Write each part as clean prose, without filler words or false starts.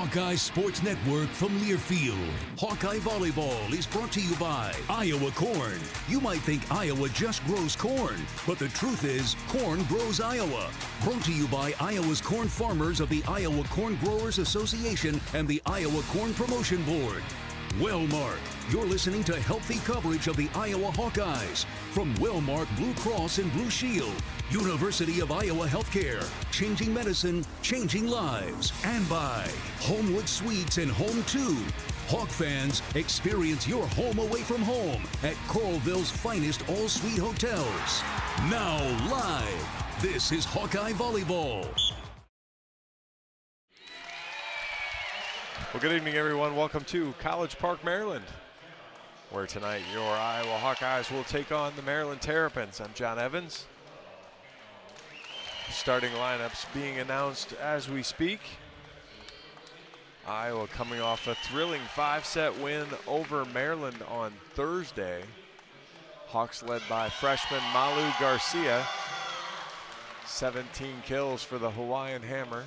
Hawkeye Sports Network from Learfield. Hawkeye Volleyball is brought to you by Iowa Corn. You might think Iowa just grows corn, but the truth is corn grows Iowa. Brought to you by Iowa's corn farmers of the Iowa Corn Growers Association and the Iowa Corn Promotion Board. Wellmark, you're listening to healthy coverage of the Iowa Hawkeyes from Wellmark Blue Cross and Blue Shield, University of Iowa Healthcare, changing medicine, changing lives. And by Homewood Suites and Home 2. Hawk fans, experience your home away from home at Coralville's finest all-suite hotels. Now live, this is Hawkeye Volleyball. Well, good evening, everyone. Welcome to College Park, Maryland, where tonight your Iowa Hawkeyes will take on the Maryland Terrapins. I'm John Evans. Starting lineups being announced as we speak. Iowa coming off a thrilling 5-set win over Maryland on Thursday. Hawks led by freshman Malu Garcia. 17 kills for the Hawaiian Hammer.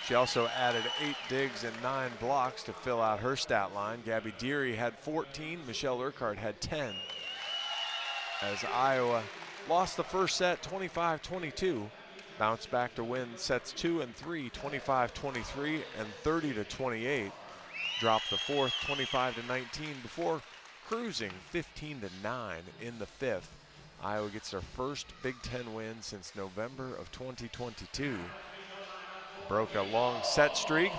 She also added 8 digs and 9 blocks to fill out her stat line. Gabby Deary had 14, Michelle Urquhart had 10. As Iowa lost the first set 25-22, bounced back to win sets 2 and 3, 25-23 and 30-28. Dropped the fourth 25-19 before cruising 15-9 in the fifth. Iowa gets their first Big Ten win since November of 2022. Broke a long set streak.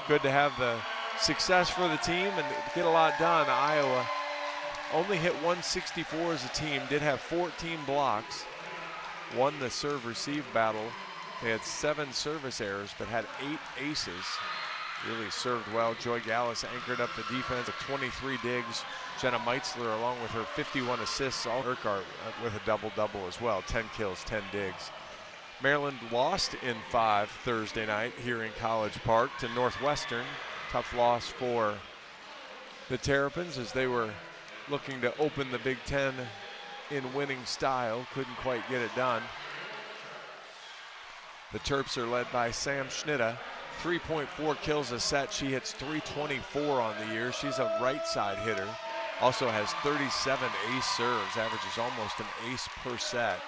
Good to have the success for the team and get a lot done. Iowa only hit 164 as a team, did have 14 blocks, won the serve-receive battle. They had 7 service errors, but had 8 aces. Really served well. Joy Gallus anchored up the defense with 23 digs. Jenna Meitzler, along with her 51 assists, all Urquhart with a double-double as well, 10 kills, 10 digs. Maryland lost in 5 Thursday night here in College Park to Northwestern. Tough loss for the Terrapins as they were looking to open the Big Ten in winning style. Couldn't quite get it done. The Terps are led by Sam Schnida. 3.4 kills a set. She hits .324 on the year. She's a right side hitter. Also has 37 ace serves, averages almost an ace per set.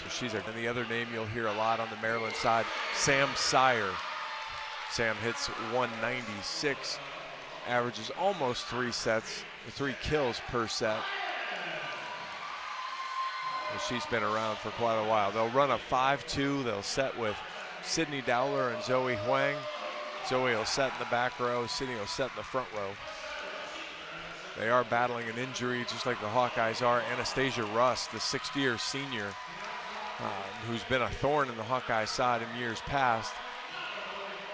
So she's and the other name you'll hear a lot on the Maryland side, Sam Sire. Sam hits .196, averages almost 3 kills per set. And she's been around for quite a while. They'll run a 5-2. They'll set with Sydney Dowler and Zoe Huang. Zoe will set in the back row. Sydney will set in the front row. They are battling an injury just like the Hawkeyes are. Anastasia Russ, the 6th-year senior, who's been a thorn in the Hawkeye side in years past,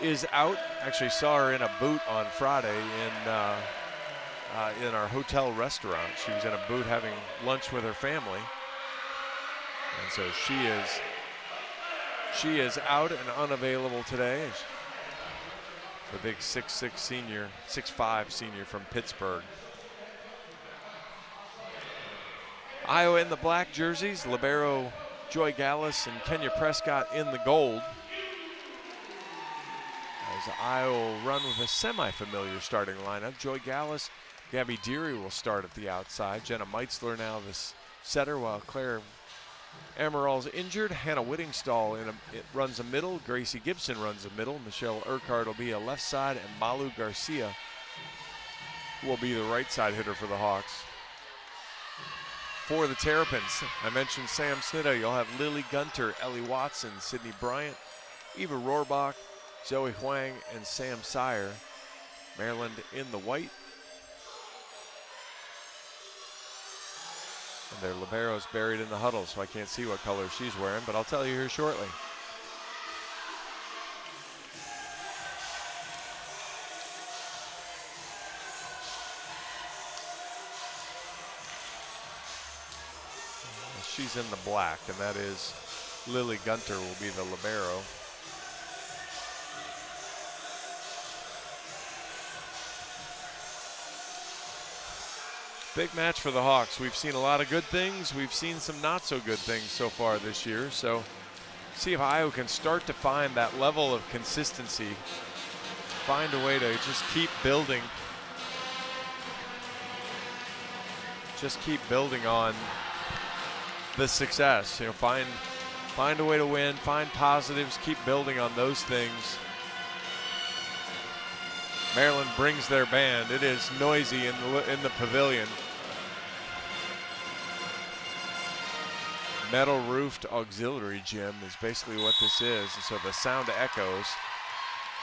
is out. Actually saw her in a boot on Friday in our hotel restaurant. She was in a boot having lunch with her family. And so she is out and unavailable today. The big 6'6 senior, 6'5 senior from Pittsburgh. Iowa in the black jerseys, libero Joy Gallus and Kenya Prescott in the gold. As Iowa will run with a semi-familiar starting lineup. Joy Gallus, Gabby Deary will start at the outside. Jenna Meitzler now the setter, while Claire Amaral's injured. Hannah Whittingstall runs a middle. Gracie Gibson runs a middle. Michelle Urquhart will be a left side, and Malu Garcia will be the right side hitter for the Hawks. For the Terrapins, I mentioned Sam Schnida. You'll have Lily Gunter, Ellie Watson, Sydney Bryant, Eva Rohrbach, Zoe Huang, and Sam Sire. Maryland in the white. And their libero's buried in the huddle, so I can't see what color she's wearing, but I'll tell you here shortly. She's in the black, and that is Lily Gunter will be the libero. Big match for the Hawks. We've seen a lot of good things. We've seen some not so good things so far this year. So see if Iowa can start to find that level of consistency find a way to just keep building. Just keep building on the success. You know, find a way to win, find positives, keep building on those things. Maryland brings their band. It is noisy in the pavilion. Metal roofed auxiliary gym is basically what this is, and so the sound echoes.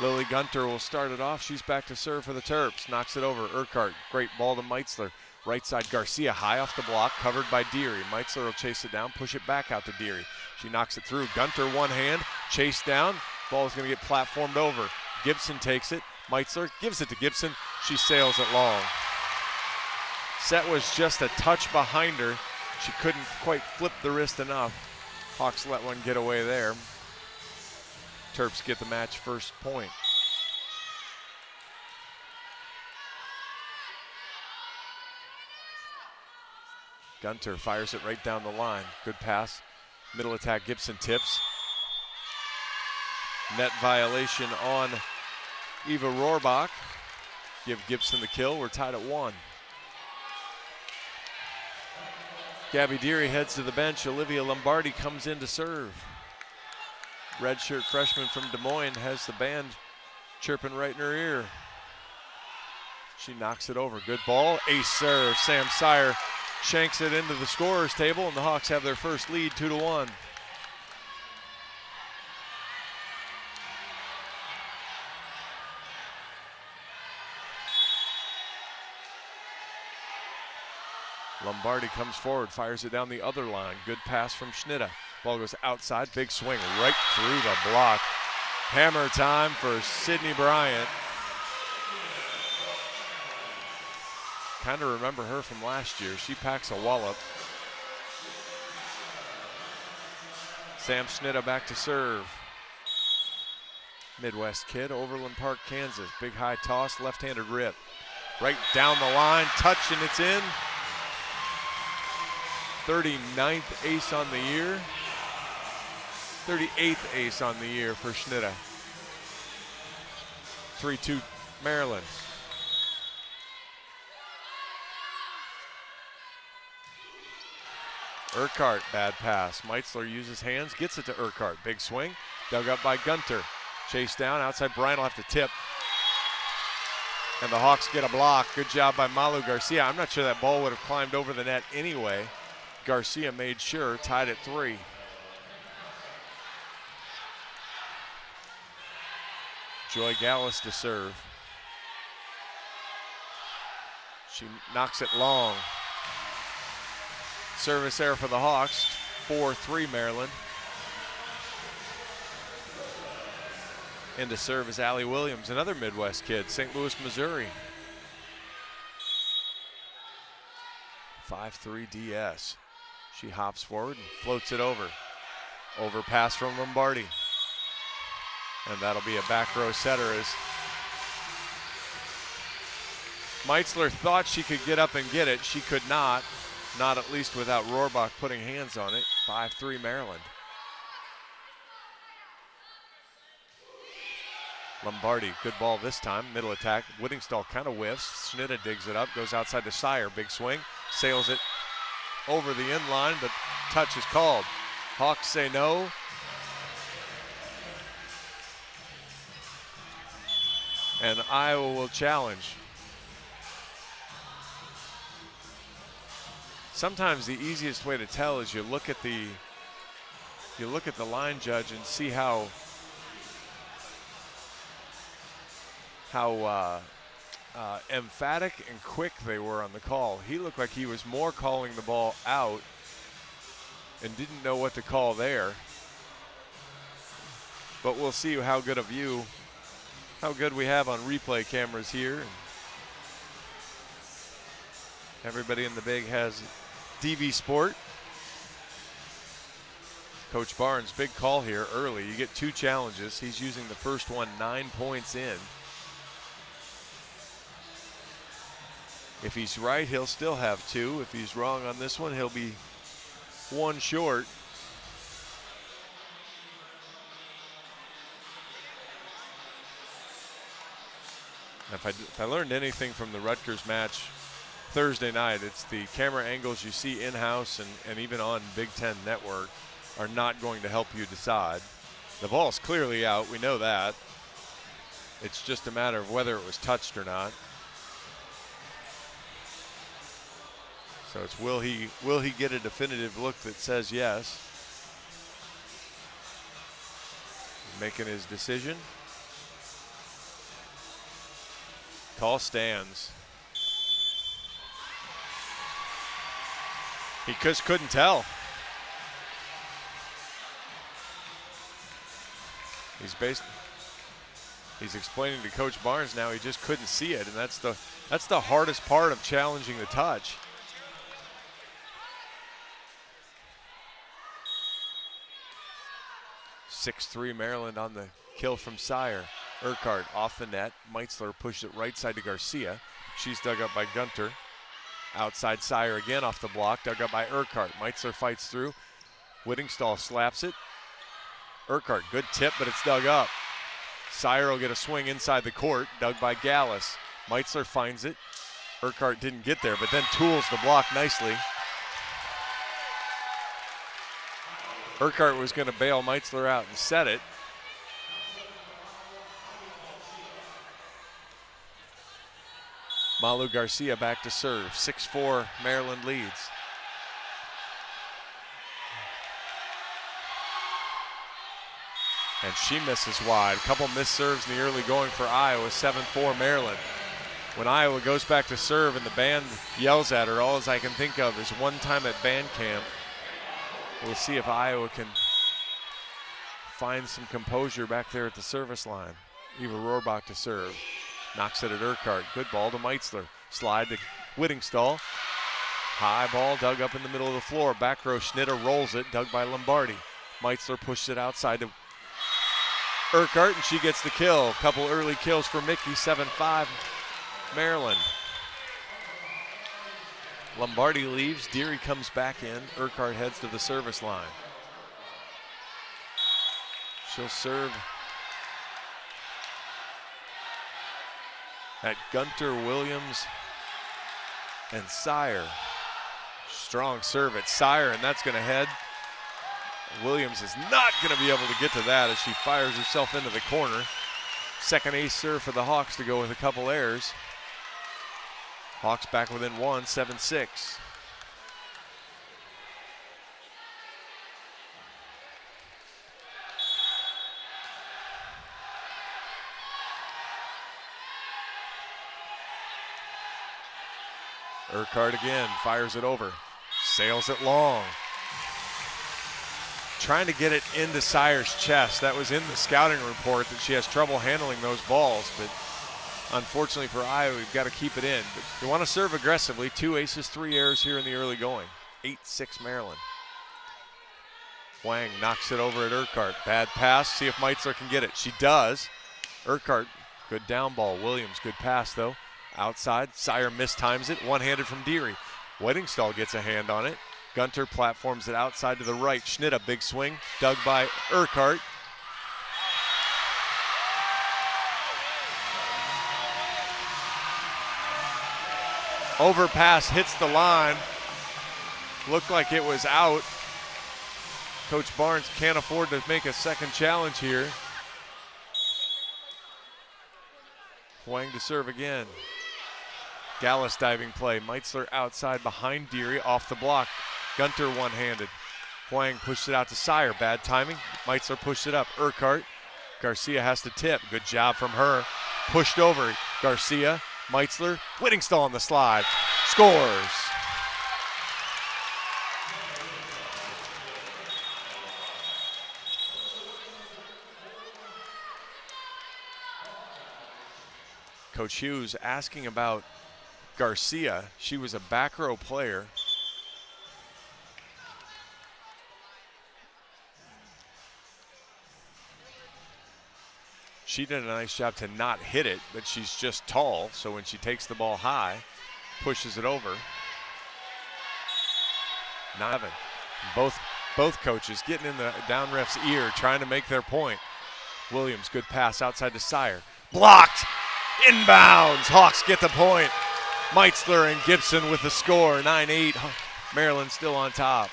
Lily Gunter will start it off. She's back to serve for the Terps. Knocks it over. Urquhart, great ball to Meitzler. Right side, Garcia high off the block, covered by Deary. Meitzler will chase it down, push it back out to Deary. She knocks it through. Gunter one hand, chase down. Ball is going to get platformed over. Gibson takes it. Meitzler gives it to Gibson. She sails it long. Set was just a touch behind her. She couldn't quite flip the wrist enough. Hawks let one get away there. Terps get the match first point. Gunter fires it right down the line. Good pass. Middle attack, Gibson tips. Net violation on Eva Rohrbach. Give Gibson the kill. We're tied at 1. Gabby Deary heads to the bench. Olivia Lombardi comes in to serve. Redshirt freshman from Des Moines has the band chirping right in her ear. She knocks it over. Good ball. Ace serve. Sam Sire shanks it into the scorer's table, and the Hawks have their first lead, 2-1. Lombardi comes forward, fires it down the other line. Good pass from Schnitta. Ball goes outside, big swing right through the block. Hammer time for Sydney Bryant. Kind of remember her from last year. She packs a wallop. Sam Schnitta back to serve. Midwest kid, Overland Park, Kansas. Big high toss, left-handed rip. Right down the line, touch and it's in. 39th ace on the year. 38th ace on the year for Schnitta. 3-2 Maryland. Urquhart, bad pass. Meitzler uses hands, gets it to Urquhart. Big swing, dug up by Gunter. Chase down, outside Bryant will have to tip. And the Hawks get a block. Good job by Malu Garcia. I'm not sure that ball would have climbed over the net anyway. Garcia made sure, tied at 3. Joy Gallus to serve. She knocks it long. Service error for the Hawks, 4-3 Maryland. And to serve is Allie Williams, another Midwest kid, St. Louis, Missouri. 5-3 DS. She hops forward and floats it over. Overpass from Lombardi. And that'll be a back row setter as Meitzler thought she could get up and get it. She could not at least without Rohrbach putting hands on it. 5-3 Maryland. Lombardi, good ball this time. Middle attack. Whittingstall kind of whiffs. Schnitta digs it up, goes outside to Sire. Big swing, sails it over the end line, but touch is called. Hawks say no. And Iowa will challenge. Sometimes the easiest way to tell is you look at the line judge and see how emphatic and quick they were on the call. He looked like he was more calling the ball out and didn't know what to call there. But we'll see how good we have on replay cameras here. Everybody in the big has DV Sport. Coach Barnes, big call here early. You get 2 challenges. He's using the first one 9 points in. If he's right, he'll still have 2. If he's wrong on this one, he'll be 1 short. If I learned anything from the Rutgers match Thursday night, it's the camera angles you see in-house and even on Big Ten Network are not going to help you decide. The ball's clearly out. We know that. It's just a matter of whether it was touched or not. So it's will he get a definitive look that says yes? Making his decision. Call stands. He just couldn't tell. He's explaining to Coach Barnes now he just couldn't see it, and that's the hardest part of challenging the touch. (6-3) Maryland on the kill from Sire. Urquhart off the net. Meitzler pushed it right side to Garcia. She's dug up by Gunter. Outside Sire again off the block, dug up by Urquhart. Meitzler fights through. Whittingstall slaps it. Urquhart, good tip, but it's dug up. Sire will get a swing inside the court, dug by Gallus. Meitzler finds it. Urquhart didn't get there, but then tools the block nicely. Urquhart was going to bail Meitzler out and set it. Malu Garcia back to serve. 6-4, Maryland leads. And she misses wide. A couple missed serves in the early going for Iowa. 7-4 Maryland. When Iowa goes back to serve and the band yells at her, all as I can think of is one time at band camp. We'll see if Iowa can find some composure back there at the service line. Eva Rohrbach to serve. Knocks it at Urquhart. Good ball to Meitzler. Slide to Whittingstall. High ball dug up in the middle of the floor. Back row Schnitter rolls it. Dug by Lombardi. Meitzler pushed it outside to Urquhart, and she gets the kill. A couple early kills for Mickey. 7-5 Maryland. Lombardi leaves. Deary comes back in. Urquhart heads to the service line. She'll serve at Gunter, Williams, and Sire. Strong serve at Sire, and that's going to head. Williams is not going to be able to get to that as she fires herself into the corner. Second ace serve for the Hawks to go with a couple errors. Hawks back within one, 7-6. Urquhart again, fires it over, sails it long. Trying to get it into Sire's chest. That was in the scouting report that she has trouble handling those balls, but unfortunately for Iowa, we've got to keep it in. But you want to serve aggressively. 2 aces, 3 errors here in the early going. 8-6 Maryland. Wang knocks it over at Urquhart. Bad pass, see if Meitzler can get it. She does. Urquhart, good down ball. Williams, good pass though. Outside, Sire mistimes it, one-handed from Deary. Whittingstall gets a hand on it. Gunter platforms it outside to the right. Schnitt, big swing, dug by Urquhart. Overpass hits the line. Looked like it was out. Coach Barnes can't afford to make a second challenge here. Wang to serve again. Gallus diving play. Meitzler outside behind Deary off the block. Gunter one-handed. Huang pushed it out to Sire. Bad timing. Meitzler pushed it up. Urquhart. Garcia has to tip. Good job from her. Pushed over. Garcia. Meitzler. Whittingstall on the slide. Scores. Coach Hughes asking about Garcia. She was a back row player. She did a nice job to not hit it, but she's just tall, so when she takes the ball high, pushes it over. 9. Both coaches getting in the down ref's ear, trying to make their point. Williams, good pass outside to Sire. Blocked! Inbounds. Hawks get the point. Meitzler and Gibson with the score. 9-8. Maryland still on top.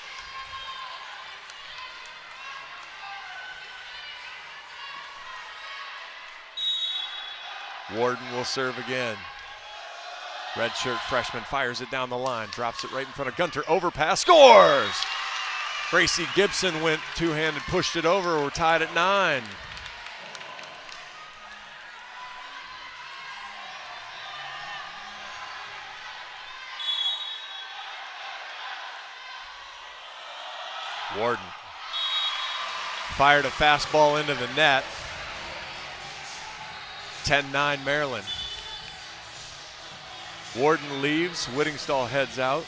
Warden will serve again. Redshirt freshman fires it down the line, drops it right in front of Gunter. Overpass, scores! Gracie Gibson went two-handed, pushed it over. We're tied at 9. Warden fired a fastball into the net. 10-9 Maryland. Warden leaves, Whittingstall heads out.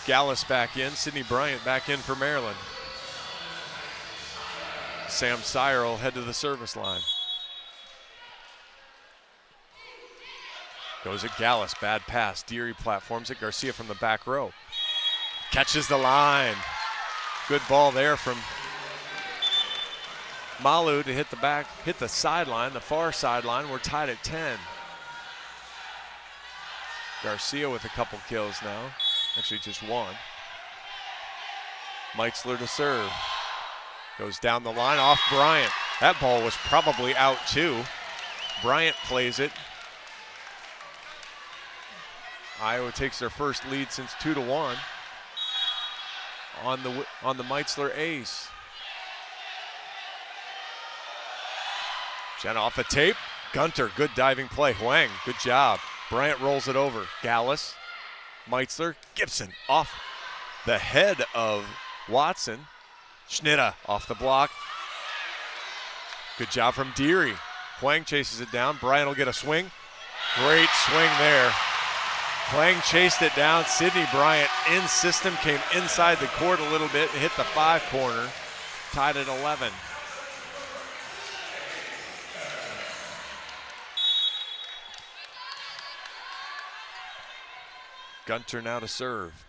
Gallus back in, Sidney Bryant back in for Maryland. Sam Sire will head to the service line. Goes at Gallus, bad pass. Deary platforms it, Garcia from the back row. Catches the line. Good ball there from Malu to hit the sideline, the far sideline. We're tied at 10. Garcia with a couple kills now. Actually just one. Meitzler to serve. Goes down the line off Bryant. That ball was probably out too. Bryant plays it. Iowa takes their first lead since 2-1 on the Meitzler ace. Jenna off the tape. Gunter, good diving play. Huang, good job. Bryant rolls it over. Gallus, Meitzler, Gibson off the head of Watson. Schnitta off the block. Good job from Deary. Huang chases it down. Bryant will get a swing. Great swing there. Huang chased it down. Sidney Bryant in system, came inside the court a little bit and hit the 5 corner. Tied at 11. Gunter now to serve.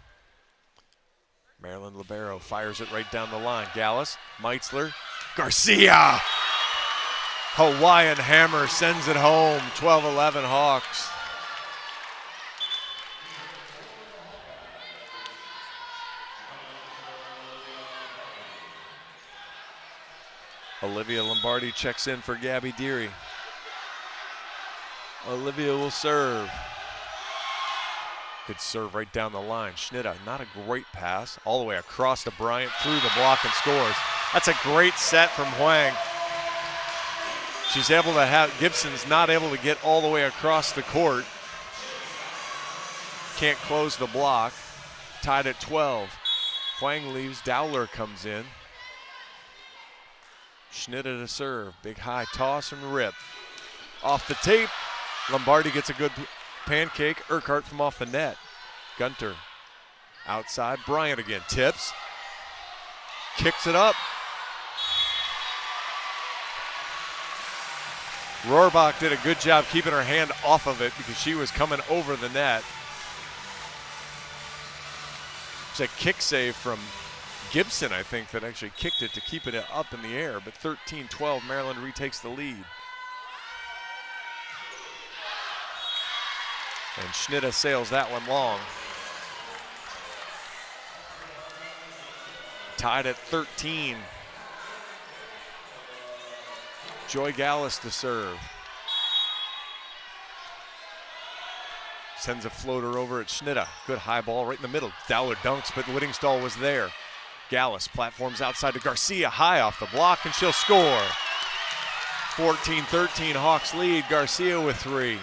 Maryland libero fires it right down the line. Gallus, Meitzler, Garcia! Hawaiian hammer sends it home. 12-11 Hawks. Olivia Lombardi checks in for Gabby Deary. Olivia will serve. Good serve right down the line. Schnitta, not a great pass. All the way across to Bryant, through the block and scores. That's a great set from Huang. She's able to have, Gibson's not able to get all the way across the court. Can't close the block. Tied at 12. Huang leaves, Dowler comes in. Schnitta to serve. Big high toss from the rip. Off the tape. Lombardi gets a good pancake. Urquhart from off the net. Gunter outside. Bryant again. Tips. Kicks it up. Rohrbach did a good job keeping her hand off of it because she was coming over the net. It's a kick save from Gibson, I think, that actually kicked it to keep it up in the air. But 13-12, Maryland retakes the lead. And Schnitta sails that one long. Tied at 13. Joy Gallus to serve. Sends a floater over at Schnitta. Good high ball right in the middle. Dowler dunks, but Whittingstall was there. Gallus platforms outside to Garcia, high off the block, and she'll score. 14-13, Hawks lead. Garcia with 3.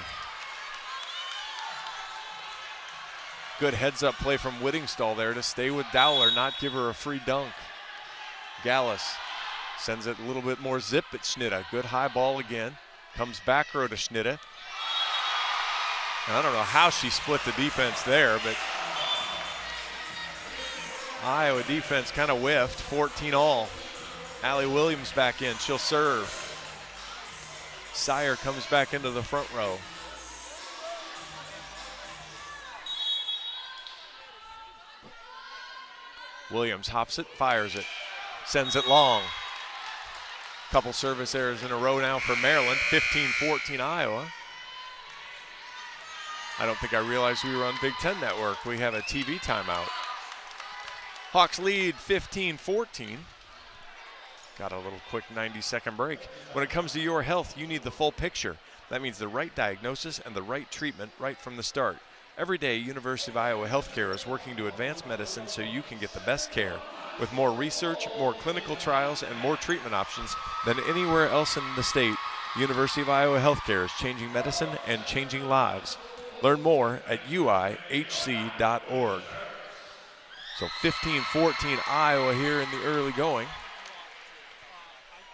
Good heads-up play from Whittingstall there to stay with Dowler, not give her a free dunk. Gallus sends it a little bit more zip at Schnitta. Good high ball again. Comes back row to Schnitta. And I don't know how she split the defense there, but Iowa defense kind of whiffed. 14-all. Allie Williams back in. She'll serve. Sire comes back into the front row. Williams hops it, fires it, sends it long. Couple service errors in a row now for Maryland. 15-14 Iowa. I don't think I realized we were on Big Ten Network. We have a TV timeout. Hawks lead 15-14. Got a little quick 90-second break. When it comes to your health, you need the full picture. That means the right diagnosis and the right treatment right from the start. Every day, University of Iowa Healthcare is working to advance medicine so you can get the best care. With more research, more clinical trials, and more treatment options than anywhere else in the state, University of Iowa Healthcare is changing medicine and changing lives. Learn more at uihc.org. So 15-14 Iowa here in the early going.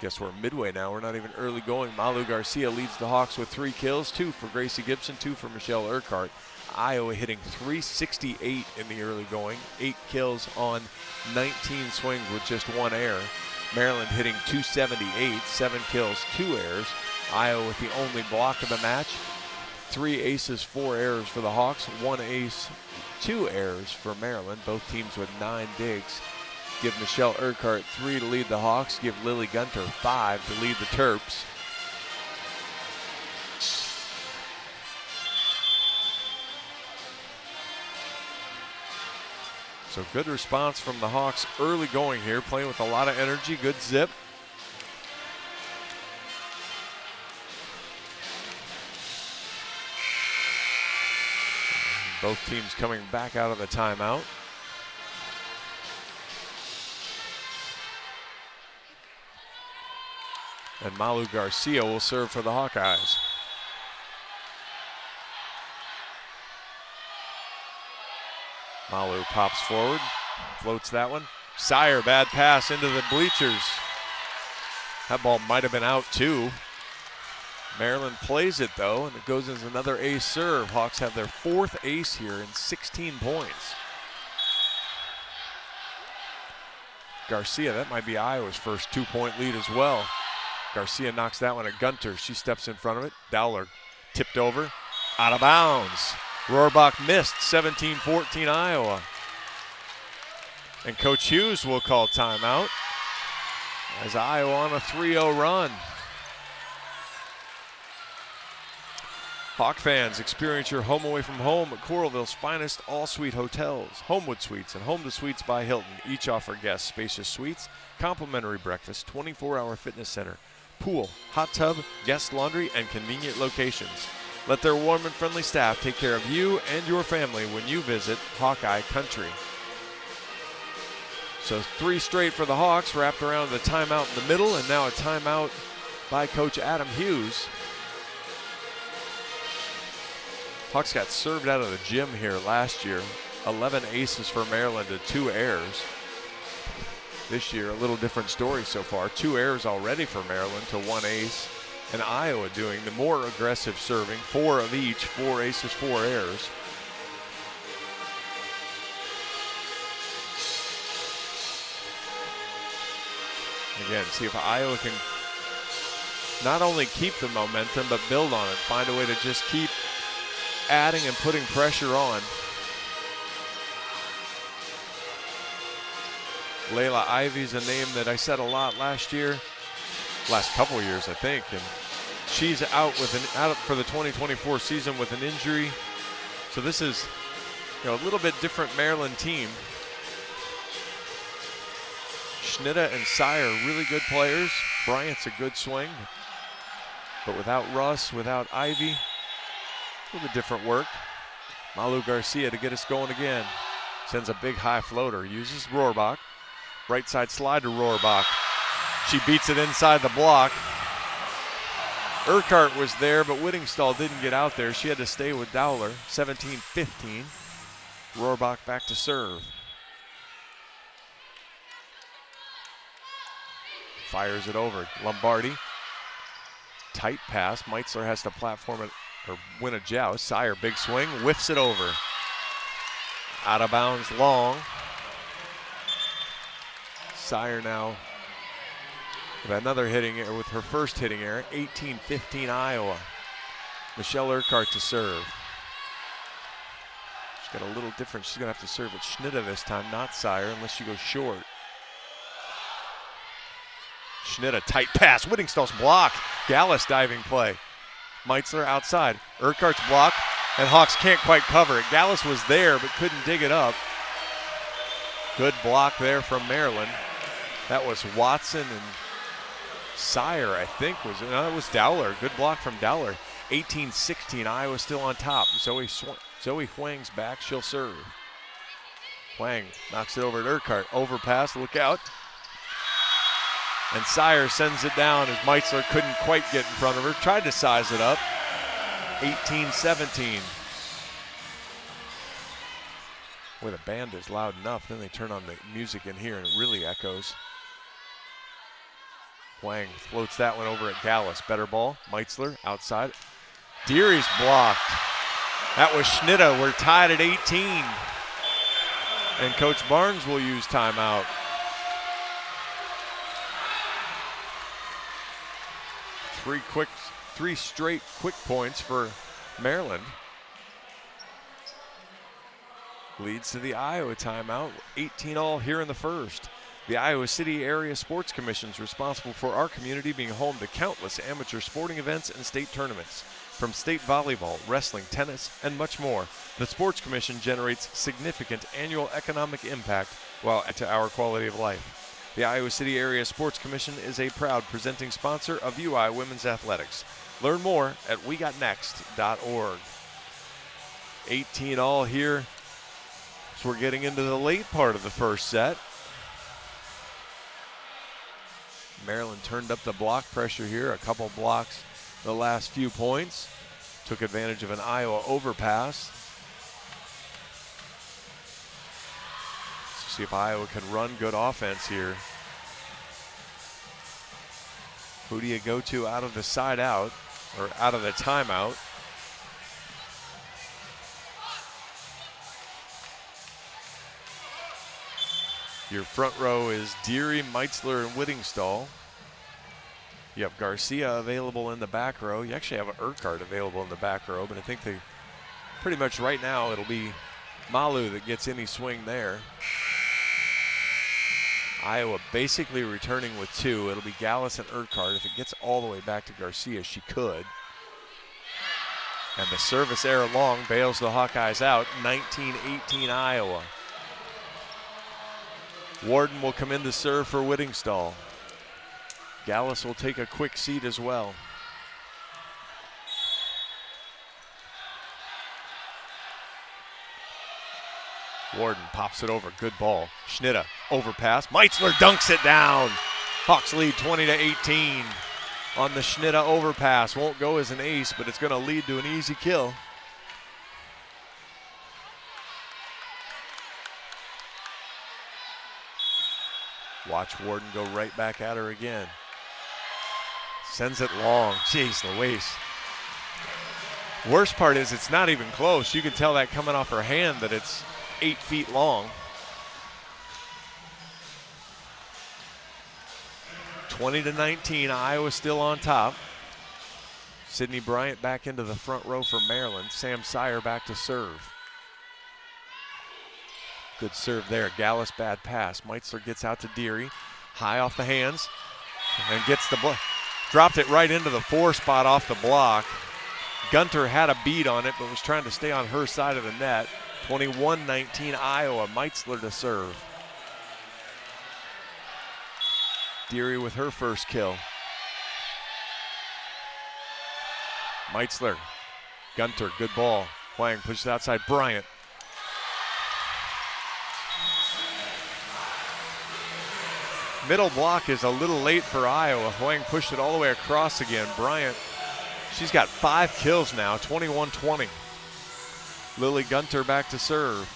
Guess we're midway now. We're not even early going. Malu Garcia leads the Hawks with 3 kills, 2 for Gracie Gibson, 2 for Michelle Urquhart. Iowa hitting .368 in the early going, 8 kills on 19 swings with just 1 error. Maryland hitting .278, 7 kills, 2 errors. Iowa with the only block of the match. 3 aces, 4 errors for the Hawks, 1 ace, 2 errors for Maryland. Both teams with 9 digs. Give Michelle Urquhart 3 to lead the Hawks. Give Lily Gunter 5 to lead the Terps. So good response from the Hawks early going here, playing with a lot of energy, good zip. Both teams coming back out of the timeout. And Malu Garcia will serve for the Hawkeyes. Malu pops forward, floats that one. Sire, bad pass into the bleachers. That ball might have been out too. Maryland plays it though, and it goes as another ace serve. Hawks have their 4th ace here in 16 points. Garcia, that might be Iowa's first 2-point lead as well. Garcia knocks that one at Gunter. She steps in front of it. Dowler tipped over, out of bounds. Rohrbach missed, 17-14 Iowa. And Coach Hughes will call timeout as Iowa on a 3-0 run. Hawk fans, experience your home away from home at Coralville's finest all-suite hotels. Homewood Suites and Home to Suites by Hilton each offer guests spacious suites, complimentary breakfast, 24-hour fitness center, pool, hot tub, guest laundry, and convenient locations. Let their warm and friendly staff take care of you and your family when you visit Hawkeye Country. So 3 straight for the Hawks, wrapped around the timeout in the middle, and now a timeout by Coach Adam Hughes. Hawks got served out of the gym here last year. 11 aces for Maryland to 2 errors. This year, a little different story so far. 2 errors already for Maryland to 1 ace. And Iowa doing the more aggressive serving, 4 of each, 4 aces, 4 errors. Again, see if Iowa can not only keep the momentum, but build on it. Find a way to just keep adding and putting pressure on. Layla Ivy's a name that I said a lot last couple of years, I think, and she's out for the 2024 season with an injury. So this is, a little bit different Maryland team. Schnitta and Sire, really good players. Bryant's a good swing, but without Russ, without Ivy, a little bit different work. Malu Garcia to get us going again. Sends a big high floater, uses Rohrbach. Right side slide to Rohrbach. She beats it inside the block. Urquhart was there, but Whittingstall didn't get out there. She had to stay with Dowler. 17-15. Rohrbach back to serve. Fires it over. Lombardi. Tight pass. Meitzler has to platform it or win a joust. Sire, big swing, whiffs it over. Out of bounds long. Sire now with another hitting error, with her first hitting error. 18-15 Iowa. Michelle Urquhart to serve. She's got a little different. She's going to have to serve at Schnitta this time, not Sire, unless she goes short. Schnitt, a tight pass. Whittingstall's block. Gallus diving play. Meitzler outside. Urquhart's block, and Hawks can't quite cover it. Gallus was there but couldn't dig it up. Good block there from Maryland. That was Watson and Sire, I think. It was Dowler. Good block from Dowler. 18-16, Iowa still on top. Zoe Huang's back. She'll serve. Huang knocks it over to Urquhart. Overpass, look out. And Sire sends it down as Meitzler couldn't quite get in front of her. Tried to size it up. 18-17. Boy, the band is loud enough. Then they turn on the music in here and it really echoes. Huang floats that one over at Gallus. Better ball. Meitzler outside. Deary's blocked. That was Schnitta. We're tied at 18. And Coach Barnes will use timeout. Three straight quick points for Maryland. Leads to the Iowa timeout. 18-all here in the first. The Iowa City Area Sports Commission is responsible for our community being home to countless amateur sporting events and state tournaments. From state volleyball, wrestling, tennis, and much more, the Sports Commission generates significant annual economic impact while adding to our quality of life. The Iowa City Area Sports Commission is a proud presenting sponsor of UI Women's Athletics. Learn more at wegotnext.org. 18-all here. So we're getting into the late part of the first set. Maryland turned up the block pressure here, a couple blocks the last few points. Took advantage of an Iowa overpass. Let's see if Iowa can run good offense here. Who do you go to out of the side out, or out of the timeout? Your front row is Deary, Meitzler, and Whittingstall. You have Garcia available in the back row. You actually have Urquhart available in the back row, but I think they pretty much right now it'll be Malu that gets any swing there. Iowa basically returning with two. It'll be Gallus and Urquhart. If it gets all the way back to Garcia, she could. And the service error long bails the Hawkeyes out. 19-18 Iowa. Warden will come in to serve for Whittingstall. Gallus will take a quick seat as well. Warden pops it over, good ball. Schnitta, overpass, Meitzler dunks it down. Hawks lead 20-18 on the Schnitta overpass. Won't go as an ace, but it's gonna lead to an easy kill. Watch Warden go right back at her again. Sends it long. Jeez Louise. Worst part is it's not even close. You can tell that coming off her hand that it's 8 feet long. 20-19, Iowa still on top. Sydney Bryant back into the front row for Maryland. Sam Sire back to serve. Good serve there. Gallus, bad pass. Meitzler gets out to Deary. High off the hands and gets the block. Dropped it right into the 4 spot off the block. Gunter had a bead on it, but was trying to stay on her side of the net. 21-19 Iowa. Meitzler to serve. Deary with her first kill. Meitzler. Gunter, good ball. Huang pushes outside Bryant. Middle block is a little late for Iowa. Huang pushed it all the way across again. Bryant, she's got 5 kills now, 21-20. Lily Gunter back to serve.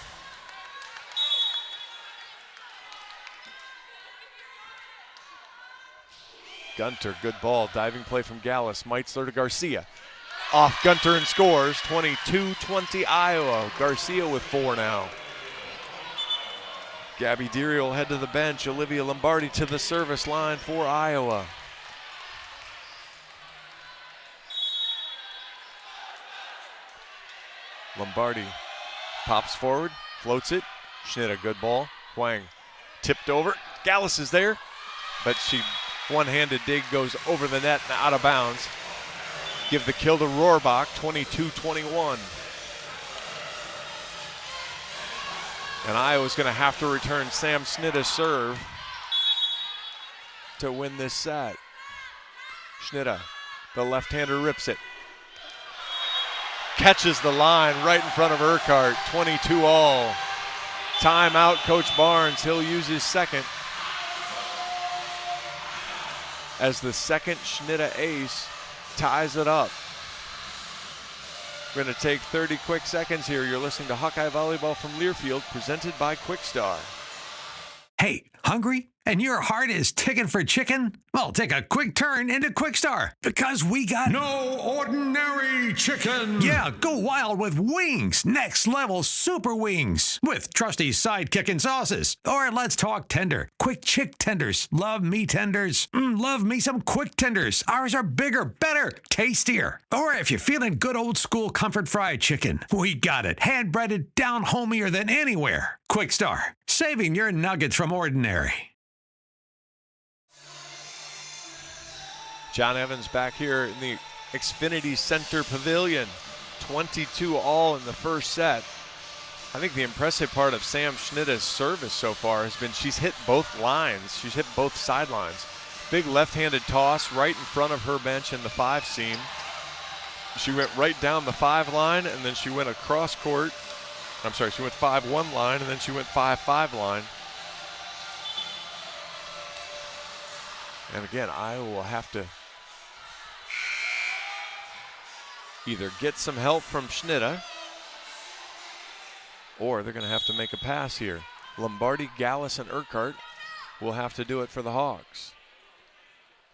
Gunter, good ball. Diving play from Gallus. Meitzler to Garcia. Off Gunter and scores. 22-20 Iowa. Garcia with 4 now. Gabby Deary will head to the bench. Olivia Lombardi to the service line for Iowa. Lombardi pops forward, floats it. Schnitta, good ball. Huang tipped over. Gallus is there, but she One-handed dig goes over the net and out of bounds. Give the kill to Rohrbach, 22-21. And Iowa's going to have to return Sam Schnitta's serve to win this set. Schnitta, the left-hander, rips it. Catches the line right in front of Urquhart, 22-all. Timeout, Coach Barnes. He'll use his second. As the second Schnitta ace ties it up. We're going to take 30 quick seconds here. You're listening to Hawkeye Volleyball from Learfield, presented by Quickstar. Hey, hungry? And your heart is ticking for chicken? Well, take a quick turn into Quickstar, because we got no ordinary chicken. Yeah, go wild with wings. Next level super wings with trusty sidekick and sauces. Or let's talk tender. Quick chick tenders. Love me tenders. Love me some quick tenders. Ours are bigger, better, tastier. Or if you're feeling good old school comfort fried chicken, we got it. Hand breaded, down homier than anywhere. Quickstar, saving your nuggets from ordinary. John Evans back here in the Xfinity Center Pavilion. 22-all in the first set. I think the impressive part of Sam Schnitta's service so far has been she's hit both lines. She's hit both sidelines. Big left-handed toss right in front of her bench in the 5 seam. She went right down the 5 line, and then she went across court. I'm sorry, she went 5-1 line, and then she went 5-5 line. And again, Iowa will have to either get some help from Schnitta, or they're going to have to make a pass here. Lombardi, Gallus, and Urquhart will have to do it for the Hawks.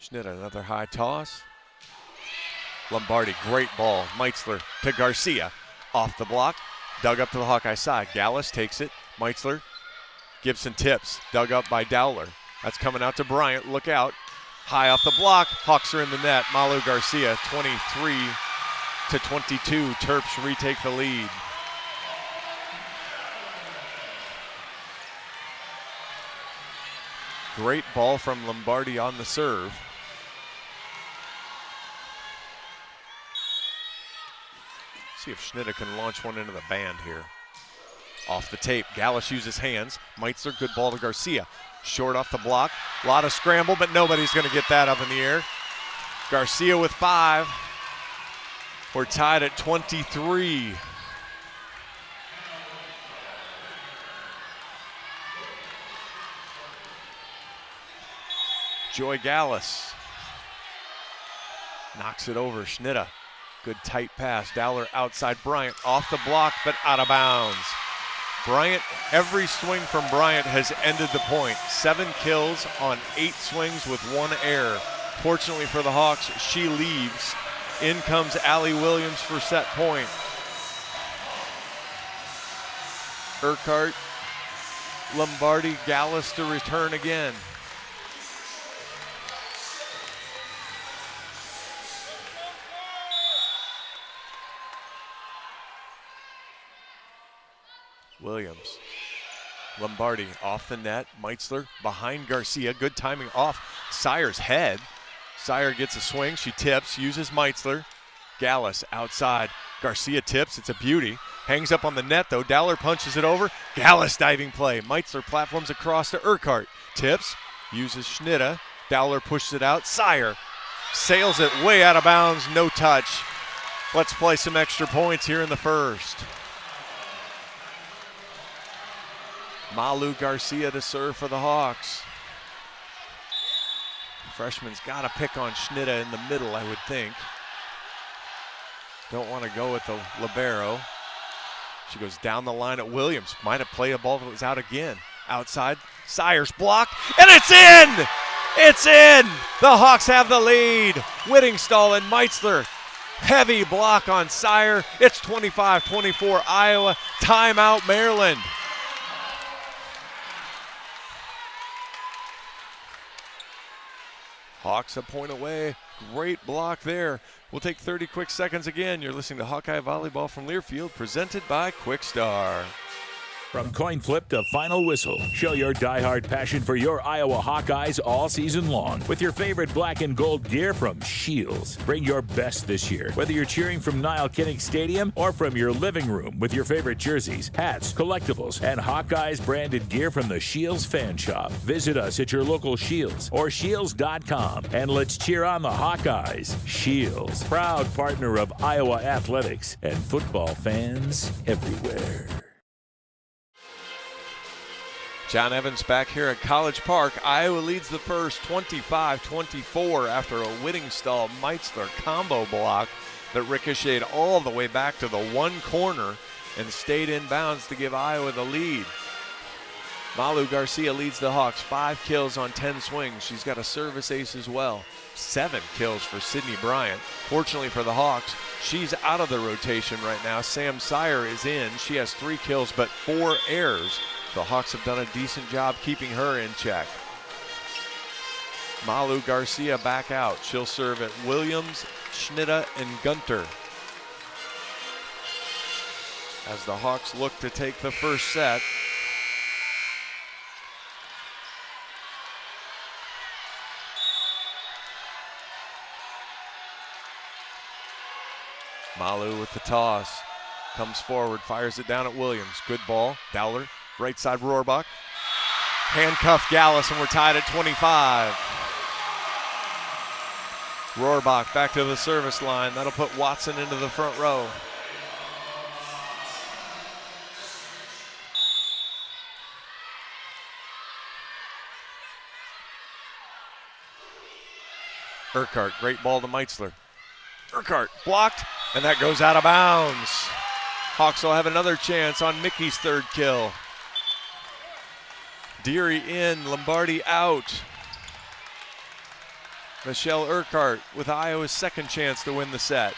Schnitta, another high toss. Lombardi, great ball. Meitzler to Garcia. Off the block, dug up to the Hawkeye side. Gallus takes it. Meitzler, Gibson tips. Dug up by Dowler. That's coming out to Bryant. Look out. High off the block. Hawks are in the net. Malu Garcia, 23-22. Terps retake the lead. Great ball from Lombardi on the serve. See if Schnitta can launch one into the band here. Off the tape, Gallus uses hands. Meitzler, good ball to Garcia. Short off the block. A lot of scramble, but nobody's going to get that up in the air. Garcia with 5. We're tied at 23. Joy Gallus knocks it over. Schnitta, good tight pass. Dowler outside Bryant, off the block, but out of bounds. Bryant, every swing from Bryant has ended the point. 7 kills on 8 swings with 1 error. Fortunately for the Hawks, she leaves. In comes Allie Williams for set point. Urquhart, Lombardi, Gallus to return again. Williams, Lombardi off the net. Meitzler behind Garcia. Good timing off Sayer's head. Sayer gets a swing. She tips, uses Meitzler. Gallus outside. Garcia tips. It's a beauty. Hangs up on the net, though. Dowler punches it over. Gallus diving play. Meitzler platforms across to Urquhart. Tips, uses Schnitta. Dowler pushes it out. Sayer sails it way out of bounds. No touch. Let's play some extra points here in the first. Malu Garcia to serve for the Hawks. Freshman's got to pick on Schnitta in the middle, I would think. Don't want to go with the libero. She goes down the line at Williams. Might have played a ball that was out again. Outside, Sayers block, and it's in! It's in! The Hawks have the lead. Whittingstall and Meitzler. Heavy block on Sayer. It's 25-24 Iowa. Timeout Maryland. Hawks a point away. Great block there. We'll take 30 quick seconds again. You're listening to Hawkeye Volleyball from Learfield, presented by Quickstar. From coin flip to final whistle, show your diehard passion for your Iowa Hawkeyes all season long with your favorite black and gold gear from Shields. Bring your best this year, whether you're cheering from Niall Kinnick Stadium or from your living room with your favorite jerseys, hats, collectibles, and Hawkeyes branded gear from the Shields fan shop. Visit us at your local Shields or Shields.com and let's cheer on the Hawkeyes. Shields, proud partner of Iowa athletics and football fans everywhere. John Evans back here at College Park. Iowa leads the first 25-24 after a Whittingstall Meitzler combo block that ricocheted all the way back to the one corner and stayed in bounds to give Iowa the lead. Malu Garcia leads the Hawks, 5 kills on 10 swings. She's got a service ace as well. 7 kills for Sydney Bryant. Fortunately for the Hawks, she's out of the rotation right now. Sam Sire is in. She has 3 kills but 4 errors. The Hawks have done a decent job keeping her in check. Malu Garcia back out. She'll serve at Williams, Schnitta, and Gunter. As the Hawks look to take the first set. Malu with the toss. Comes forward, fires it down at Williams. Good ball. Dowler. Right side Rohrbach. Handcuff Gallus, and we're tied at 25. Rohrbach back to the service line. That'll put Watson into the front row. Urquhart, great ball to Meitzler. Urquhart blocked, and that goes out of bounds. Hawks will have another chance on Mickey's 3rd kill. Deary in, Lombardi out. Michelle Urquhart with Iowa's 2nd chance to win the set.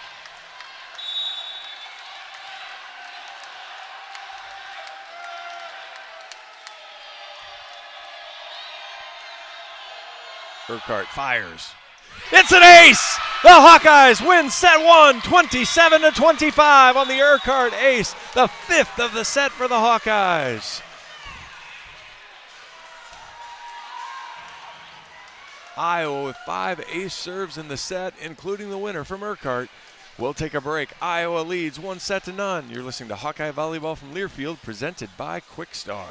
Urquhart fires. It's an ace! The Hawkeyes win set 1, 27-25 on the Urquhart ace, the 5th of the set for the Hawkeyes. Iowa with 5 ace serves in the set, including the winner from Urquhart. We'll take a break. Iowa leads 1-0. You're listening to Hawkeye Volleyball from Learfield, presented by Quickstar.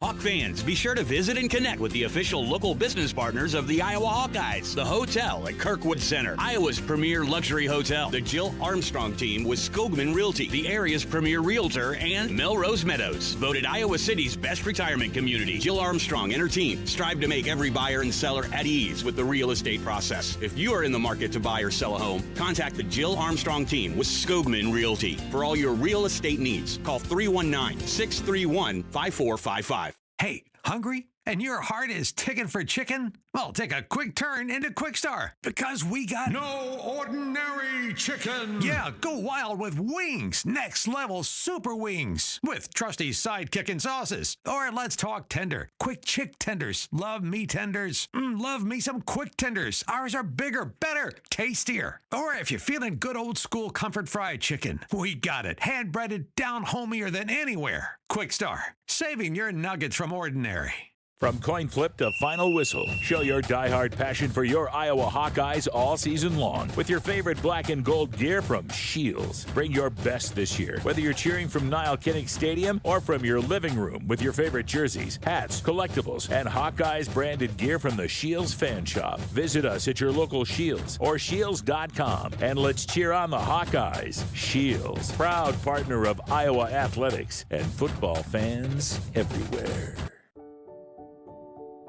Hawk fans, be sure to visit and connect with the official local business partners of the Iowa Hawkeyes. The hotel at Kirkwood Center, Iowa's premier luxury hotel. The Jill Armstrong team with Skogman Realty, the area's premier realtor, and Melrose Meadows. Voted Iowa City's best retirement community. Jill Armstrong and her team strive to make every buyer and seller at ease with the real estate process. If you are in the market to buy or sell a home, contact the Jill Armstrong team with Skogman Realty. For all your real estate needs, call 319-631-5455. Hey, hungry? And your heart is ticking for chicken? Well, take a quick turn into Quickstar because we got No ordinary chicken. Yeah, go wild with wings. Next level super wings with trusty sidekick and sauces. Or let's talk tender. Quick chick tenders. Love me tenders. Love me some quick tenders. Ours are bigger, better, tastier. Or if you're feeling good old school comfort fried chicken, we got it. Hand breaded down homier than anywhere. Quickstar, saving your nuggets from ordinary. From coin flip to final whistle, show your diehard passion for your Iowa Hawkeyes all season long with your favorite black and gold gear from Shields. Bring your best this year, whether you're cheering from Niall Kinnick Stadium or from your living room with your favorite jerseys, hats, collectibles, and Hawkeyes branded gear from the Shields fan shop. Visit us at your local Shields or Shields.com and let's cheer on the Hawkeyes. Shields, proud partner of Iowa athletics and football fans everywhere.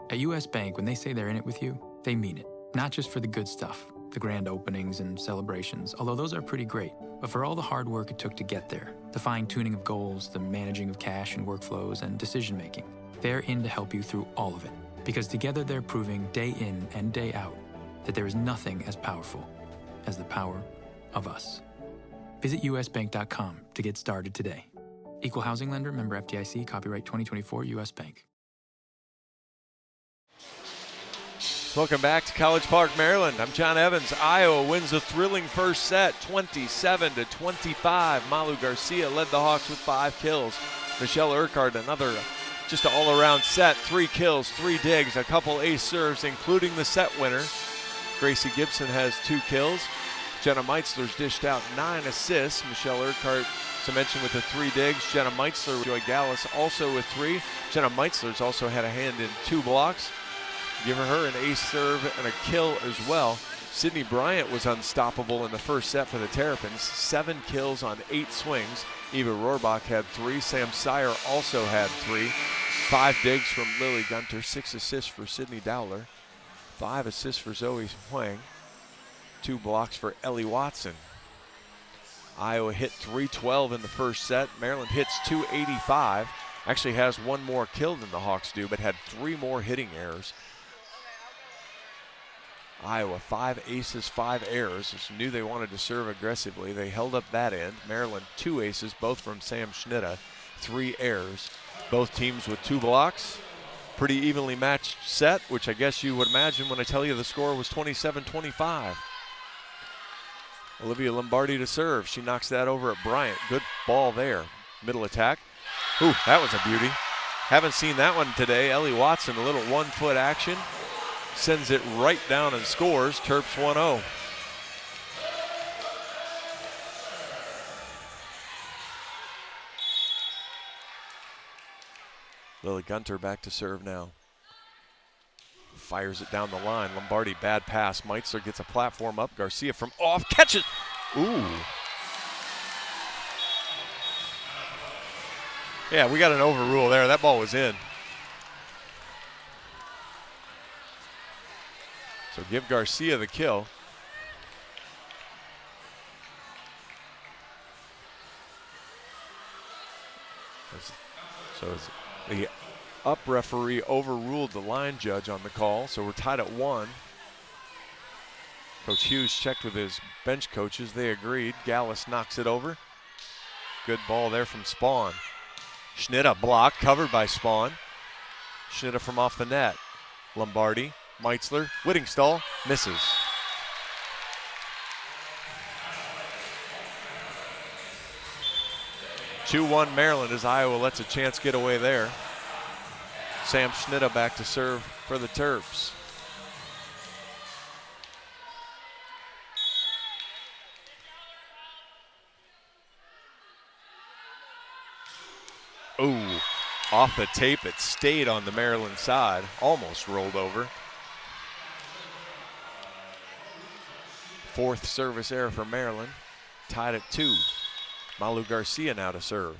At U.S. Bank, when they say they're in it with you, they mean it. Not just for the good stuff, the grand openings and celebrations, although those are pretty great, but for all the hard work it took to get there, the fine-tuning of goals, the managing of cash and workflows, and decision-making. They're in to help you through all of it, because together they're proving day in and day out that there is nothing as powerful as the power of us. Visit usbank.com to get started today. Equal housing lender, member FDIC, copyright 2024 U.S. Bank. Welcome back to College Park, Maryland. I'm John Evans. Iowa wins a thrilling first set, 27-25. Malu Garcia led the Hawks with 5 kills. Michelle Urquhart, another just an all-around set. 3 kills, 3 digs, a couple ace serves, including the set winner. Gracie Gibson has 2 kills. Jenna Meitzler's dished out 9 assists. Michelle Urquhart, to mention, with the 3 digs. Jenna Meitzler, Joy Gallus also with 3. Jenna Meitzler's also had a hand in 2 blocks. Giving her an ace serve and a kill as well. Sydney Bryant was unstoppable in the first set for the Terrapins. 7 kills on 8 swings. Eva Rohrbach had 3. Sam Sire also had 3. 5 digs from Lily Gunter. 6 assists for Sydney Dowler. 5 assists for Zoe Huang. 2 blocks for Ellie Watson. Iowa hit 312 in the first set. Maryland hits 285. Actually has 1 more kill than the Hawks do, but had 3 more hitting errors. Iowa 5 aces, 5 errors. Just knew they wanted to serve aggressively. They held up that end. Maryland 2 aces, both from Sam Schnitta. 3 errors. Both teams with 2 blocks. Pretty evenly matched set, which I guess you would imagine when I tell you the score was 27-25. Olivia Lombardi to serve. She knocks that over at Bryant. Good ball there. Middle attack. Ooh, that was a beauty. Haven't seen that one today. Ellie Watson, a little 1-foot action. Sends it right down and scores. Terps 1-0. Lily Gunter back to serve now. Fires it down the line. Lombardi, bad pass. Meitzler gets a platform up. Garcia from off, catches. Ooh. Yeah, we got an overrule there. That ball was in. So give Garcia the kill. So the up referee overruled the line judge on the call, so we're tied at 1. Coach Hughes checked with his bench coaches. They agreed. Gallus knocks it over. Good ball there from Spawn. Schnitta blocked, covered by Spawn. Schnitta from off the net. Lombardi, Meitzler, Whittingstall, misses. (2-1) Maryland as Iowa lets a chance get away there. Sam Schnitta back to serve for the Terps. Ooh, off the tape, it stayed on the Maryland side, almost rolled over. 4th service error for Maryland, tied at 2. Malu Garcia now to serve.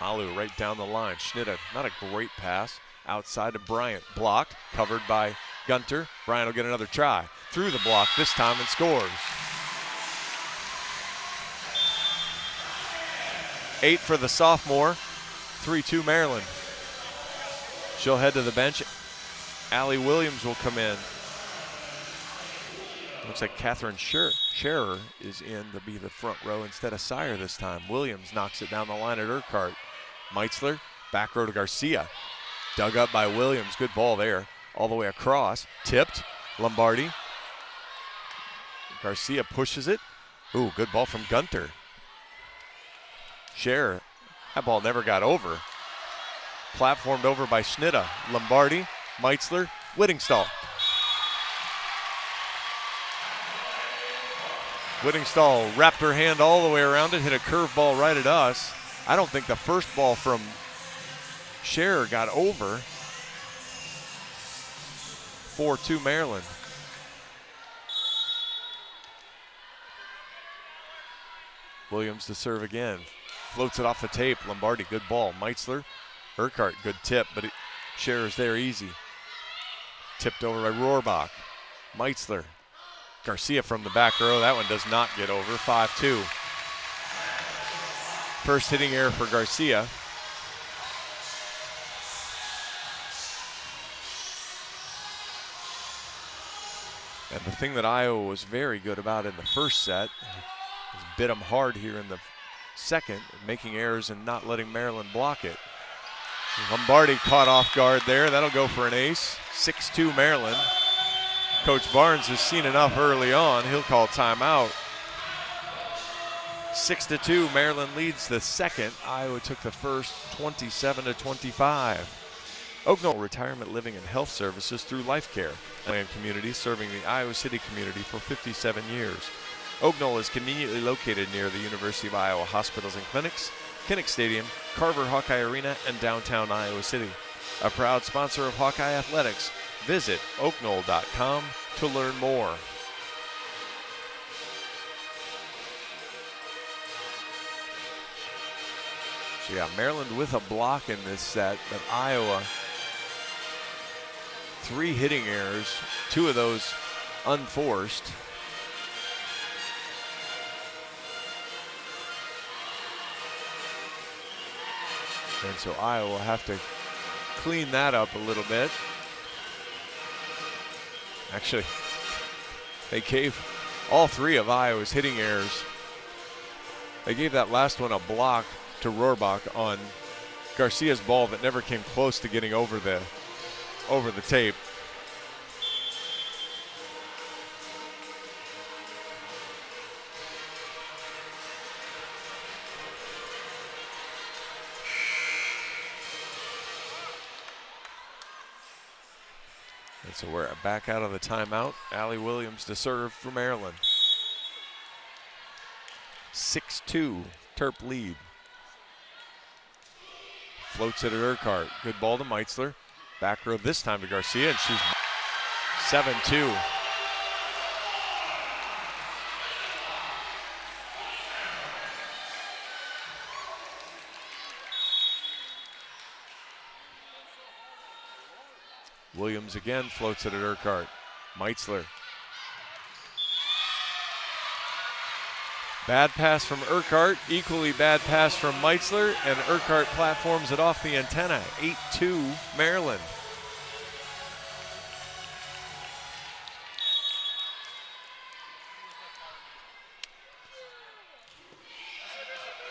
Malu right down the line. Schnitta, not a great pass. Outside to Bryant. Blocked, covered by Gunter. Bryant will get another try. Through the block this time and scores. 8 for the sophomore. 3-2 Maryland. She'll head to the bench. Allie Williams will come in. Looks like Catherine Scherer is in to be the front row instead of Sire this time. Williams knocks it down the line at Urquhart. Meitzler, back row to Garcia. Dug up by Williams. Good ball there. All the way across. Tipped. Lombardi. Garcia pushes it. Ooh, good ball from Gunter. Scherer. That ball never got over. Platformed over by Schnitta. Lombardi, Meitzler, Whittingstall. Whittingstall wrapped her hand all the way around it, hit a curveball right at us. I don't think the first ball from Scherer got over. 4-2 Maryland. Williams to serve again. Floats it off the tape. Lombardi, good ball. Meitzler, Urquhart, good tip, but Scherer's there easy. Tipped over by Rohrbach. Meitzler. Garcia from the back row. That one does not get over. 5-2. First hitting error for Garcia. And the thing that Iowa was very good about in the first set is bit them hard here in the second, making errors and not letting Maryland block it. Lombardi caught off guard there. That'll go for an ace. 6-2 Maryland. Coach Barnes has seen enough early on. He'll call timeout. 6-2, Maryland leads the second. Iowa took the first 27-25. Oak Knoll Retirement Living and Health Services through Life Care. Land community serving the Iowa City community for 57 years. Oak Knoll is conveniently located near the University of Iowa hospitals and clinics, Kinnick Stadium, Carver Hawkeye Arena, and downtown Iowa City. A proud sponsor of Hawkeye Athletics. Visit oakknoll.com to learn more. So yeah, Maryland with a block in this set, but Iowa 3 hitting errors, 2 of those unforced. And so Iowa will have to clean that up a little bit. Actually, they gave all 3 of Iowa's hitting errors. They gave that last one a block to Rohrbach on Garcia's ball that never came close to getting over the tape. And so we're back out of the timeout. Allie Williams to serve for Maryland. 6-2, Terp lead. Floats it at Urquhart. Good ball to Meitzler. Back row this time to Garcia, and she's 7-2. Williams again floats it at Urquhart. Meitzler. Bad pass from Urquhart, equally bad pass from Meitzler, and Urquhart platforms it off the antenna. 8-2 Maryland.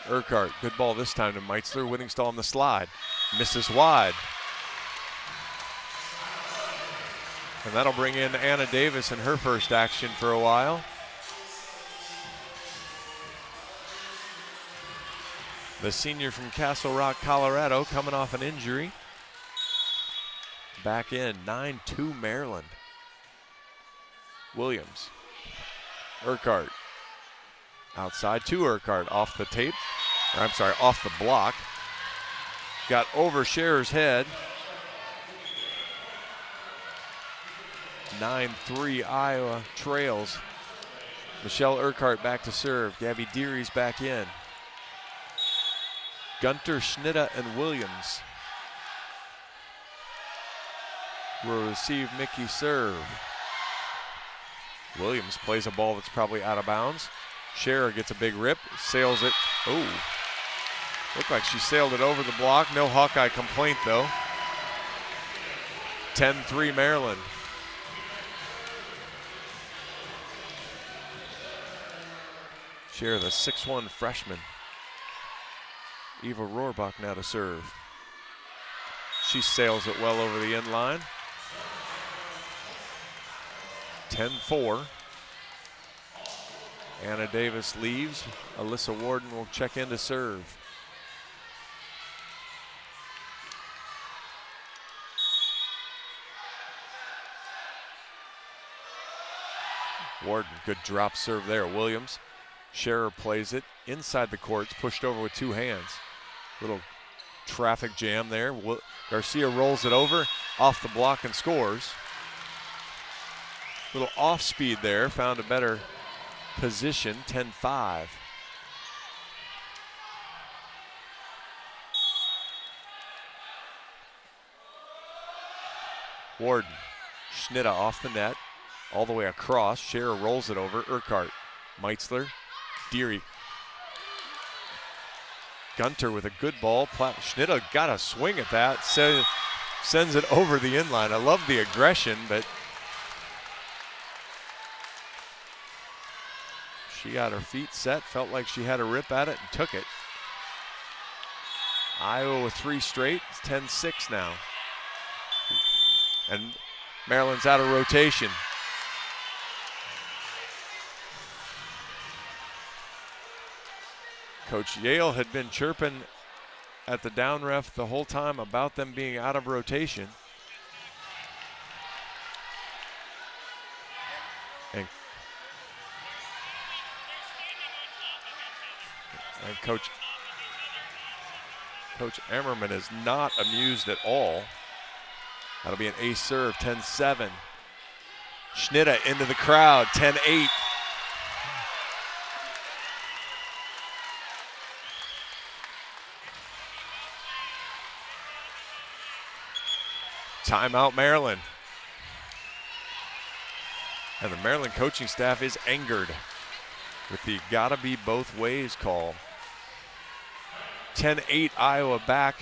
Urquhart, good ball this time to Meitzler. Winning stall on the slide. Misses wide. And that'll bring in Anna Davis in her first action for a while. The senior from Castle Rock, Colorado, coming off an injury. Back in, 9-2 Maryland. Williams. Urquhart. Outside to Urquhart, off the tape. Or, I'm sorry, off the block. Got over Scherer's head. 9-3 Iowa trails. Michelle Urquhart back to serve. Gabby Deary's back in. Gunter, Schnitta, and Williams will receive Mickey's serve. Williams plays a ball that's probably out of bounds. Scherer gets a big rip, sails it. Oh, looked like she sailed it over the block. No Hawkeye complaint though. 10-3 Maryland. Scherer, the 6'1" freshman. Eva Rohrbach now to serve. She sails it well over the end line. 10-4. Anna Davis leaves. Alyssa Warden will check in to serve. Warden, good drop serve there. Williams. Scherer plays it inside the courts, pushed over with 2 hands. Little traffic jam there. Garcia rolls it over, off the block and scores. Little off speed there, found a better position, 10-5. Warden, Schnitta off the net, all the way across. Scherer rolls it over, Urquhart. Meitzler, Deary. Gunter with a good ball. Schnitta got a swing at that. Sends it over the inline. I love the aggression, but she got her feet set, felt like she had a rip at it, and took it. Iowa with 3 straight. It's 10-6 now. And Maryland's out of rotation. Coach Yale had been chirping at the down ref the whole time about them being out of rotation. And Coach Emmerman is not amused at all. That'll be an ace serve, 10-7. Schnitta into the crowd, 10-8. Timeout, Maryland. And the Maryland coaching staff is angered with the gotta be both ways call. 10-8 Iowa back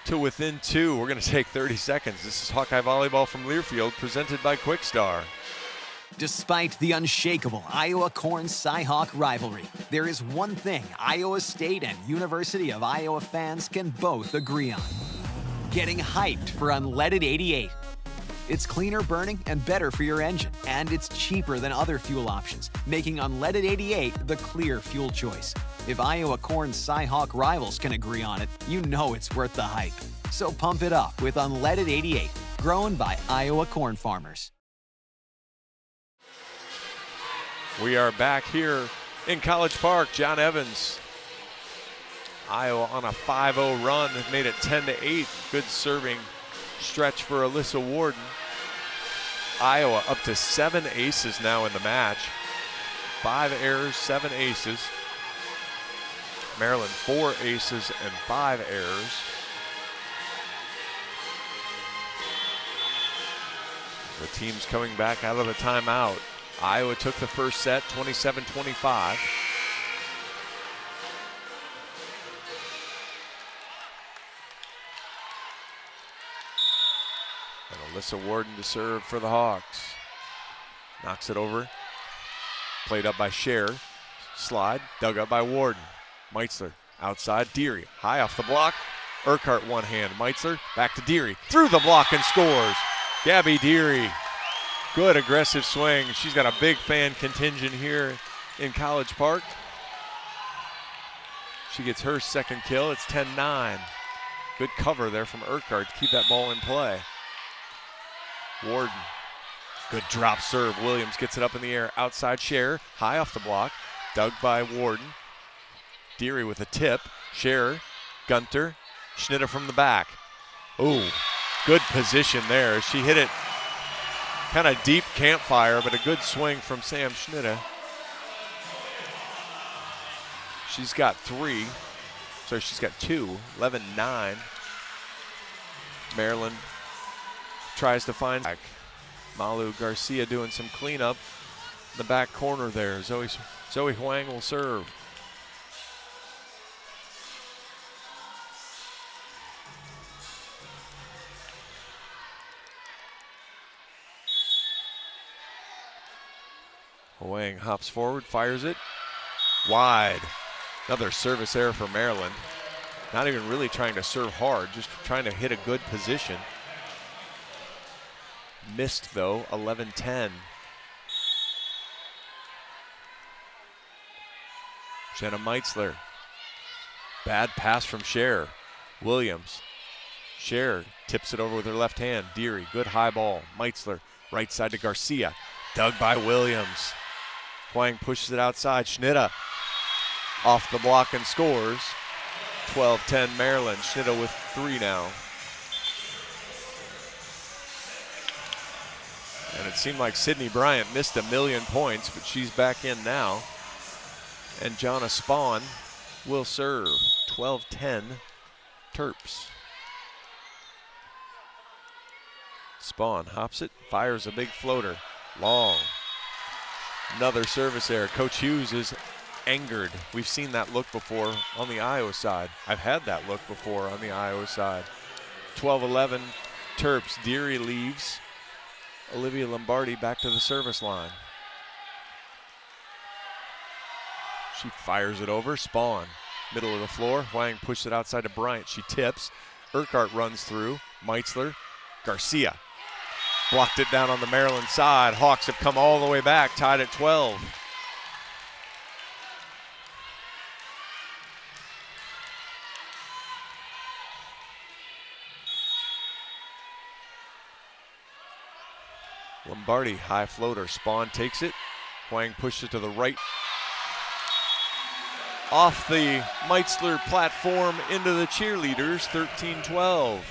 to within 2. We're going to take 30 seconds. This is Hawkeye Volleyball from Learfield, presented by Quickstar. Despite the unshakable Iowa-Corn Cy-Hawk rivalry, there is one thing Iowa State and University of Iowa fans can both agree on: getting hyped for Unleaded 88. It's cleaner burning and better for your engine, and it's cheaper than other fuel options, making Unleaded 88 the clear fuel choice. If Iowa Corn Cy-Hawk rivals can agree on it, you know it's worth the hype. So pump it up with Unleaded 88, grown by Iowa corn farmers. We are back here in College Park. John Evans, Iowa on a 5-0 run, has made it 10-8. Good serving stretch for Alyssa Warden. Iowa up to 7 aces now in the match. 5 errors, 7 aces. Maryland 4 aces and 5 errors. The team's coming back out of the timeout. Iowa took the first set, 27-25. And Alyssa Warden to serve for the Hawks. Knocks it over. Played up by Scher. Slide, dug up by Warden. Meitzler outside, Deary high off the block. Urquhart one hand, Meitzler back to Deary. Through the block and scores. Gabby Deary. Good aggressive swing. She's got a big fan contingent here in College Park. She gets her second kill. It's 10-9. Good cover there from Urquhart to keep that ball in play. Warden. Good drop serve. Williams gets it up in the air. Outside Scher. High off the block. Dug by Warden. Deary with a tip. Scher. Gunter. Schnitta from the back. Ooh, good position there. She hit it kind of deep campfire, but a good swing from Sam Schnitta. She's got 3. Sorry, she's got 2. 11-9. Maryland tries to find back. Malu Garcia doing some cleanup in the back corner there. Zoe Huang will serve. Huang hops forward, fires it. Wide. Another service error for Maryland. Not even really trying to serve hard, just trying to hit a good position. Missed though, 11-10. Jenna Meitzler. Bad pass from Scher. Williams. Scher tips it over with her left hand. Deary, good high ball. Meitzler, right side to Garcia. Dug by Williams. Huang pushes it outside. Schnitta off the block and scores. 12-10 Maryland. Schnitta with 3 now. And it seemed like Sydney Bryant missed 1,000,000 points, but she's back in now. And Jonna Spahn will serve. 12-10 Terps. Spahn hops it, fires a big floater. Long. Another service error. Coach Hughes is angered. We've seen that look before on the Iowa side. I've had that look before on the Iowa side. 12-11 Terps. Deary leaves. Olivia Lombardi back to the service line. She fires it over. Spahn, middle of the floor. Huang pushes it outside to Bryant. She tips. Urquhart runs through. Meitzler. Garcia. Blocked it down on the Maryland side. Hawks have come all the way back, tied at 12. Lombardi, high floater. Spawn takes it. Huang pushes it to the right. Off the Meitzler platform into the cheerleaders, 13-12.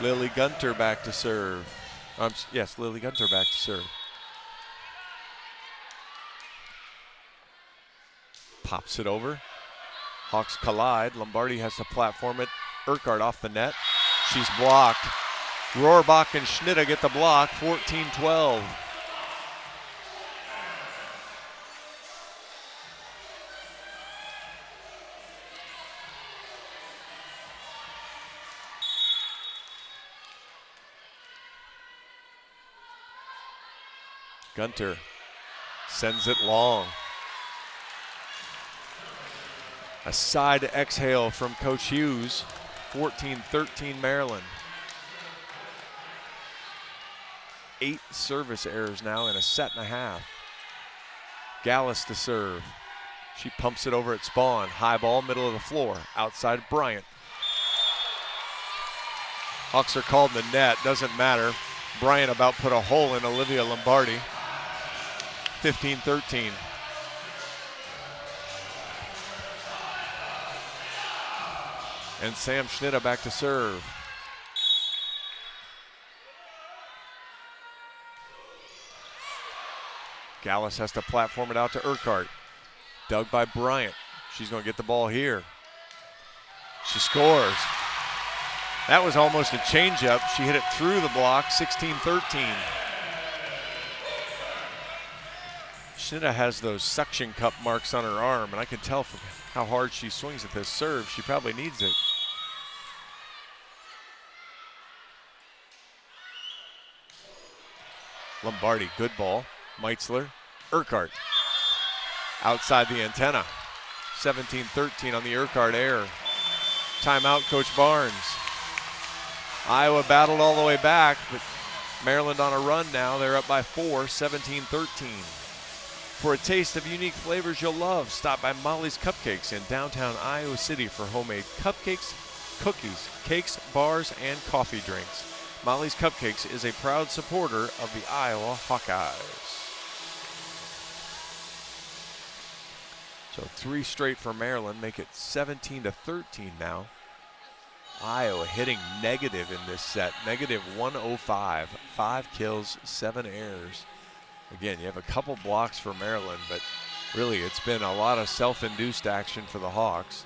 Lily Gunter back to serve. Yes, Lily Gunter back to serve. Pops it over. Hawks collide. Lombardi has to platform it. Urquhart off the net. She's blocked. Rohrbach and Schnitta get the block, 14-12. Gunter sends it long. A side exhale from Coach Hughes. 14-13 Maryland. 8 service errors now in a set and a half. Gallus to serve. She pumps it over at Spawn. High ball, middle of the floor. Outside Bryant. Hawks are called in the net. Doesn't matter. Bryant about put a hole in Olivia Lombardi. 15-13. And Sam Schnitta back to serve. Gallus has to platform it out to Urquhart. Dug by Bryant. She's going to get the ball here. She scores. That was almost a changeup. She hit it through the block, 16-13. Schnitta has those suction cup marks on her arm, and I can tell from how hard she swings at this serve, she probably needs it. Lombardi, good ball. Meitzler, Urquhart. Outside the antenna. 17-13 on the Urquhart error. Timeout, Coach Barnes. Iowa battled all the way back, but Maryland on a run now. They're up by 4, 17-13. For a taste of unique flavors you'll love, stop by Molly's Cupcakes in downtown Iowa City for homemade cupcakes, cookies, cakes, bars, and coffee drinks. Molly's Cupcakes is a proud supporter of the Iowa Hawkeyes. So 3 straight for Maryland, make it 17-13 now. Iowa hitting negative in this set, negative 105, 5 kills, 7 errors. Again, you have a couple blocks for Maryland, but really it's been a lot of self-induced action for the Hawks.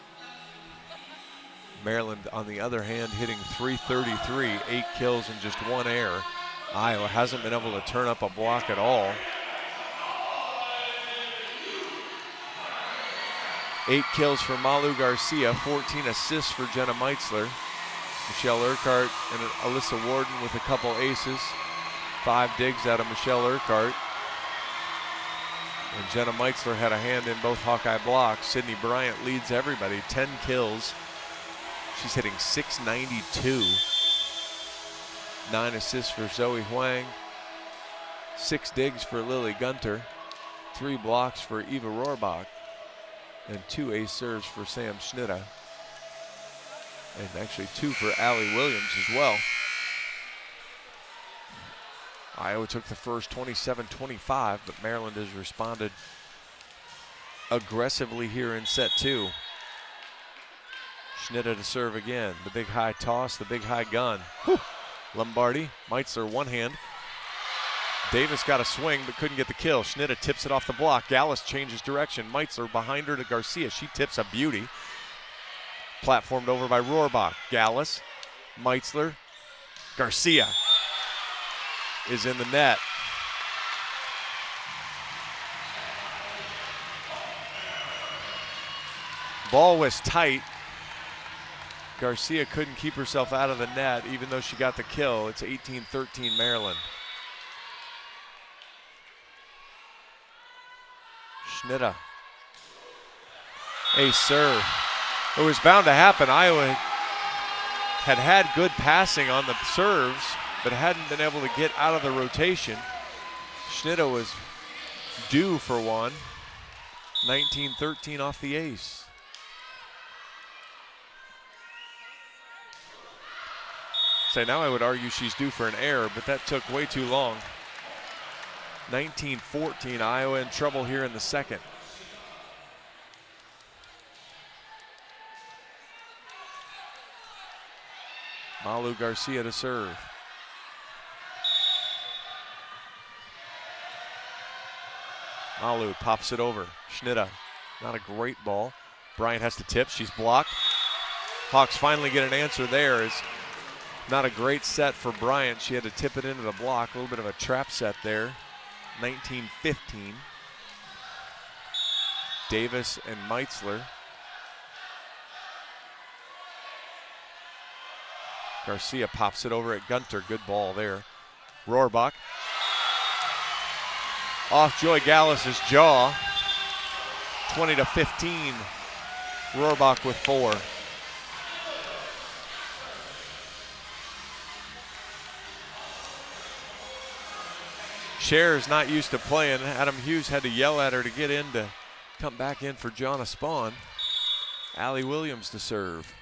Maryland, on the other hand, hitting 333, 8 kills and just 1 error. Iowa hasn't been able to turn up a block at all. 8 kills for Malu Garcia, 14 assists for Jenna Meitzler. Michelle Urquhart and Alyssa Warden with a couple aces. 5 digs out of Michelle Urquhart. And Jenna Meitzler had a hand in both Hawkeye blocks. Sydney Bryant leads everybody, 10 kills. She's hitting .692. 9 assists for Zoe Huang. 6 digs for Lily Gunter. 3 blocks for Eva Rohrbach. And 2 ace serves for Sam Schnitta. And actually 2 for Allie Williams as well. Iowa took the first 27-25, but Maryland has responded aggressively here in set 2. Schnitta to serve again. The big high toss, the big high gun. Whew. Lombardi, Meitzler one hand. Davis got a swing but couldn't get the kill. Schnitta tips it off the block. Gallus changes direction. Meitzler behind her to Garcia. She tips a beauty. Platformed over by Rohrbach. Gallus, Meitzler, Garcia is in the net. Ball was tight. Garcia couldn't keep herself out of the net even though she got the kill. It's 18-13 Maryland. Schnitta. Ace serve. It was bound to happen. Iowa had good passing on the serves, but hadn't been able to get out of the rotation. Schnitta was due for one. 19-13 off the ace. Say now I would argue she's due for an error, but that took way too long. 19-14, Iowa in trouble here in the second. Malu Garcia to serve. Malu pops it over. Schnitta, not a great ball. Bryant has to tip, she's blocked. Hawks finally get an answer there. It's not a great set for Bryant. She had to tip it into the block. A little bit of a trap set there. 19-15. Davis and Meitzler. Garcia pops it over at Gunter. Good ball there. Rohrbach. Off Joy Gallis's jaw. 20-15. Rohrbach with 4. Cher's not used to playing. Adam Hughes had to yell at her to get in to come back in for Jonna Spahn. Allie Williams to serve.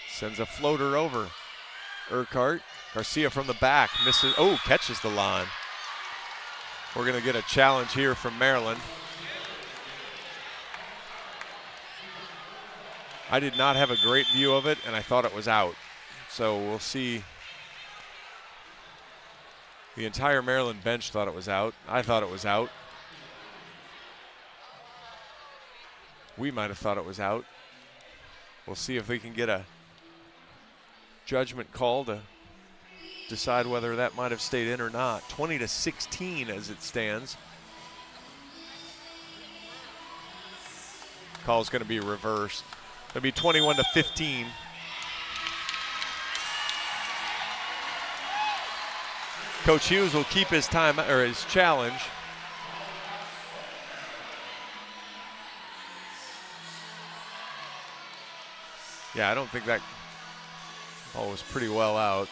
Sends a floater over. Urquhart. Garcia from the back. Misses. Oh, catches the line. We're going to get a challenge here from Maryland. I did not have a great view of it, and I thought it was out. So we'll see. The entire Maryland bench thought it was out. I thought it was out. We might have thought it was out. We'll see if we can get a judgment call to decide whether that might have stayed in or not. 20-16 as it stands. Call's going to be reversed. It'll be 21-15. Coach Hughes will keep his time or his challenge. Yeah, I don't think that ball was pretty well out.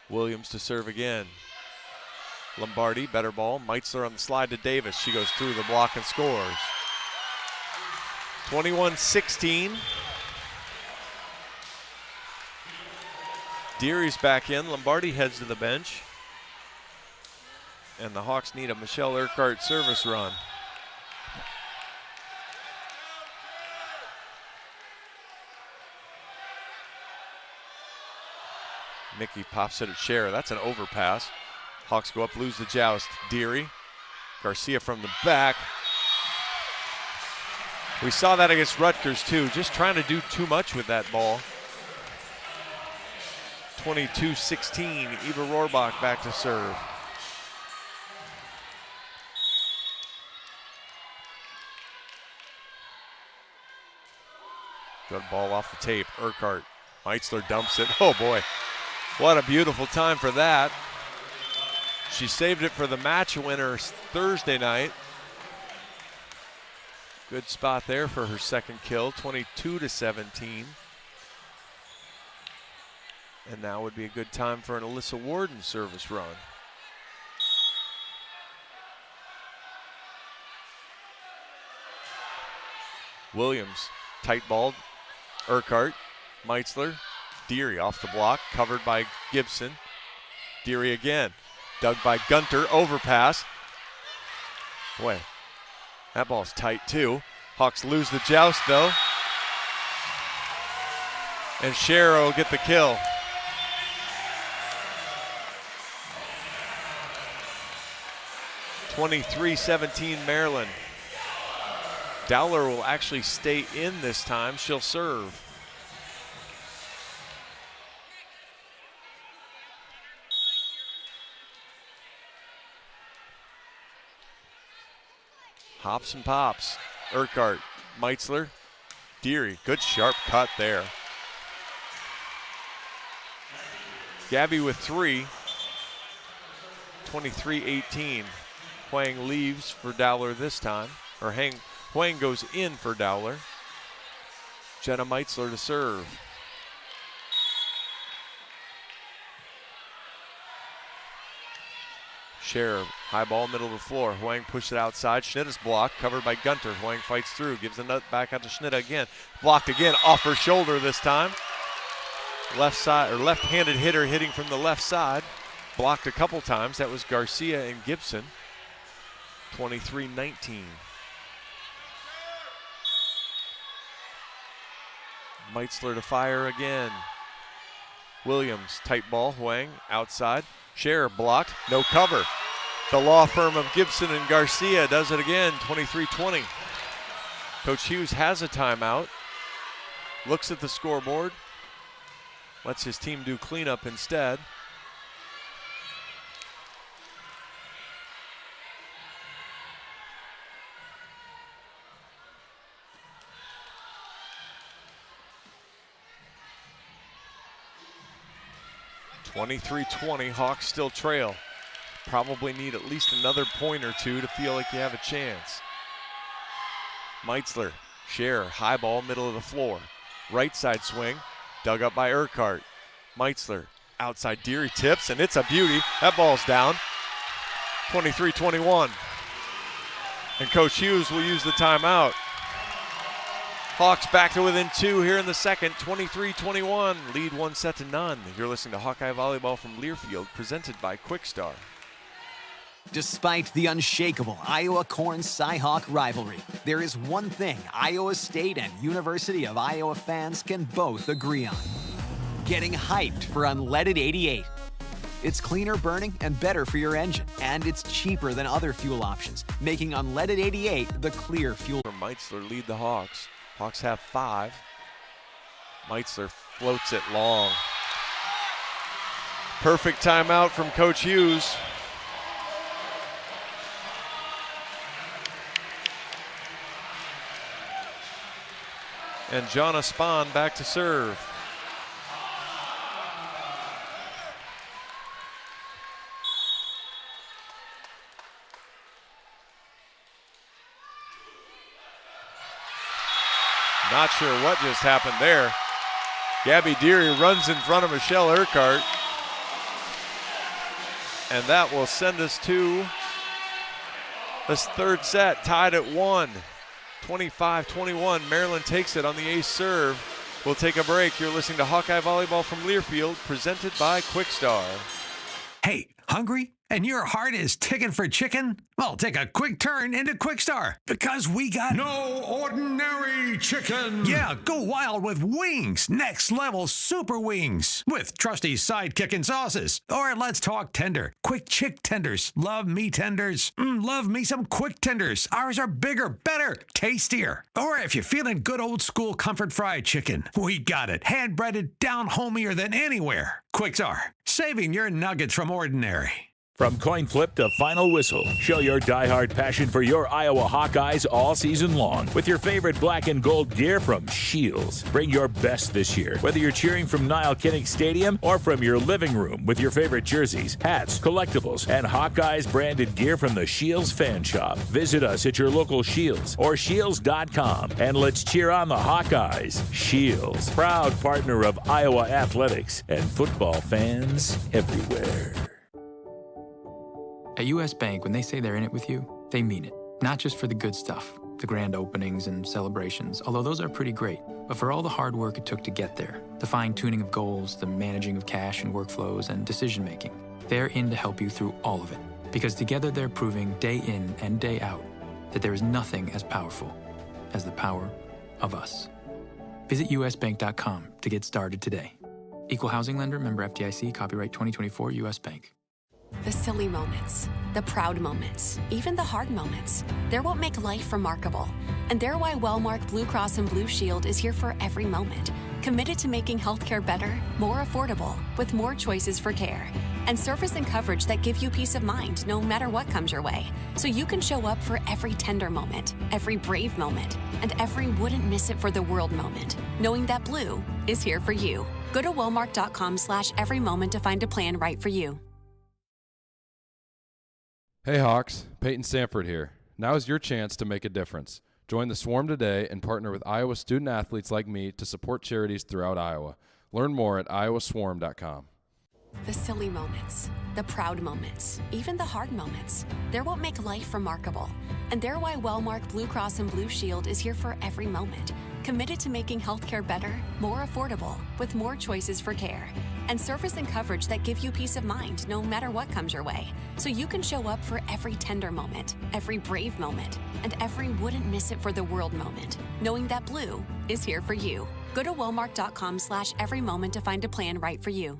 Williams to serve again. Lombardi, better ball. Meitzler on the slide to Davis. She goes through the block and scores. 21-16. Deary's back in. Lombardi heads to the bench. And the Hawks need a Michelle Urquhart service run. Mickey pops it at Cher. That's an overpass. Hawks go up, lose the joust. Deary. Garcia from the back. We saw that against Rutgers too. Just trying to do too much with that ball. 22-16, Eva Rohrbach back to serve. Good ball off the tape, Urquhart. Meitzler dumps it, oh boy. What a beautiful time for that. She saved it for the match winner Thursday night. Good spot there for her second kill, 22-17. And now would be a good time for an Alyssa Warden service run. Williams, tight ball. Urquhart, Meitzler, Deary off the block, covered by Gibson. Deary again, dug by Gunter, overpass. Boy, that ball's tight too. Hawks lose the joust though. And Cher will get the kill. 23-17 Maryland. Dowler will actually stay in this time. She'll serve. Hops and pops. Urquhart, Meitzler, Deary. Good sharp cut there. Gabby with 3. 23-18. Huang leaves for Dowler this time. Or Huang goes in for Dowler. Jenna Meitzler to serve. Scherer, high ball, middle of the floor. Huang pushed it outside. Schnitta's blocked, covered by Gunter. Huang fights through, gives the nut back out to Schnitta again. Blocked again, off her shoulder this time. Left side, or left-handed hitter hitting from the left side. Blocked a couple times. That was Garcia and Gibson. 23-19. Meitzler to fire again. Williams, tight ball, Huang outside. Scherer blocked, no cover. The law firm of Gibson and Garcia does it again, 23-20. Coach Hughes has a timeout, looks at the scoreboard, lets his team do cleanup instead. (23-20), Hawks still trail. Probably need at least another point or two to feel like you have a chance. Meitzler, Scherer, high ball, middle of the floor. Right side swing, dug up by Urquhart. Meitzler, outside Deary tips, and it's a beauty. That ball's down. 23-21. And Coach Hughes will use the timeout. Hawks back to within 2 here in the second, 23-21. Lead 1-0. You're listening to Hawkeye Volleyball from Learfield, presented by Quickstar. Despite the unshakable Iowa-Corn Cy-Hawk rivalry, there is one thing Iowa State and University of Iowa fans can both agree on: getting hyped for Unleaded 88. It's cleaner burning and better for your engine, and it's cheaper than other fuel options, making Unleaded 88 the clear fuel. Meitzler lead the Hawks. Hawks have 5. Meitzler floats it long. Perfect timeout from Coach Hughes. And Jonna Spahn back to serve. Not sure what just happened there. Gabby Deary runs in front of Michelle Urquhart. And that will send us to this third set, tied at 1. 25-21, Maryland takes it on the ace serve. We'll take a break. You're listening to Hawkeye Volleyball from Learfield, presented by Quickstar. Hey, hungry? And your heart is ticking for chicken? Well, take a quick turn into Quickstar, because we got no ordinary chicken. Yeah, go wild with wings. Next level super wings with trusty sidekick and sauces. Or let's talk tender. Quick chick tenders. Love me tenders. Love me some quick tenders. Ours are bigger, better, tastier. Or if you're feeling good old school comfort fried chicken, we got it. Hand breaded, down homier than anywhere. Quickstar, saving your nuggets from ordinary. From coin flip to final whistle, show your diehard passion for your Iowa Hawkeyes all season long with your favorite black and gold gear from Shields. Bring your best this year, whether you're cheering from Niall Kinnick Stadium or from your living room with your favorite jerseys, hats, collectibles, and Hawkeyes branded gear from the Shields fan shop. Visit us at your local Shields or shields.com and let's cheer on the Hawkeyes. Shields, proud partner of Iowa athletics and football fans everywhere. At U.S. Bank, when they say they're in it with you, they mean it. Not just for the good stuff, the grand openings and celebrations, although those are pretty great, but for all the hard work it took to get there, the fine-tuning of goals, the managing of cash and workflows, and decision-making. They're in to help you through all of it, because together they're proving day in and day out that there is nothing as powerful as the power of us. Visit usbank.com to get started today. Equal housing lender, member FDIC, copyright 2024, U.S. Bank. The silly moments, the proud moments, even the hard moments. They're what make life remarkable. And they're why Wellmark Blue Cross and Blue Shield is here for every moment. Committed to making healthcare better, more affordable, with more choices for care. And service and coverage that give you peace of mind no matter what comes your way. So you can show up for every tender moment, every brave moment, and every wouldn't miss it for the world moment, knowing that Blue is here for you. Go to wellmark.com/everymoment to find a plan right for you. Hey Hawks, Peyton Sanford here. Now is your chance to make a difference. Join the Swarm today and partner with Iowa student athletes like me to support charities throughout Iowa. Learn more at iowaswarm.com. The silly moments, the proud moments, even the hard moments. They're what make life remarkable. And they're why Wellmark Blue Cross and Blue Shield is here for every moment. Committed to making healthcare better, more affordable, with more choices for care. And service and coverage that give you peace of mind no matter what comes your way. So you can show up for every tender moment, every brave moment, and every wouldn't miss it for the world moment, knowing that Blue is here for you. Go to Wellmark.com/every moment to find a plan right for you.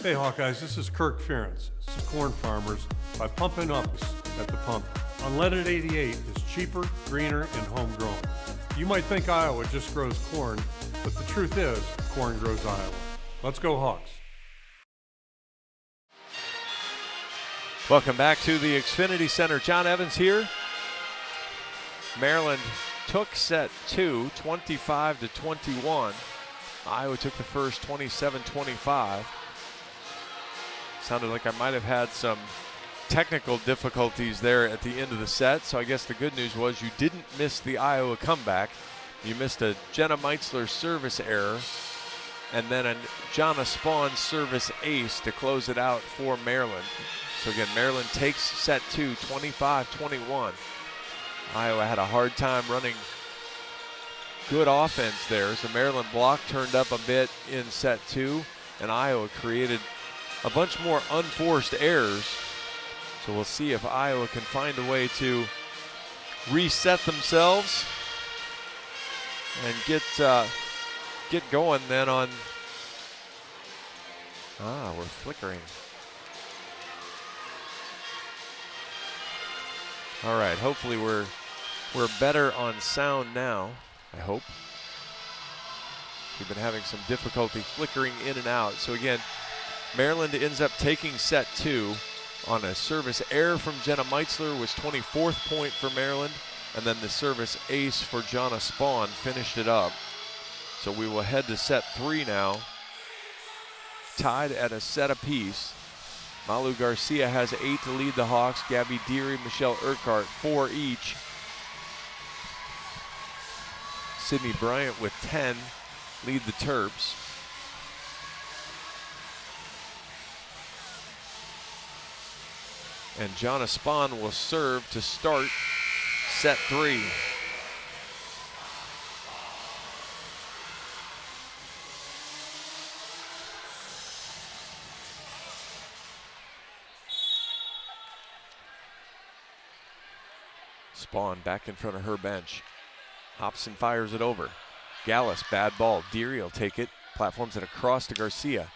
Hey Hawkeyes, this is Kirk Fearens, corn farmers by Pumping Ups at the Pump. Unleaded 88 is cheaper, greener, and homegrown. You might think Iowa just grows corn, but the truth is, corn grows Iowa. Let's go Hawks. Welcome back to the Xfinity Center. John Evans here. Maryland took set 2, 25-21. Iowa took the first 27-25. Sounded like I might have had some technical difficulties there at the end of the set, so I guess the good news was you didn't miss the Iowa comeback. You missed a Jenna Meitzler service error and then a Jonna Spahn service ace to close it out for Maryland. So again, Maryland takes set 2, 25-21. Iowa had a hard time running good offense there. So Maryland block turned up a bit in set 2, and Iowa created a bunch more unforced errors. So we'll see if Iowa can find a way to reset themselves and get going then on. We're flickering. All right, hopefully we're better on sound now, I hope. We've been having some difficulty flickering in and out. So again, Maryland ends up taking set 2 on a service error from Jenna Meitzler, was 24th point for Maryland, and then the service ace for Jonna Spahn finished it up. So we will head to set 3 now, tied at a set apiece. Malu Garcia has 8 to lead the Hawks. Gabby Deary, Michelle Urquhart, 4 each. Sydney Bryant with 10 lead the Terps. And Jonna Spahn will serve to start set 3. Spahn back in front of her bench. Hobson fires it over. Gallus, bad ball. Deary will take it. Platforms it across to Garcia.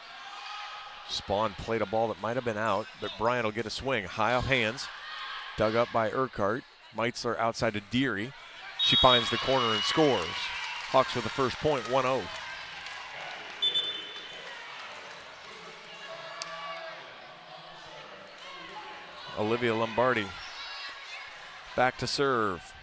Spahn played a ball that might have been out, but Bryant will get a swing. High off hands. Dug up by Urquhart. Meitzler outside to Deary. She finds the corner and scores. Hawks with the first point, 1-0. Olivia Lombardi back to serve.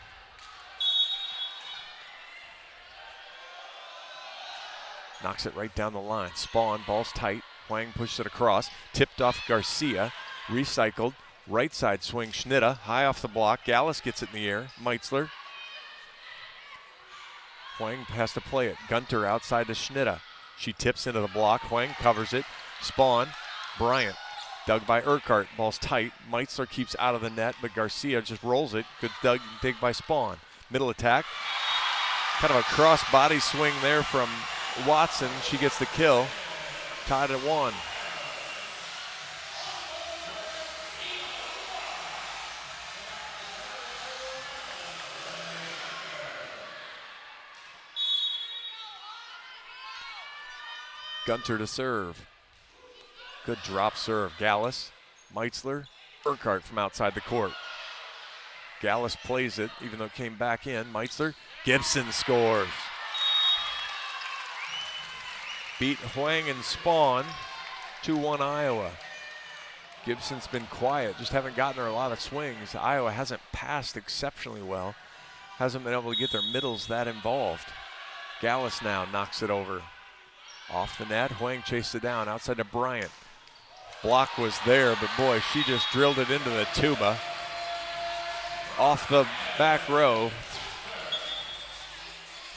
Knocks it right down the line. Spahn, ball's tight. Huang pushes it across. Tipped off Garcia. Recycled. Right side swing. Schnitta high off the block. Gallus gets it in the air. Meitzler. Huang has to play it. Gunter outside to Schnitta. She tips into the block. Huang covers it. Spahn. Bryant. Dug by Urquhart. Ball's tight. Meitzler keeps out of the net, but Garcia just rolls it. Good dig by Spahn. Middle attack. Kind of a cross body swing there from Watson. She gets the kill. Tied at 1. Gunter to serve. Good drop serve. Gallus, Meitzler, Urquhart from outside the court. Gallus plays it, even though it came back in. Meitzler, Gibson scores. Beat Huang and Spahn, 2-1 Iowa. Gibson's been quiet, just haven't gotten her a lot of swings. Iowa hasn't passed exceptionally well. Hasn't been able to get their middles that involved. Gallus now knocks it over. Off the net, Huang chased it down outside to Bryant. Block was there, but boy, she just drilled it into the tuba. Off the back row.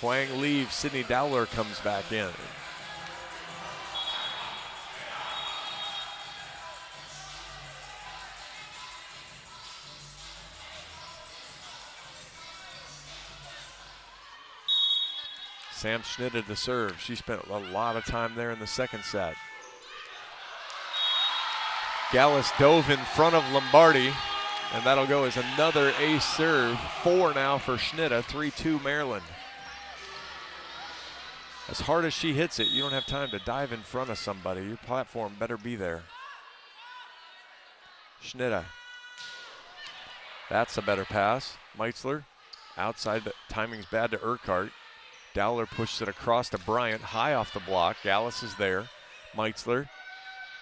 Huang leaves, Sydney Dowler comes back in. Sam Schnitta to serve. She spent a lot of time there in the second set. Gallus dove in front of Lombardi, and that'll go as another ace serve. 4 now for Schnitta, 3-2 Maryland. As hard as she hits it, you don't have time to dive in front of somebody. Your platform better be there. Schnitta. That's a better pass. Meitzler outside, the timing's bad to Urquhart. Dowler pushes it across to Bryant, high off the block. Gallus is there. Meitzler,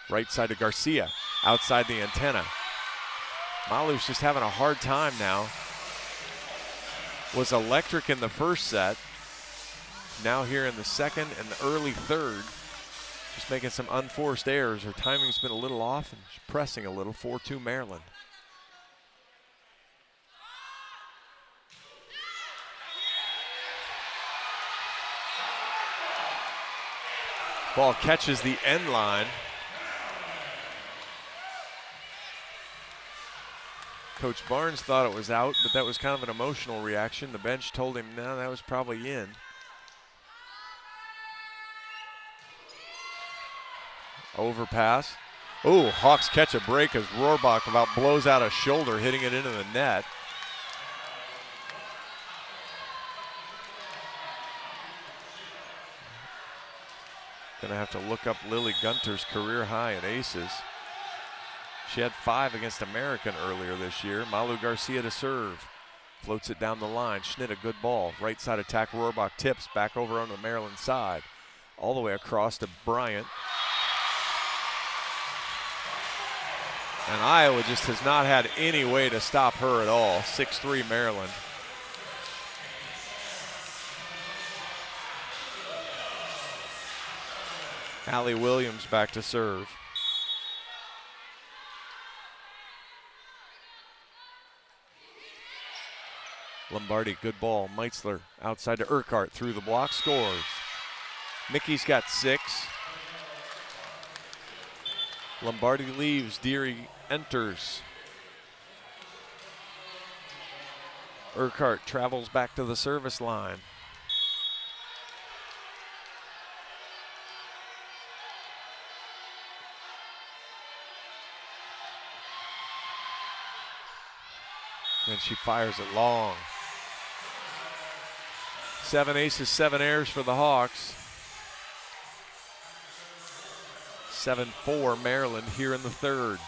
right side to Garcia, outside the antenna. Malu's just having a hard time now. Was electric in the first set. Now here in the second and the early third, just making some unforced errors. Her timing's been a little off and she's pressing a little. 4-2 Maryland. Ball catches the end line. Coach Barnes thought it was out, but that was kind of an emotional reaction. The bench told him, no, that was probably in. Overpass. Oh, Hawks catch a break as Rohrbach about blows out a shoulder, hitting it into the net. Gonna have to look up Lily Gunter's career high in aces. She had 5 against American earlier this year. Malu Garcia to serve. Floats it down the line. Schnitta, good ball. Right side attack, Rohrbach tips back over on the Maryland side. All the way across to Bryant. And Iowa just has not had any way to stop her at all. 6-3 Maryland. Allie Williams back to serve. Lombardi, good ball. Meitzler outside to Urquhart, through the block, scores. Mickey's got 6. Lombardi leaves, Deary enters. Urquhart travels back to the service line. And she fires it long. 7 aces, 7 airs for the Hawks. 7-4 Maryland here in the third.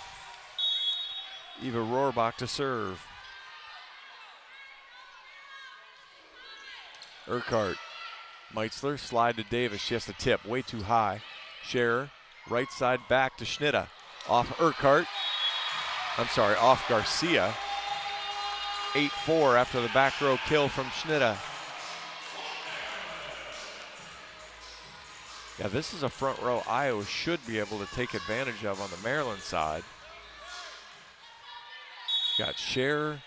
Eva Rohrbach to serve. Urquhart. Meitzler, slide to Davis. She has to tip, way too high. Scherer, right side back to Schnitta. Off Urquhart. I'm sorry, off Garcia. 8-4 after the back row kill from Schnitta. Yeah, this is a front row Iowa should be able to take advantage of on the Maryland side. Got Scherer,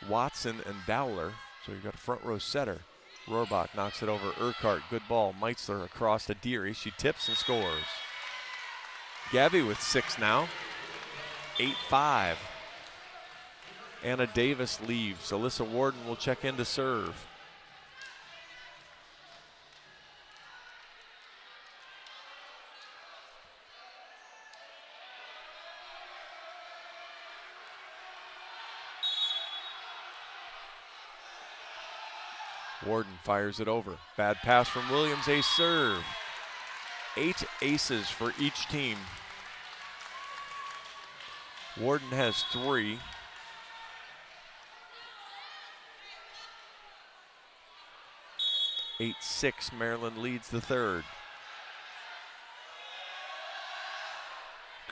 Watson, and Dowler. So you've got a front row setter. Rohrbach knocks it over Urquhart. Good ball. Meitzler across to Deary. She tips and scores. Gabby with 6 now. 8-5. Anna Davis leaves. Alyssa Warden will check in to serve. Warden fires it over. Bad pass from Williams, ace serve. 8 aces for each team. Warden has 3. Eight, 6, Maryland leads the third.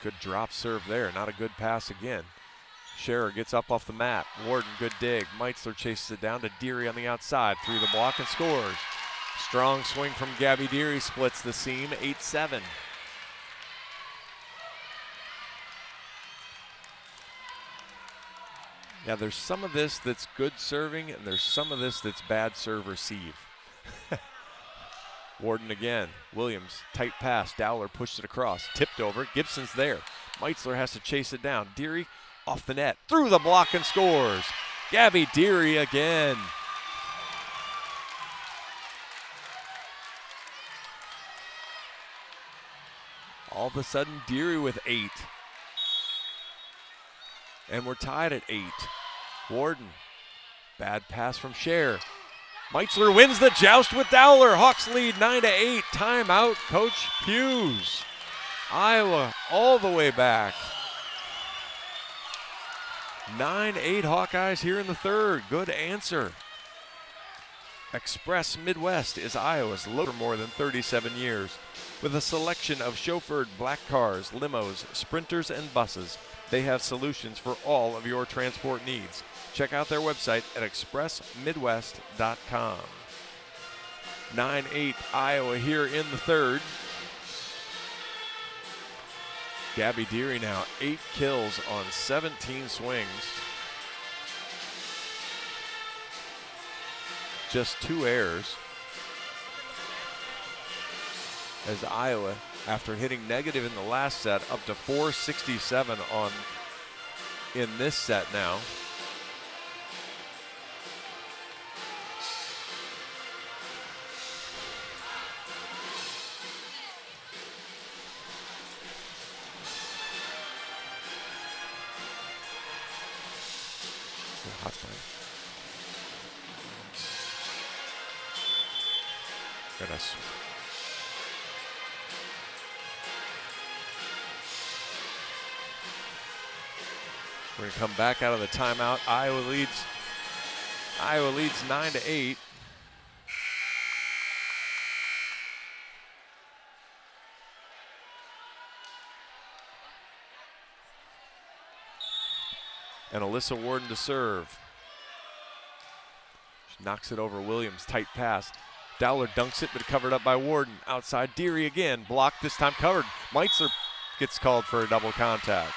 Good drop serve there, not a good pass again. Scherer gets up off the mat. Warden, good dig. Meitzler chases it down to Deary on the outside, through the block and scores. Strong swing from Gabby Deary, splits the seam, 8-7. Yeah, there's some of this that's good serving, and there's some of this that's bad serve receive. Warden again. Williams, tight pass. Dowler pushes it across. Tipped over. Gibson's there. Meitzler has to chase it down. Deary off the net. Through the block and scores. Gabby Deary again. All of a sudden, Deary with 8. And we're tied at 8. Warden, bad pass from Scher. Meitzler wins the joust with Dowler. Hawks lead 9-8. Timeout, Coach Hughes. Iowa all the way back. 9-8 Hawkeyes here in the third. Good answer. Express Midwest is Iowa's local for more than 37 years. With a selection of chauffeured black cars, limos, sprinters, and buses, they have solutions for all of your transport needs. Check out their website at expressmidwest.com. 9-8 Iowa here in the third. Gabby Deary now 8 kills on 17 swings. Just 2 errors. As Iowa, after hitting negative in the last set, up to 467 in this set now. Hot fire. Goodness. We're going to come back out of the timeout. Iowa leads 9-8. And Alyssa Warden to serve. She knocks it over Williams. Tight pass. Dowler dunks it, but covered up by Warden. Outside, Deary again. Blocked, this time covered. Meitzler gets called for a double contact.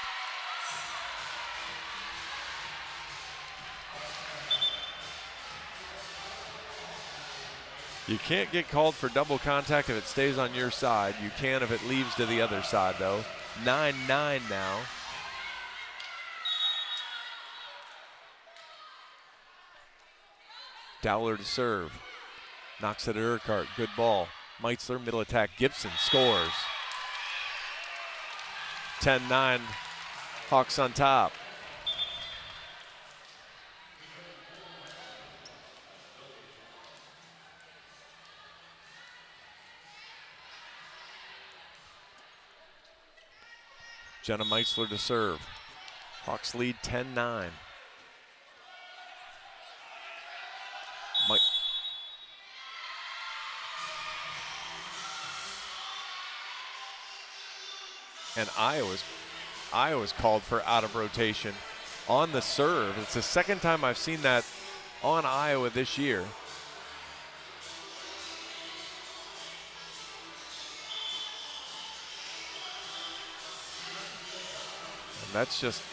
You can't get called for double contact if it stays on your side. You can if it leaves to the other side, though. 9-9 now. Dowler to serve. Knocks it at Urquhart. Good ball. Meitzler, middle attack. Gibson scores. 10-9. Hawks on top. Jenna Meitzler to serve. Hawks lead 10-9. And Iowa's called for out of rotation on the serve. It's the second time I've seen that on Iowa this year. And that's just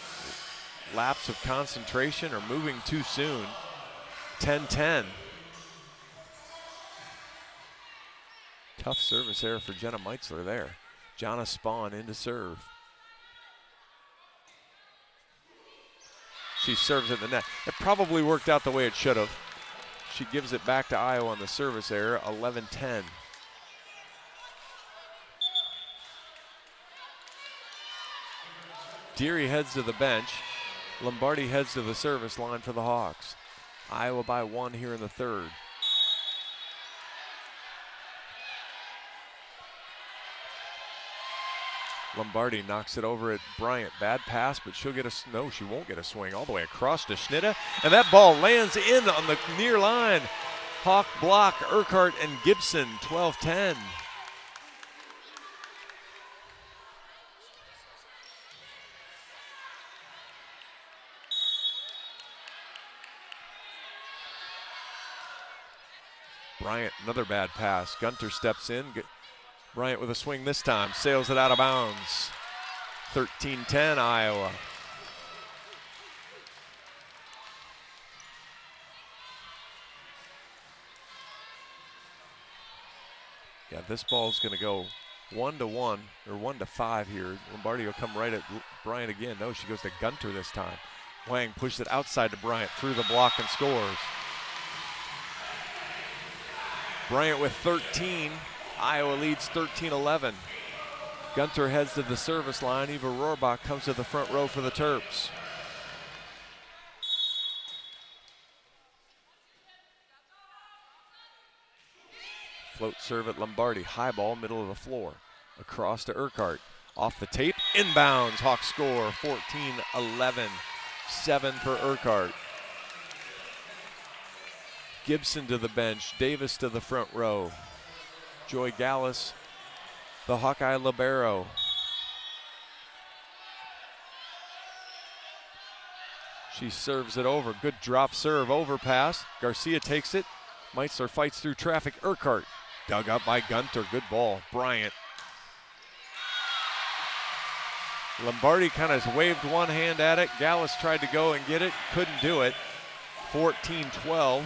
lapse of concentration or moving too soon. 10-10. Tough service error for Jenna Meitzler there. Jonna Spahn in to serve. She serves at the net. It probably worked out the way it should have. She gives it back to Iowa on the service error, 11-10. Deary heads to the bench. Lombardi heads to the service line for the Hawks. Iowa by 1 here in the third. Lombardi knocks it over at Bryant. Bad pass, but she'll get no, she won't get a swing all the way across to Schnitta. And that ball lands in on the near line. Hawk block, Urquhart and Gibson, 12-10. Bryant, another bad pass. Gunter steps in. Bryant with a swing this time, sails it out of bounds. 13-10 Iowa. Yeah, this ball's going to go 1-1 or 1-5 here. Lombardi will come right at Bryant again. No, she goes to Gunter this time. Wang pushes it outside to Bryant through the block and scores. Bryant with 13. Iowa leads 13-11. Gunter heads to the service line. Eva Rohrbach comes to the front row for the Terps. Float serve at Lombardi. High ball, middle of the floor. Across to Urquhart. Off the tape, inbounds. Hawks score 14-11. 7 for Urquhart. Gibson to the bench. Davis to the front row. Joy Gallus, the Hawkeye libero. She serves it over. Good drop serve, overpass. Garcia takes it. Meitzler fights through traffic. Urquhart dug up by Gunter. Good ball. Bryant. Lombardi kind of waved one hand at it. Gallus tried to go and get it. Couldn't do it. 14-12.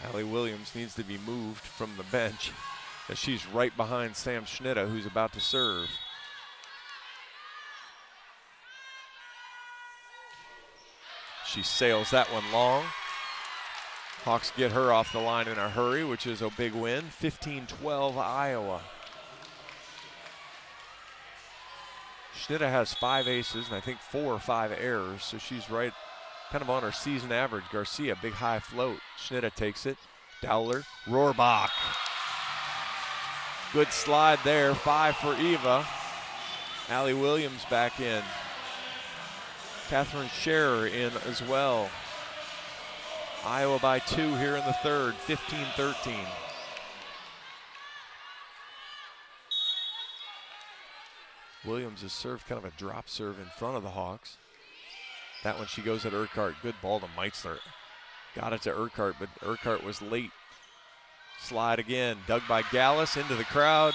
Allie Williams needs to be moved from the bench as she's right behind Sam Schnitta, who's about to serve. She sails that one long. Hawks get her off the line in a hurry, which is a big win. 15-12 Iowa. Schnitta has 5 aces and I think 4 or 5 errors, so she's right kind of on her season average. Garcia, big high float. Schnitta takes it. Dowler, Rohrbach. Good slide there, 5 for Eva. Allie Williams back in. Catherine Scherer in as well. Iowa by 2 here in the third, 15-13. Williams has served kind of a drop serve in front of the Hawks. That one she goes at Urquhart. Good ball to Meitzler. Got it to Urquhart, but Urquhart was late. Slide again, dug by Gallus into the crowd.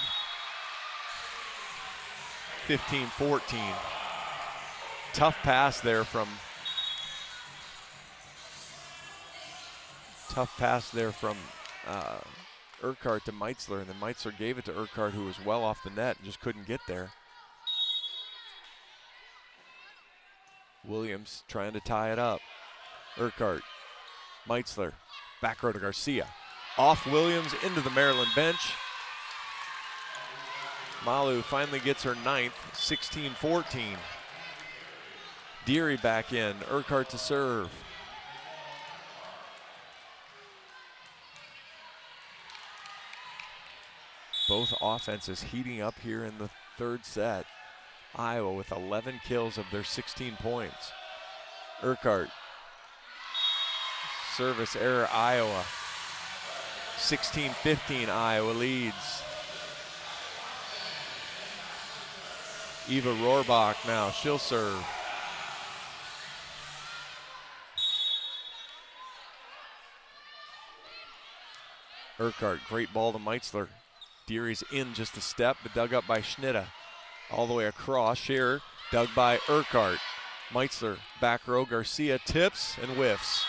15-14. Tough pass there from Urquhart to Meitzler, and then Meitzler gave it to Urquhart, who was well off the net and just couldn't get there. Williams trying to tie it up. Urquhart, Meitzler, back row to Garcia. Off Williams into the Maryland bench. Malu finally gets her 9th, 16-14. Deary back in, Urquhart to serve. Both offenses heating up here in the third set. Iowa with 11 kills of their 16 points. Urquhart. Service error, Iowa. 16-15, Iowa leads. Eva Rohrbach now, she'll serve. Urquhart, great ball to Meitzler. Deary's in just a step, but dug up by Schnitta. All the way across, Scherer, dug by Urquhart. Meitzler, back row, Garcia tips and whiffs.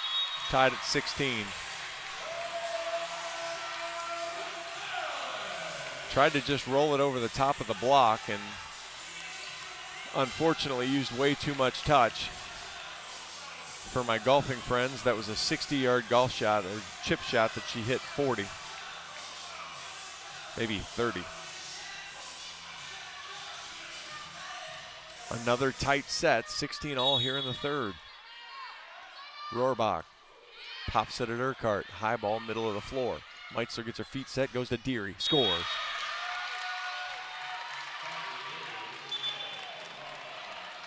Tied at 16. Tried to just roll it over the top of the block and unfortunately used way too much touch. For my golfing friends, that was a 60-yard golf shot or chip shot that she hit 40. Maybe 30. Another tight set, 16 all here in the third. Rohrbach pops it at Urquhart. High ball, middle of the floor. Meitzler gets her feet set, goes to Deary, scores.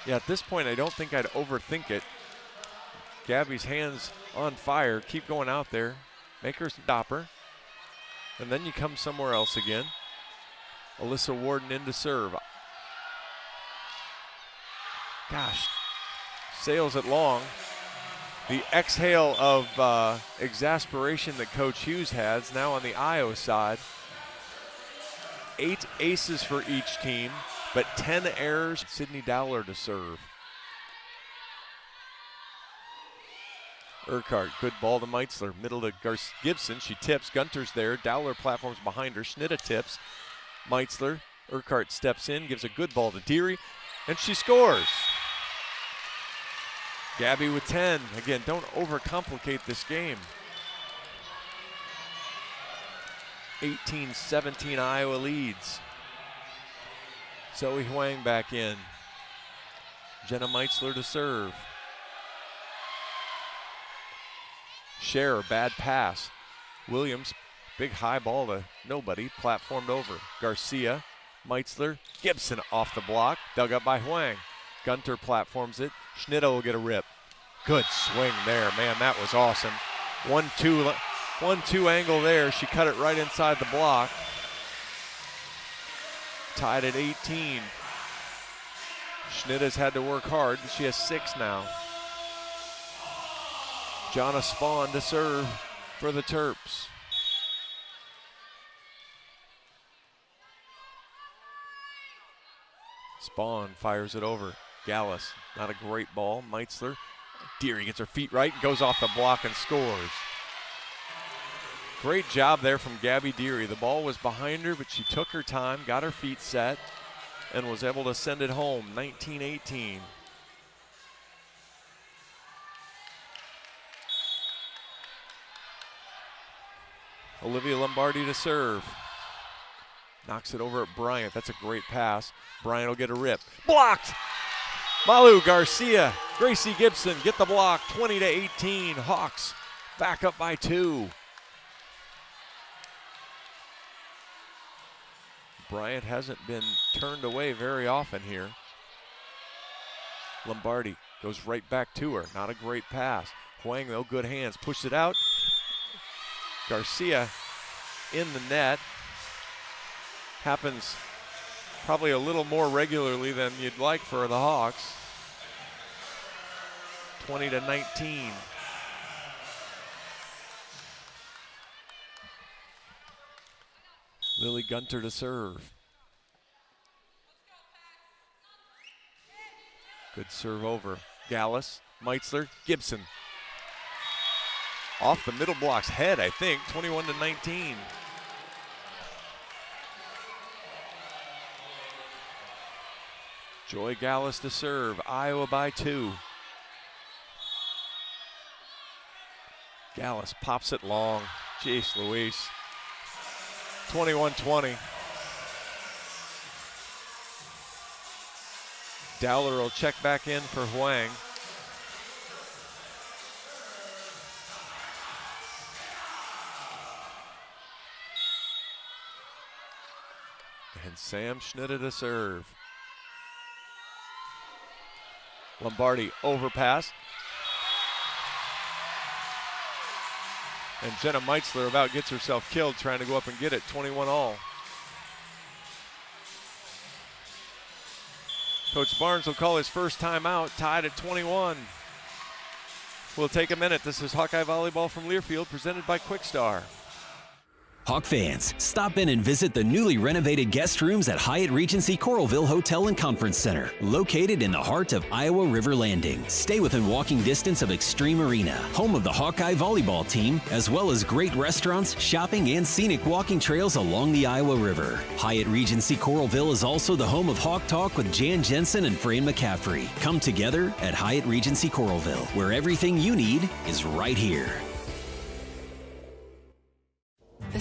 Yeah, at this point, I don't think I'd overthink it. Gabby's hands on fire, keep going out there, make her stop her, and then you come somewhere else again. Alyssa Warden in to serve. Gosh, sails it long. The exhale of exasperation that Coach Hughes has now on the Iowa side. 8 aces for each team, but 10 errors. Sydney Dowler to serve. Urquhart, good ball to Meitzler. Middle to Gibson. She tips. Gunter's there. Dowler platforms behind her. Schnitta tips. Meitzler. Urquhart steps in, gives a good ball to Deary, and she scores. Gabby with 10. Again, don't overcomplicate this game. 18-17 Iowa leads. Zoe Huang back in. Jenna Meitzler to serve. Scherer, bad pass. Williams, big high ball to nobody, platformed over. Garcia, Meitzler, Gibson off the block, dug up by Huang. Gunter platforms it. Schnitta will get a rip. Good swing there, man, that was awesome. 1-2 angle there. She cut it right inside the block. Tied at 18. Schnitta's had to work hard. She has 6 now. Jonna Spahn to serve for the Terps. Spahn fires it over. Gallus, not a great ball. Meitzler. Deary gets her feet right and goes off the block and scores. Great job there from Gabby Deary. The ball was behind her, but she took her time, got her feet set, and was able to send it home, 19-18. Olivia Lombardi to serve. Knocks it over at Bryant. That's a great pass. Bryant will get a rip. Blocked! Malu Garcia, Gracie Gibson get the block, 20-18. Hawks back up by 2. Bryant hasn't been turned away very often here. Lombardi goes right back to her. Not a great pass. Huang, though, good hands. Pushed it out. Garcia in the net. Happens probably a little more regularly than you'd like for the Hawks. 20-19. Lily Gunter to serve. Good serve over. Gallus, Meitzler, Gibson. Off the middle block's head, I think, 21-19. Joy Gallus to serve, Iowa by 2. Gallus pops it long. Jeez Louise. 21-20. Dowler will check back in for Huang. And Sam Schnitta to serve. Lombardi overpass. And Jenna Meitzler about gets herself killed trying to go up and get it, 21-all. Coach Barnes will call his first timeout, tied at 21. We'll take a minute. This is Hawkeye Volleyball from Learfield, presented by Quickstar. Hawk fans, stop in and visit the newly renovated guest rooms at Hyatt Regency Coralville Hotel and Conference Center, located in the heart of Iowa River Landing. Stay within walking distance of Extreme Arena, home of the Hawkeye volleyball team, as well as great restaurants, shopping, and scenic walking trails along the Iowa River. Hyatt Regency Coralville is also the home of Hawk Talk with Jan Jensen and Fran McCaffrey. Come together at Hyatt Regency Coralville, where everything you need is right here.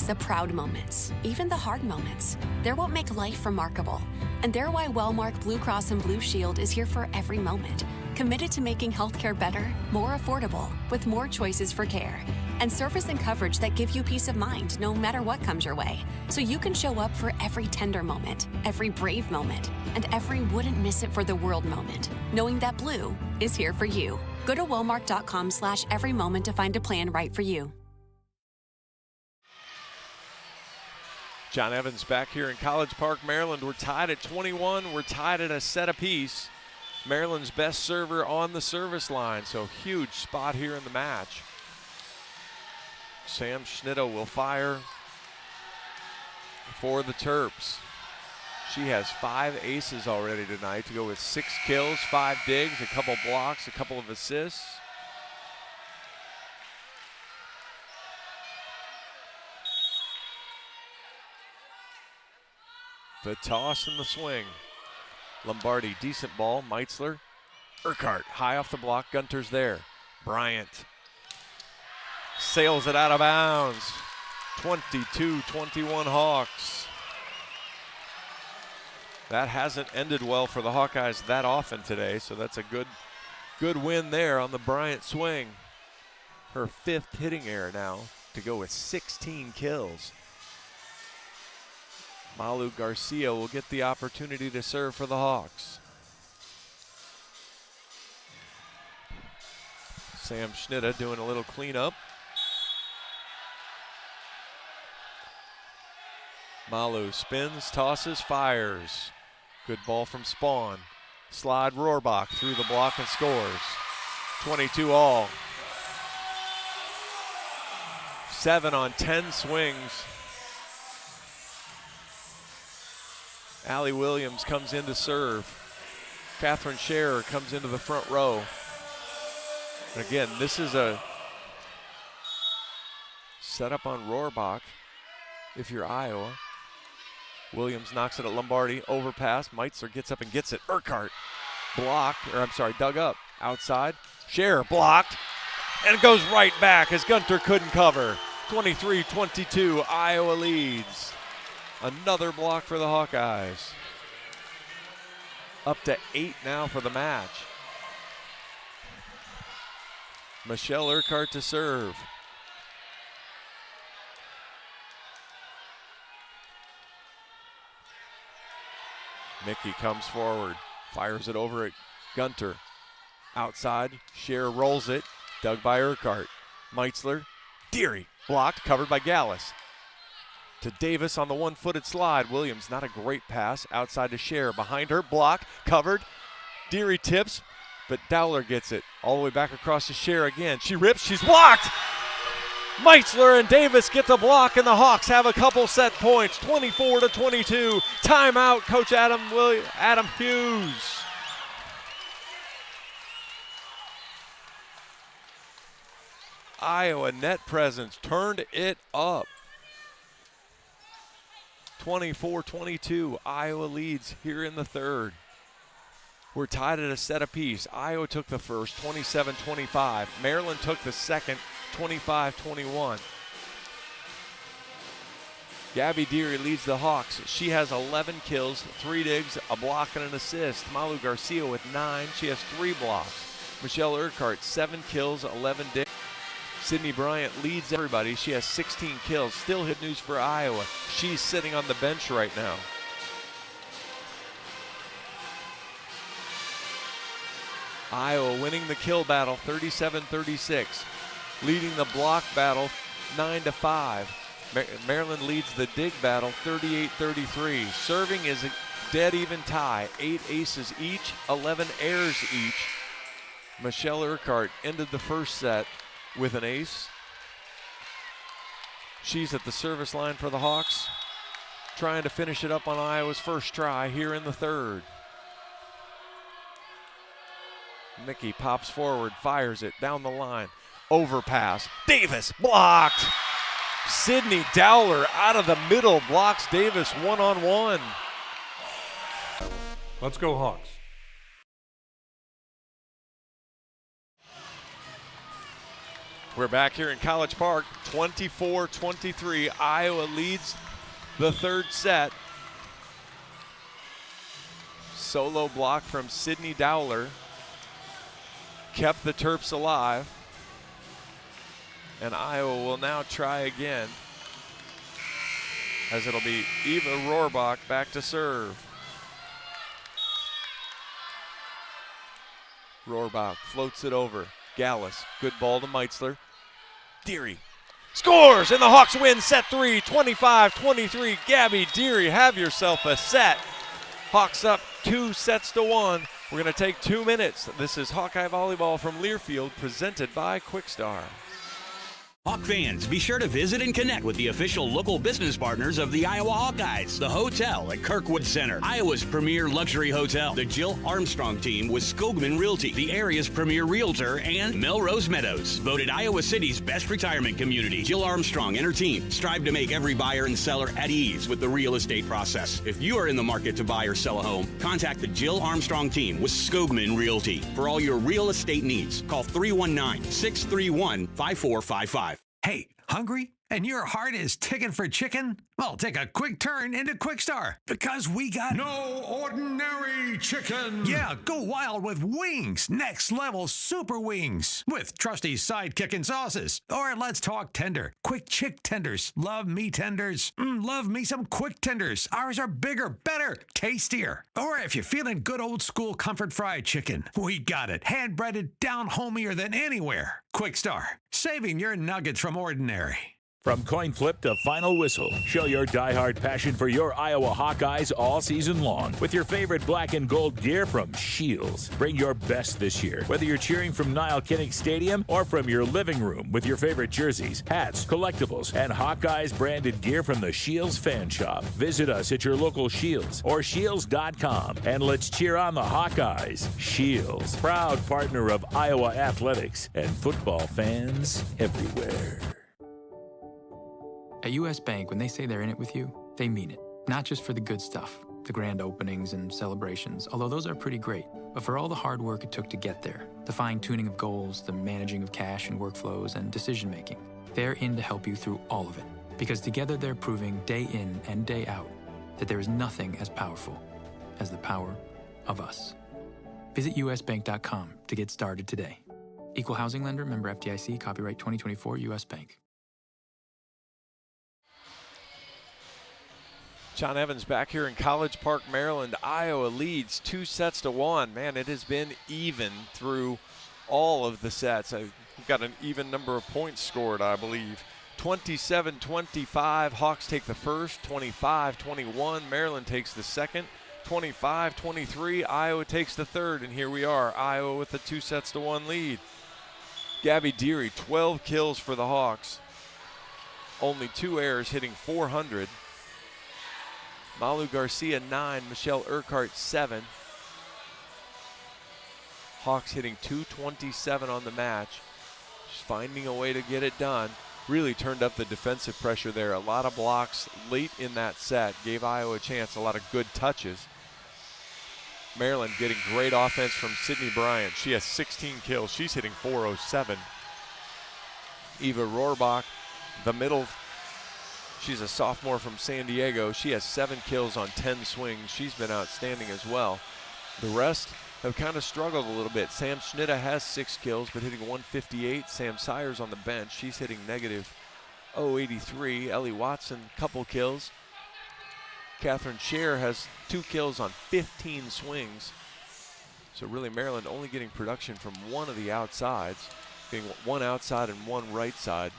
The proud moments, even the hard moments. They're what make life remarkable. And they're why Wellmark Blue Cross and Blue Shield is here for every moment. Committed to making healthcare better, more affordable, with more choices for care. And service and coverage that give you peace of mind no matter what comes your way. So you can show up for every tender moment, every brave moment, and every wouldn't miss it for the world moment. Knowing that Blue is here for you. Go to Wellmark.com/every moment to find a plan right for you. John Evans back here in College Park, Maryland. We're tied at 21. We're tied at a set apiece. Maryland's best server on the service line, so huge spot here in the match. Sam Schnitta will fire for the Terps. She has 5 aces already tonight to go with 6 kills, 5 digs, a couple blocks, a couple of assists. The toss and the swing. Lombardi, decent ball. Meitzler Urquhart high off the block. Gunter's there. Bryant sails it out of bounds. 22-21 Hawks. That hasn't ended well for the Hawkeyes that often today, so that's a good win there on the Bryant swing. Her 5th hitting error now to go with 16 kills. Malu Garcia will get the opportunity to serve for the Hawks. Sam Schnitta doing a little cleanup. Malu spins, tosses, fires. Good ball from Spawn. Slide Rohrbach through the block and scores. 22 all. 7 on 10 swings. Allie Williams comes in to serve. Catherine Scherer comes into the front row. And again, this is a setup on Rohrbach if you're Iowa. Williams knocks it at Lombardi, overpass. Meitzler gets up and gets it. Urquhart dug up. Outside. Scherer blocked. And it goes right back as Gunter couldn't cover. 23-22, Iowa leads. Another block for the Hawkeyes. Up to 8 now for the match. Michelle Urquhart to serve. Mickey comes forward, fires it over at Gunter. Outside, Scherer rolls it, dug by Urquhart. Meitzler, Deary, blocked, covered by Gallus. To Davis on the one-footed slide. Williams, not a great pass. Outside to Scherer, behind her, block, covered. Deary tips, but Dowler gets it. All the way back across to Scherer again. She rips, she's blocked! Meitzler and Davis get the block, and the Hawks have a couple set points. 24-22. Timeout, Coach Adam Hughes. Iowa net presence turned it up. 24-22. Iowa leads here in the third. We're tied at a set apiece. Iowa took the first, 27-25. Maryland took the second, 25-21. Gabby Deary leads the Hawks. She has 11 kills, 3 digs, a block, and an assist. Malu Garcia with 9. She has 3 blocks. Michelle Urquhart, 7 kills, 11 digs. Sydney Bryant leads everybody. She has 16 kills. Still hit news for Iowa. She's sitting on the bench right now. Iowa winning the kill battle 37-36. Leading the block battle 9-5. Maryland leads the dig battle 38-33. Serving is a dead even tie. 8 aces each, 11 errors each. Michelle Urquhart ended the first set with an ace. She's at the service line for the Hawks, trying to finish it up on Iowa's first try here in the third. Mickey pops forward, fires it down the line. Overpass. Davis blocked. Sydney Dowler out of the middle blocks Davis one-on-one. Let's go Hawks. We're back here in College Park. 24-23. Iowa leads the third set. Solo block from Sydney Dowler kept the Terps alive. And Iowa will now try again, as it'll be Eva Rohrbach back to serve. Rohrbach floats it over. Gallus, good ball to Meitzler. Deary scores, and the Hawks win set 3, 25-23. Gabby Deary, have yourself a set. Hawks up 2-1. We're going to take 2 minutes. This is Hawkeye Volleyball from Learfield, presented by Quickstar. Hawk fans, be sure to visit and connect with the official local business partners of the Iowa Hawkeyes. The hotel at Kirkwood Center, Iowa's premier luxury hotel. The Jill Armstrong team with Skogman Realty, the area's premier realtor, and Melrose Meadows, voted Iowa City's best retirement community. Jill Armstrong and her team strive to make every buyer and seller at ease with the real estate process. If you are in the market to buy or sell a home, contact the Jill Armstrong team with Skogman Realty. For all your real estate needs, call 319-631-5455. Hey, hungry? And your heart is ticking for chicken? Well, take a quick turn into Quickstar because we got no ordinary chicken. Yeah, go wild with wings. Next level super wings with trusty sidekick and sauces. Or let's talk tender. Quick chick tenders. Love me tenders. Love me some quick tenders. Ours are bigger, better, tastier. Or if you're feeling good old school comfort fried chicken, we got it. Hand breaded down homier than anywhere. Quickstar, saving your nuggets from ordinary. From coin flip to final whistle, show your diehard passion for your Iowa Hawkeyes all season long with your favorite black and gold gear from Shields. Bring your best this year, whether you're cheering from Niall Kinnick Stadium or from your living room with your favorite jerseys, hats, collectibles, and Hawkeyes branded gear from the Shields fan shop. Visit us at your local Shields or shields.com and let's cheer on the Hawkeyes. Shields, proud partner of Iowa athletics and football fans everywhere. At U.S. Bank, when they say they're in it with you, they mean it. Not just for the good stuff, the grand openings and celebrations, although those are pretty great, but for all the hard work it took to get there, the fine-tuning of goals, the managing of cash and workflows, and decision-making. They're in to help you through all of it, because together they're proving day in and day out that there is nothing as powerful as the power of us. Visit usbank.com to get started today. Equal housing lender, member FDIC, copyright 2024, U.S. Bank. John Evans back here in College Park, Maryland. Iowa leads 2-1. Man, it has been even through all of the sets. We've got an even number of points scored, I believe. 27-25, Hawks take the first. 25-21, Maryland takes the second. 25-23, Iowa takes the third. And here we are, Iowa with a 2-1 lead. Gabby Deary, 12 kills for the Hawks. Only 2 errors, hitting .400. Malu Garcia 9, Michelle Urquhart 7. Hawks hitting .227 on the match. Just finding a way to get it done. Really turned up the defensive pressure there. A lot of blocks late in that set. Gave Iowa a chance, a lot of good touches. Maryland getting great offense from Sydney Bryant. She has 16 kills. She's hitting .407. Eva Rohrbach, the middle. She's a sophomore from San Diego. She has 7 kills on 10 swings. She's been outstanding as well. The rest have kind of struggled a little bit. Sam Schnitta has 6 kills, but hitting .158. Sam Sayers on the bench. She's hitting negative .083. Ellie Watson, couple kills. Catherine Scher has 2 kills on 15 swings. So really Maryland only getting production from one of the outsides, being one outside and one right side.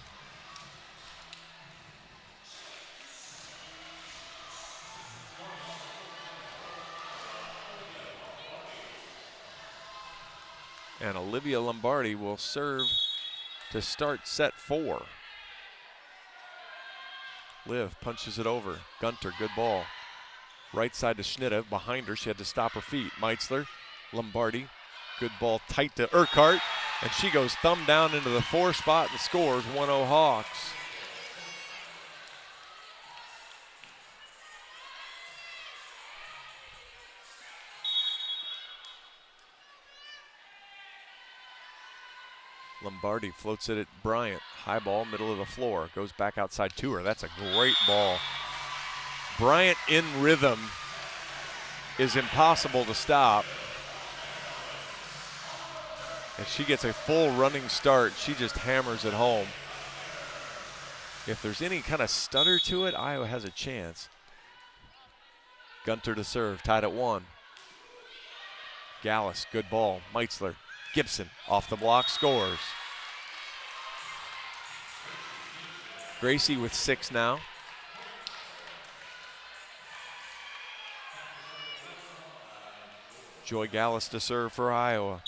And Olivia Lombardi will serve to start set 4. Liv punches it over. Gunter, good ball. Right side to Schnitta. Behind her, she had to stop her feet. Meitzler, Lombardi, good ball tight to Urquhart. And she goes thumb down into the 4 spot and scores 1-0 Hawks. Lombardi floats it at Bryant. High ball, middle of the floor. Goes back outside to her. That's a great ball. Bryant in rhythm is impossible to stop. And she gets a full running start. She just hammers it home. If there's any kind of stutter to it, Iowa has a chance. Gunter to serve, tied at 1. Gallus, good ball. Meitzler. Gibson off the block, scores. Gracie with 6 now. Joy Gallus to serve for Iowa.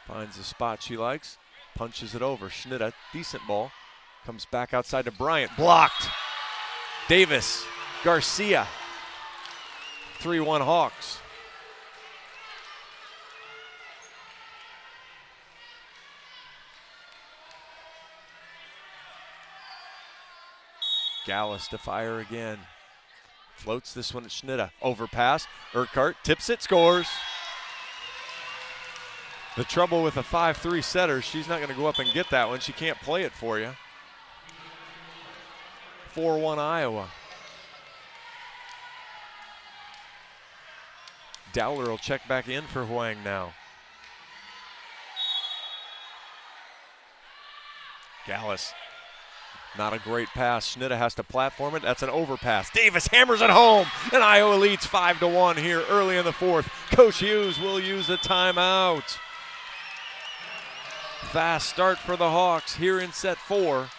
Finds the spot she likes. Punches it over. Schnitta, decent ball. Comes back outside to Bryant. Blocked. Davis. Garcia. 3-1 Hawks. Gallus to fire again. Floats this one at Schnitta. Overpass. Urquhart tips it, scores. The trouble with a 5-3 setter, she's not going to go up and get that one. She can't play it for you. 4-1 Iowa. Dowler will check back in for Huang now. Gallus. Not a great pass. Schnitta has to platform it. That's an overpass. Davis hammers it home, and Iowa leads 5-1 here early in the fourth. Coach Hughes will use a timeout. Fast start for the Hawks here in set 4.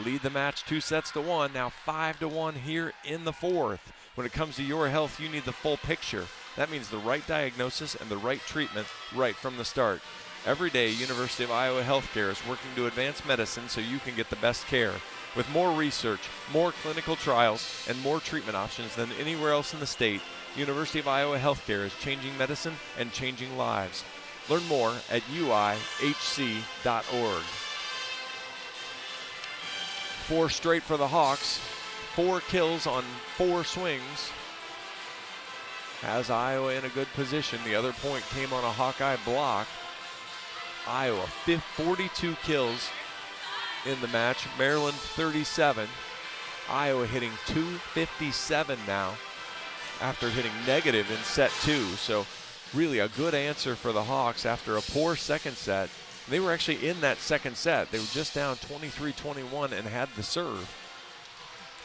Lead the match 2-1. Now 5-1 here in the fourth. When it comes to your health, you need the full picture. That means the right diagnosis and the right treatment right from the start. Every day, University of Iowa Healthcare is working to advance medicine so you can get the best care. With more research, more clinical trials, and more treatment options than anywhere else in the state, University of Iowa Healthcare is changing medicine and changing lives. Learn more at uihc.org. 4 straight for the Hawks. 4 kills on 4 swings. Has Iowa in a good position. The other point came on a Hawkeye block. Iowa 42 kills in the match. Maryland 37. Iowa hitting .257 now after hitting negative in set 2. So really a good answer for the Hawks after a poor second set. They were actually in that second set. They were just down 23-21 and had the serve.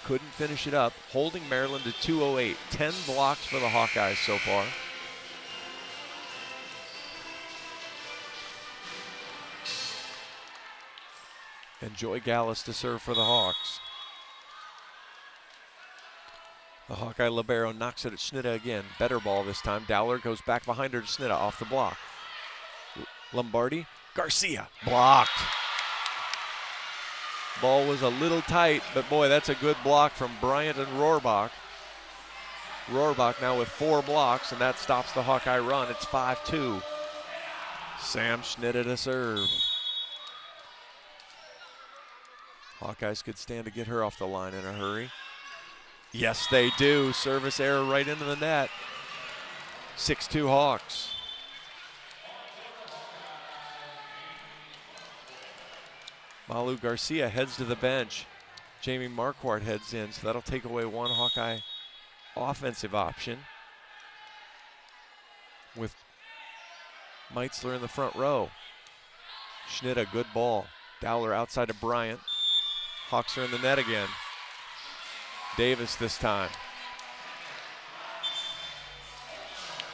Couldn't finish it up, holding Maryland to 208. 10 blocks for the Hawkeyes so far. And Joy Gallus to serve for the Hawks. The Hawkeye libero knocks it at Schnitta again. Better ball this time. Dowler goes back behind her to Schnitta off the block. Lombardi, Garcia, blocked. Ball was a little tight, but boy, that's a good block from Bryant and Rohrbach. Rohrbach now with 4 blocks, and that stops the Hawkeye run. It's 5-2. Sam Schnitta to serve. Hawkeyes could stand to get her off the line in a hurry. Yes, they do. Service error right into the net. 6-2 Hawks. Malu Garcia heads to the bench. Jamie Marquardt heads in, so that'll take away one Hawkeye offensive option with Meitzler in the front row. Schnitta, good ball. Dowler outside of Bryant. Hawks are in the net again. Davis this time.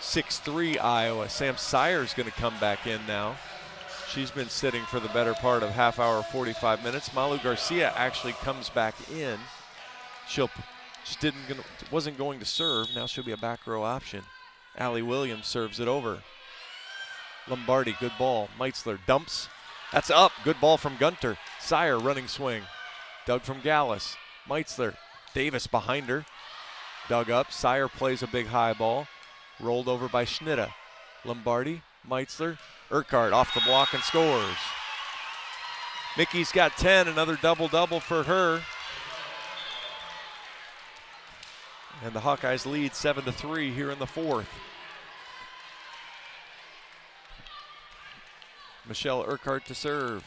6-3 Iowa. Sam Sayer's going to come back in now. She's been sitting for the better part of half hour, 45 minutes. Malu Garcia actually comes back in. She wasn't going to serve. Now she'll be a back row option. Allie Williams serves it over. Lombardi, good ball. Meitzler dumps. That's up. Good ball from Gunter. Sayer running swing. Dug from Gallus. Meitzler. Davis behind her. Dug up. Sayer plays a big high ball. Rolled over by Schnitta. Lombardi, Meitzler, Urquhart off the block and scores. Mickey's got 10, another double-double for her. And the Hawkeyes lead 7-3 here in the fourth. Michelle Urquhart to serve.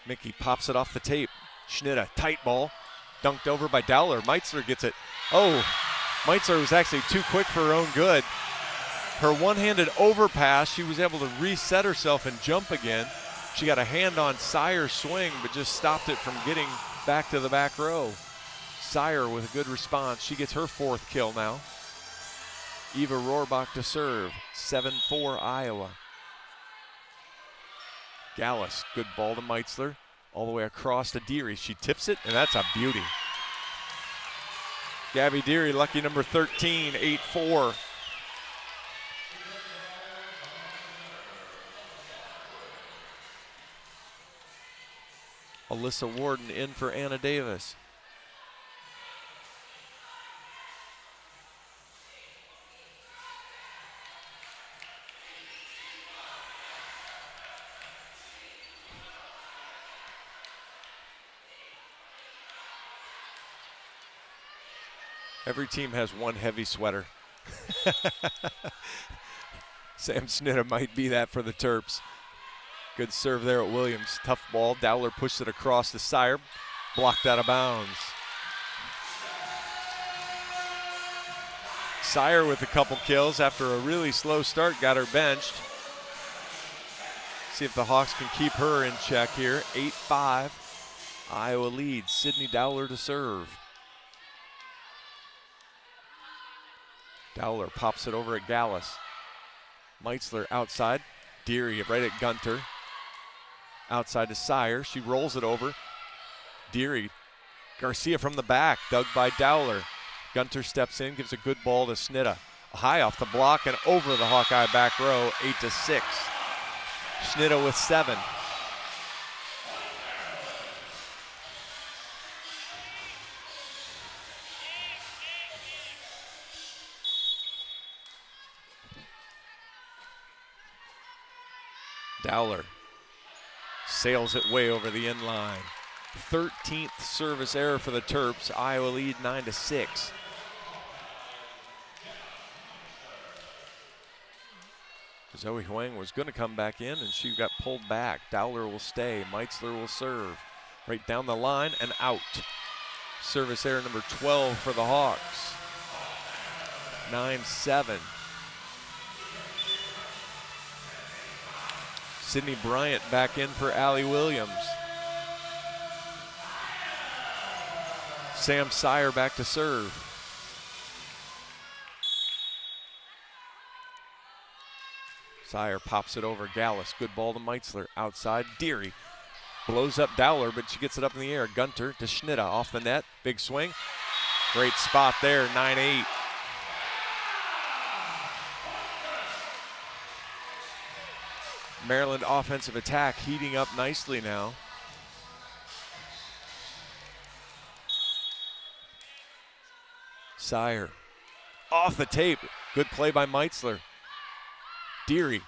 Mickey pops it off the tape. Schnitta, tight ball. Dunked over by Dowler. Meitzler gets it. Oh, Meitzler was actually too quick for her own good. Her one-handed overpass, she was able to reset herself and jump again. She got a hand on Sayer's swing, but just stopped it from getting back to the back row. Sayer with a good response. She gets her 4th kill now. Eva Rohrbach to serve. 7-4 Iowa. Gallus, good ball to Meitzler. All the way across to Deary. She tips it, and that's a beauty. Gabby Deary, lucky number 13, 8-4. Alyssa Warden in for Anna Davis. Every team has one heavy sweater. Sam Snitta might be that for the Terps. Good serve there at Williams. Tough ball. Dowler pushed it across to Sire. Blocked out of bounds. Sire with a couple kills after a really slow start. Got her benched. See if the Hawks can keep her in check here. 8-5. Iowa leads. Sydney Dowler to serve. Dowler pops it over at Gallus. Meitzler outside. Deary right at Gunter. Outside to Sire. She rolls it over. Deary. Garcia from the back. Dug by Dowler. Gunter steps in. Gives a good ball to Snitta. High off the block and over the Hawkeye back row. 8-6. Snitta with 7. Dowler sails it way over the end line. 13th service error for the Terps. Iowa lead 9-6. Zoe Huang was going to come back in and she got pulled back. Dowler will stay. Meitzler will serve. Right down the line and out. Service error number 12 for the Hawks. 9-7. Sydney Bryant back in for Allie Williams. Sam Sire back to serve. Sire pops it over Gallus. Good ball to Meitzler. Outside, Deary. Blows up Dowler, but she gets it up in the air. Gunter to Snitta off the net. Big swing. Great spot there, 9-8. Maryland offensive attack heating up nicely now. Sire off the tape. Good play by Meitzler. Deary,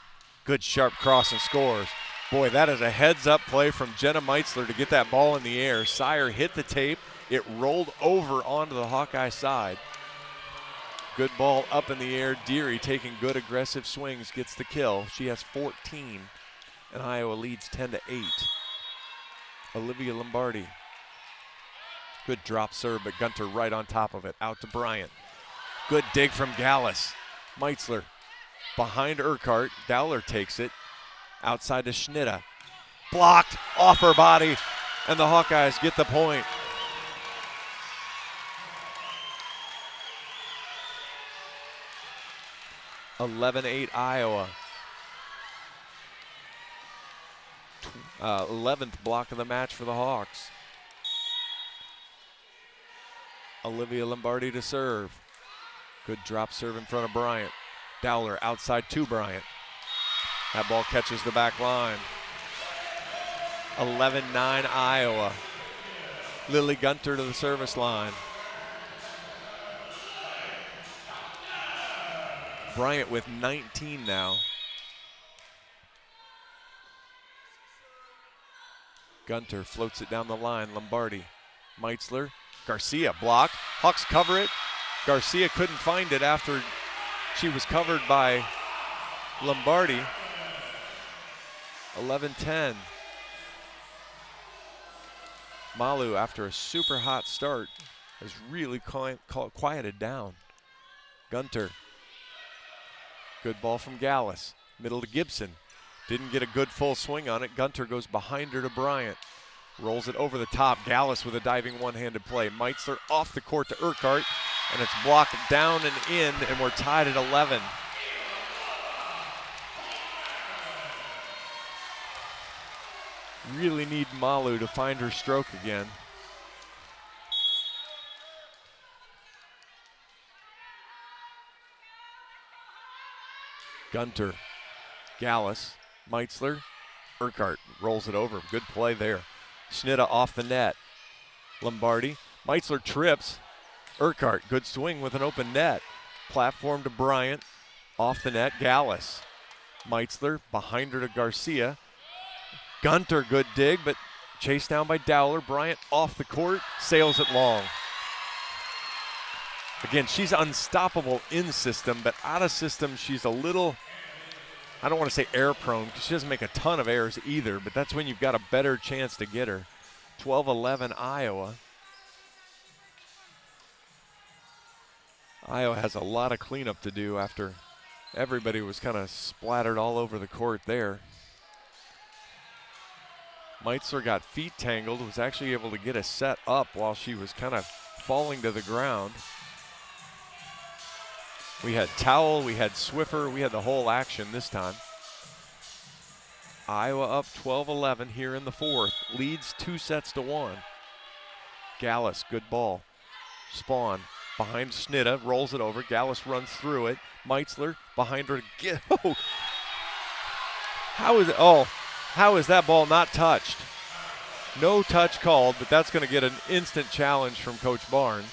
good sharp cross and scores. Boy, that is a heads-up play from Jenna Meitzler to get that ball in the air. Sire hit the tape. It rolled over onto the Hawkeye side. Good ball up in the air. Deary taking good aggressive swings, gets the kill. She has 14, and Iowa leads 10-8. Olivia Lombardi. Good drop serve, but Gunter right on top of it. Out to Bryant. Good dig from Gallus. Meitzler behind Urquhart. Dowler takes it. Outside to Snitta. Blocked off her body, and the Hawkeyes get the point. (11-8) Iowa. 11th block of the match for the Hawks. Olivia Lombardi to serve. Good drop serve in front of Bryant. Dowler outside to Bryant. That ball catches the back line. 11-9 Iowa. Lily Gunter to the service line. Bryant with 19 now. Gunter floats it down the line. Lombardi. Meitzler. Garcia blocked. Hawks cover it. Garcia couldn't find it after she was covered by Lombardi. 11-10. Malu, after a super hot start, has really quieted down. Gunter. Good ball from Gallus. Middle to Gibson. Didn't get a good full swing on it. Gunter goes behind her to Bryant. Rolls it over the top. Gallus with a diving one-handed play. Meitzler off the court to Urquhart, and it's blocked down and in, and we're tied at 11. Really need Malu to find her stroke again. Gunter, Gallus, Meitzler, Urquhart rolls it over. Good play there. Schnitta off the net. Lombardi, Meitzler trips. Urquhart, good swing with an open net. Platform to Bryant, off the net, Gallus. Meitzler behind her to Garcia. Gunter, good dig, but chased down by Dowler. Bryant off the court, sails it long. Again, she's unstoppable in system, but out of system, she's a little, I don't want to say error prone, because she doesn't make a ton of errors either, but that's when you've got a better chance to get her. 12-11 Iowa. Iowa has a lot of cleanup to do after everybody was kind of splattered all over the court there. Meitzler got feet tangled, was actually able to get a set up while she was kind of falling to the ground. We had Towel, we had Swiffer, we had the whole action this time. Iowa up 12-11 here in the fourth, leads 2-1. Gallus, good ball. Spawn behind Schnitta, rolls it over. Gallus runs through it. Meitzler behind her. Oh. How is that ball not touched? No touch called, but that's going to get an instant challenge from Coach Barnes.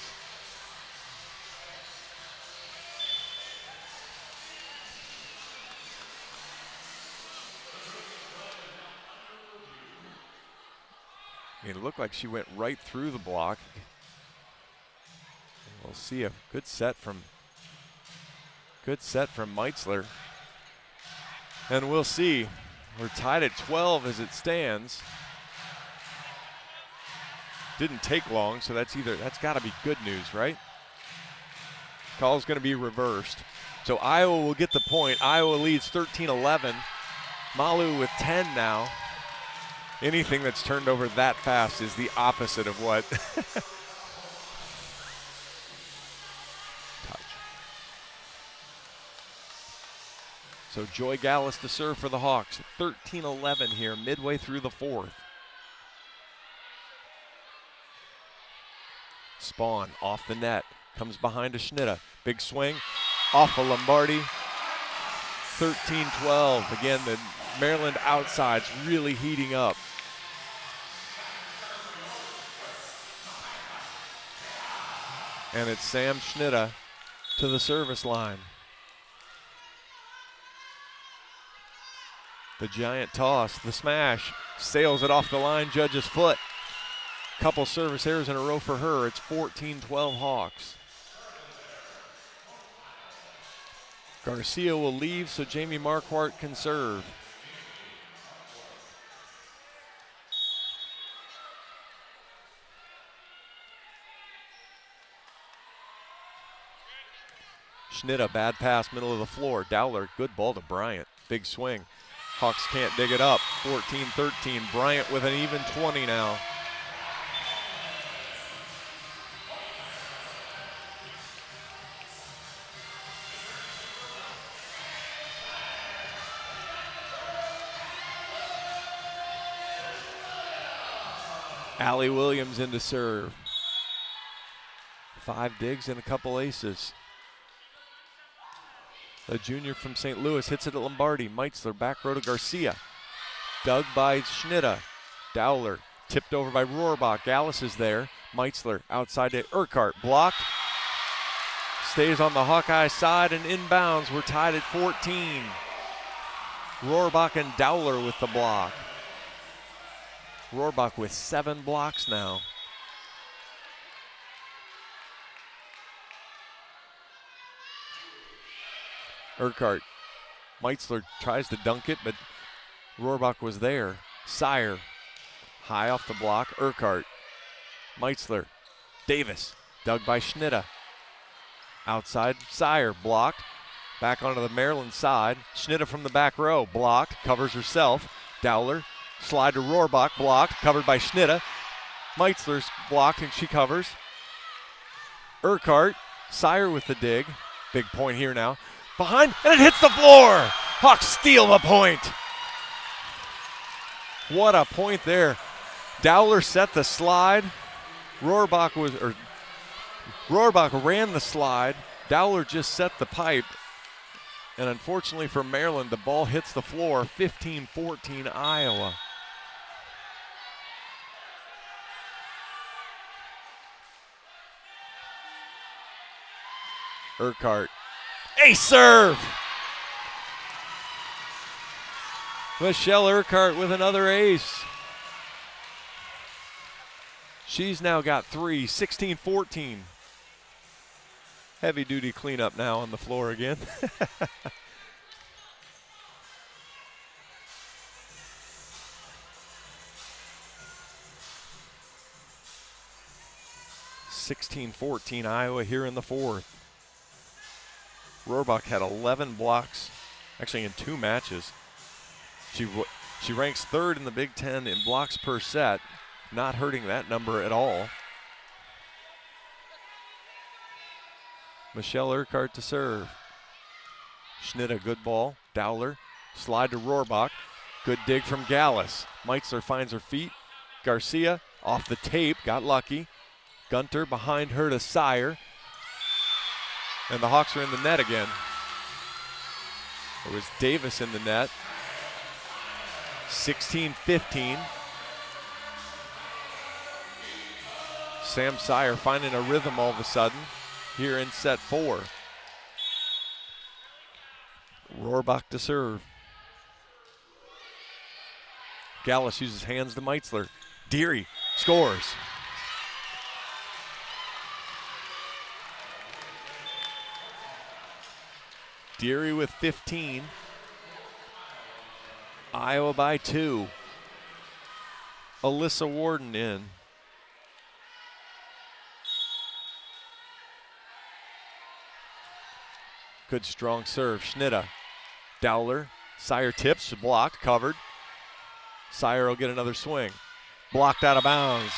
It looked like she went right through the block. We'll see a good set from Meitzler. And we'll see. We're tied at 12 as it stands. Didn't take long, so that's got to be good news, right? Call's going to be reversed. So Iowa will get the point. Iowa leads 13-11. Malu with 10 now. Anything that's turned over that fast is the opposite of what. Touch. So Joy Gallus to serve for the Hawks. 13-11 here, midway through the fourth. Spawn off the net, comes behind to Schnitta. Big swing, off of Lombardi. 13-12. Again, the Maryland outside's really heating up. And it's Sam Schnitta to the service line. The giant toss, the smash, sails it off the line, judge's foot. Couple service errors in a row for her. It's 14-12 Hawks. Garcia will leave so Jamie Marquardt can serve. Schnitta, bad pass, middle of the floor. Dowler, good ball to Bryant. Big swing. Hawks can't dig it up. 14-13. Bryant with an even 20 now. Allie Williams in to serve. 5 digs and a couple aces. The junior from St. Louis hits it at Lombardi. Meitzler back row to Garcia. Dug by Schnitta. Dowler tipped over by Rohrbach. Gallus is there. Meitzler outside to Urquhart. Blocked. Stays on the Hawkeye side and inbounds. We're tied at 14. Rohrbach and Dowler with the block. Rohrbach with 7 blocks now. Urquhart. Meitzler tries to dunk it, but Rohrbach was there. Sire, high off the block. Urquhart. Meitzler. Davis, dug by Schnitta. Outside, Sire, blocked. Back onto the Maryland side. Schnitta from the back row, blocked, covers herself. Dowler, slide to Rohrbach, blocked, covered by Schnitta. Meitzler's blocked and she covers. Urquhart, Sire with the dig. Big point here now. Behind, and it hits the floor. Hawks steal the point. What a point there. Dowler set the slide. Rohrbach ran the slide. Dowler just set the pipe. And unfortunately for Maryland, the ball hits the floor, 15-14 Iowa. Urquhart, ace serve! Michelle Urquhart with another ace. She's now got 3, 16-14. Heavy duty cleanup now on the floor again. 16-14 Iowa here in the fourth. Rohrbach had 11 blocks, actually in 2 matches. She ranks 3rd in the Big Ten in blocks per set, not hurting that number at all. Michelle Urquhart to serve. Schnitta, good ball. Dowler, slide to Rohrbach. Good dig from Gallus. Meitzler finds her feet. Garcia off the tape, got lucky. Gunter behind her to Sire. And the Hawks are in the net again. It was Davis in the net. 16-15. Sam Sire finding a rhythm all of a sudden here in set 4. Rohrbach to serve. Gallus uses hands to Meitzler. Deary scores. Deary with 15. Iowa by 2. Alyssa Warden in. Good strong serve. Schnitta. Dowler. Sire tips. Blocked. Covered. Sire will get another swing. Blocked out of bounds.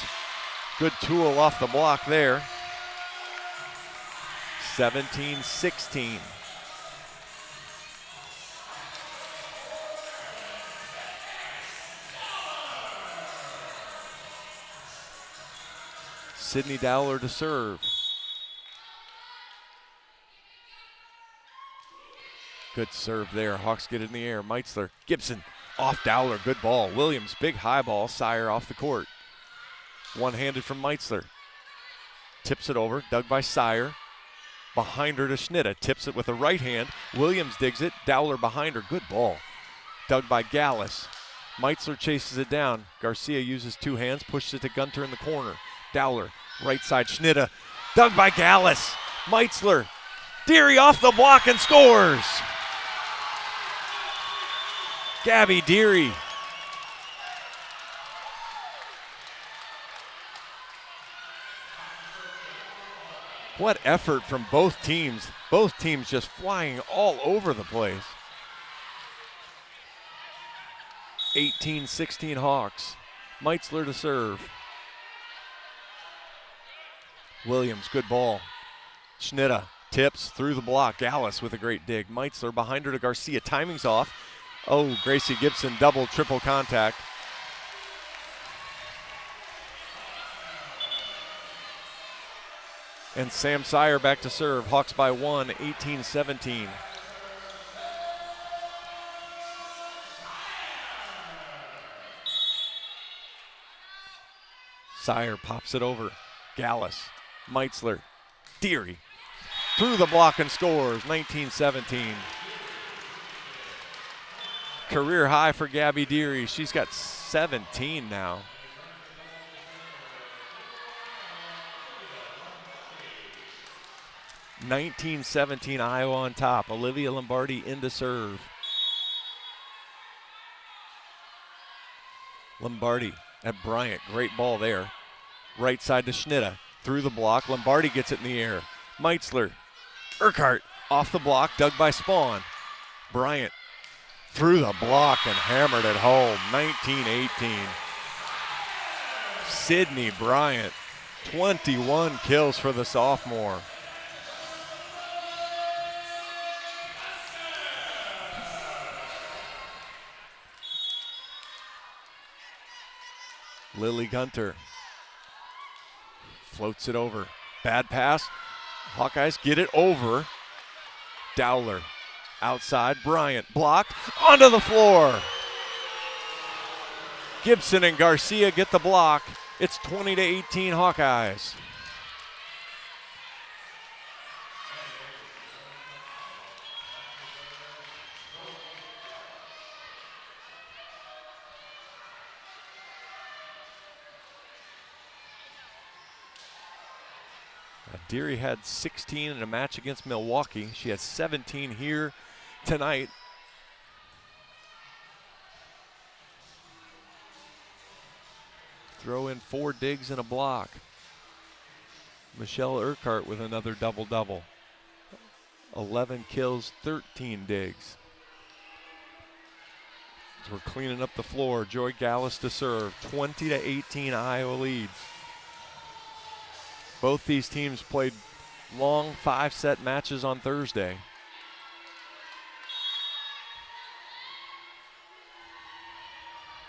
Good tool off the block there. 17-16. Sydney Dowler to serve. Good serve there. Hawks get in the air. Meitzler. Gibson off Dowler. Good ball. Williams, big high ball. Sire off the court. One-handed from Meitzler. Tips it over. Dug by Sire. Behind her to Schnitta. Tips it with a right hand. Williams digs it. Dowler behind her. Good ball. Dug by Gallus. Meitzler chases it down. Garcia uses 2 hands. Pushes it to Gunter in the corner. Dowler, right side, Schnitta, dug by Gallus. Meitzler, Deary off the block and scores. Gabby Deary. What effort from both teams. Both teams just flying all over the place. 18-16 Hawks. Meitzler to serve. Williams, good ball. Schnitta tips through the block. Gallus with a great dig. Meitzler behind her to Garcia. Timing's off. Oh, Gracie Gibson, double, triple contact. And Sam Sire back to serve. Hawks by 1, 18-17. Sire pops it over. Gallus. Meitzler, Deary, through the block and scores, 19-17. Career high for Gabby Deary. She's got 17 now. (19-17) Iowa on top. Olivia Lombardi in to serve. Lombardi at Bryant. Great ball there. Right side to Schnitta. Through the block. Lombardi gets it in the air. Meitzler. Urquhart off the block. Dug by Spawn. Bryant through the block and hammered it home. 19-18. Sydney Bryant. 21 kills for the sophomore. Lily Gunter floats it over. Bad pass. Hawkeyes get it over. Dowler Outside, Bryant blocked onto the floor. Gibson and Garcia get the block. It's 20-18 Hawkeyes. Deary had 16 in a match against Milwaukee. She has 17 here tonight. Throw in 4 digs and a block. Michelle Urquhart with another double-double. 11 kills, 13 digs. So we're cleaning up the floor. Joy Gallus to serve. 20-18 Iowa leads. Both these teams played long 5-set matches on Thursday.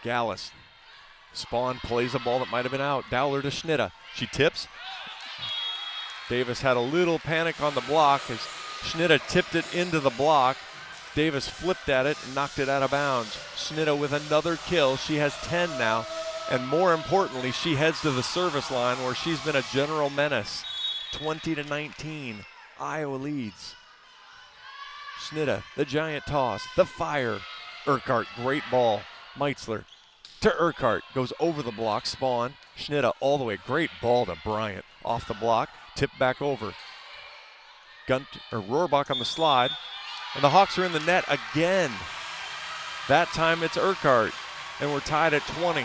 Gallus. Spawn plays a ball that might have been out. Dowler to Schnitta. She tips. Davis had a little panic on the block as Schnitta tipped it into the block. Davis flipped at it and knocked it out of bounds. Schnitta with another kill. She has 10 now. And more importantly, she heads to the service line where she's been a general menace. 20-19, Iowa leads. Schnitta, the giant toss, the fire. Urquhart, great ball. Meitzler to Urquhart, goes over the block. Spawn, Schnitta all the way. Great ball to Bryant. Off the block, tipped back over. Rohrbach on the slide. And the Hawks are in the net again. That time it's Urquhart. And we're tied at 20.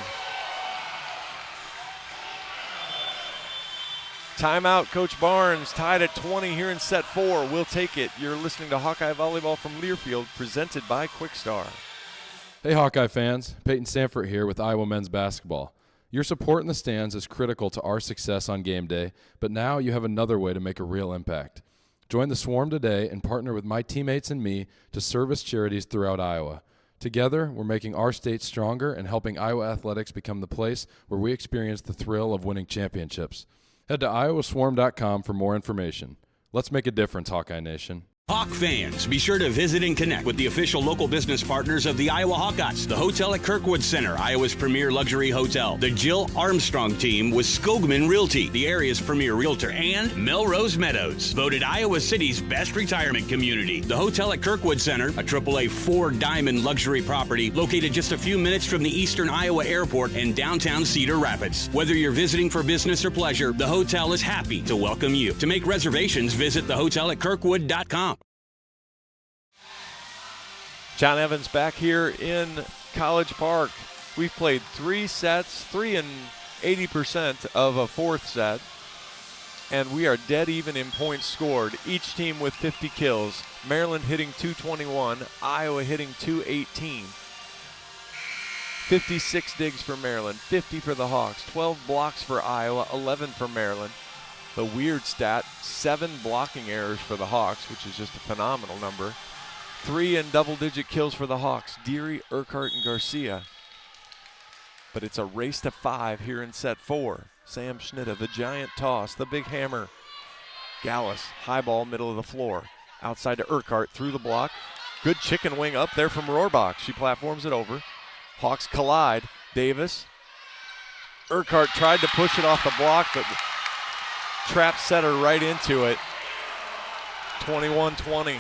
Timeout, Coach Barnes, tied at 20 here in set 4. We'll take it. You're listening to Hawkeye Volleyball from Learfield, presented by Quickstar. Hey Hawkeye fans, Peyton Sanford here with Iowa men's basketball. Your support in the stands is critical to our success on game day, but now you have another way to make a real impact. Join the Swarm today and partner with my teammates and me to service charities throughout Iowa. Together, we're making our state stronger and helping Iowa athletics become the place where we experience the thrill of winning championships. Head to iowaswarm.com for more information. Let's make a difference, Hawkeye Nation. Hawk fans, be sure to visit and connect with the official local business partners of the Iowa Hawkeyes, the hotel at Kirkwood Center, Iowa's premier luxury hotel, the Jill Armstrong team with Skogman Realty, the area's premier realtor, and Melrose Meadows, voted Iowa City's best retirement community. The hotel at Kirkwood Center, a AAA 4-diamond luxury property located just a few minutes from the Eastern Iowa Airport and downtown Cedar Rapids. Whether you're visiting for business or pleasure, the hotel is happy to welcome you. To make reservations, visit thehotelatKirkwood.com. John Evans back here in College Park. We've played 3 sets, 3 and 80% of a 4th set, and we are dead even in points scored. Each team with 50 kills. Maryland hitting 221, Iowa hitting 218. 56 digs for Maryland, 50 for the Hawks, 12 blocks for Iowa, 11 for Maryland. The weird stat, 7 blocking errors for the Hawks, which is just a phenomenal number. 3 and double-digit kills for the Hawks, Deary, Urquhart, and Garcia. But it's a race to 5 here in set 4. Sam Schnitta, the giant toss, the big hammer. Gallus, high ball, middle of the floor. Outside to Urquhart, through the block. Good chicken wing up there from Rohrbach. She platforms it over. Hawks collide. Davis. Urquhart tried to push it off the block, but Trapp set her right into it. 21-20.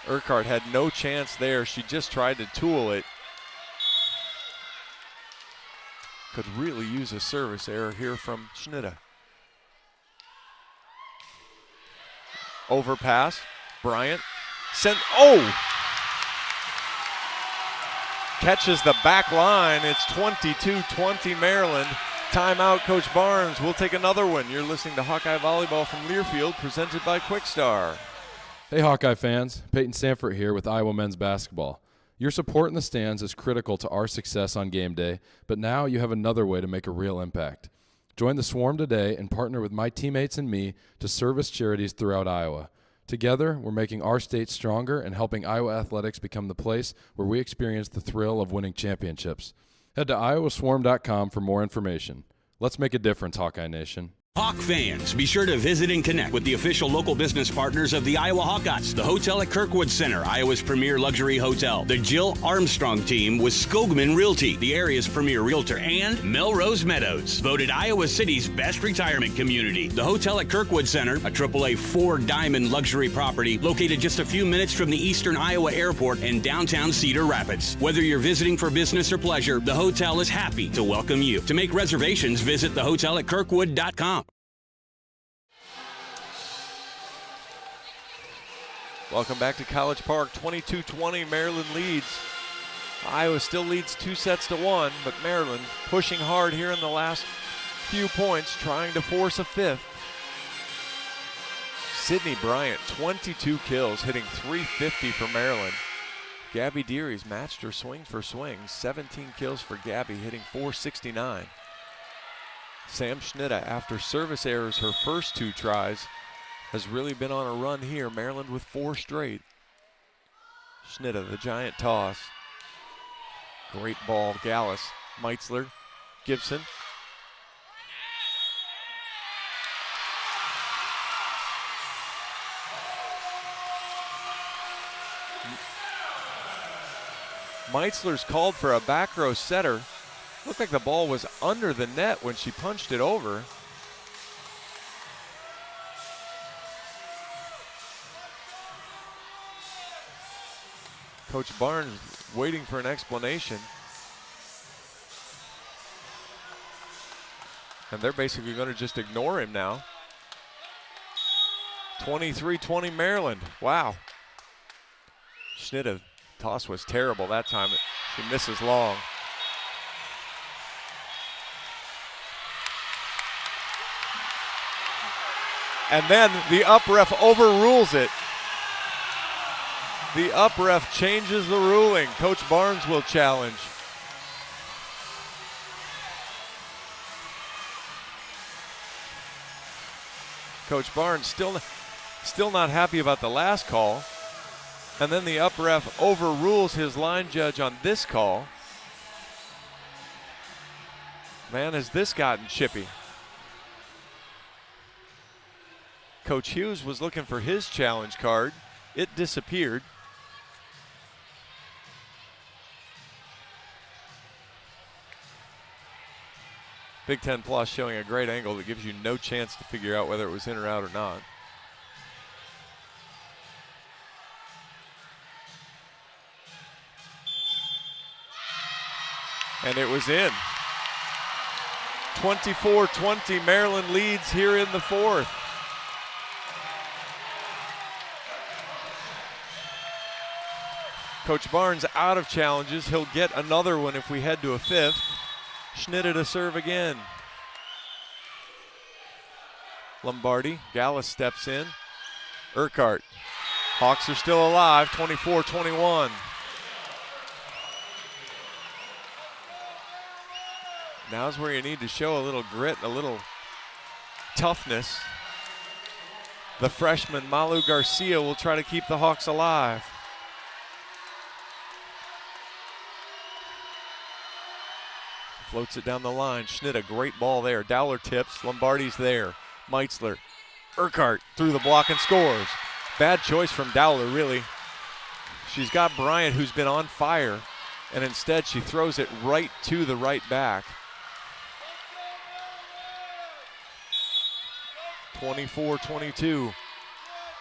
Urquhart had no chance there. She just tried to tool it. Could really use a service error here from Schnitta. Overpass. Bryant. Catches the back line. It's 22-20 Maryland. Timeout, Coach Barnes. We'll take another one. You're listening to Hawkeye Volleyball from Learfield, presented by Quickstar. Hey Hawkeye fans, Peyton Sanford here with Iowa men's basketball. Your support in the stands is critical to our success on game day, but now you have another way to make a real impact. Join the Swarm today and partner with my teammates and me to service charities throughout Iowa. Together, we're making our state stronger and helping Iowa athletics become the place where we experience the thrill of winning championships. Head to iowaswarm.com for more information. Let's make a difference, Hawkeye Nation. Hawk fans, be sure to visit and connect with the official local business partners of the Iowa Hawkeyes. The hotel at Kirkwood Center, Iowa's premier luxury hotel. The Jill Armstrong team with Skogman Realty, the area's premier realtor. And Melrose Meadows, voted Iowa City's best retirement community. The hotel at Kirkwood Center, a AAA 4-diamond luxury property located just a few minutes from the Eastern Iowa Airport and downtown Cedar Rapids. Whether you're visiting for business or pleasure, the hotel is happy to welcome you. To make reservations, visit thehotelatKirkwood.com. Welcome back to College Park. 22-20, Maryland leads. Iowa still leads 2-1, but Maryland pushing hard here in the last few points, trying to force a fifth. Sydney Bryant, 22 kills, hitting .350 for Maryland. Gabby Deary's matched her swing for swing. 17 kills for Gabby, hitting .469. Sam Schnitta, after service errors her first 2 tries, has really been on a run here. Maryland with 4 straight. Schnitta, the giant toss. Great ball, Gallus, Meitzler, Gibson. Meitzler's called for a back row setter. Looked like the ball was under the net when she punched it over. Coach Barnes waiting for an explanation. And they're basically going to just ignore him now. 23-20 Maryland. Wow. Schnitta, toss was terrible that time. She misses long. And then the up ref overrules it. The up ref changes the ruling. Coach Barnes will challenge. Coach Barnes still not happy about the last call. And then the up ref overrules his line judge on this call. Man, has this gotten chippy. Coach Hughes was looking for his challenge card. It disappeared. Big Ten Plus showing a great angle that gives you no chance to figure out whether it was in or out or not. And it was in. 24-20, Maryland leads here in the fourth. Coach Barnes out of challenges. He'll get another one if we head to a fifth. Schnitta to serve again. Lombardi, Gallus steps in. Urquhart. Hawks are still alive, 24-21. Now's where you need to show a little grit, a little toughness. The freshman, Malu Garcia, will try to keep the Hawks alive. Floats it down the line. Schnitta, great ball there. Dowler tips. Lombardi's there. Meitzler. Urquhart through the block and scores. Bad choice from Dowler, really. She's got Bryant, who's been on fire, and instead she throws it right to the right back. 24-22.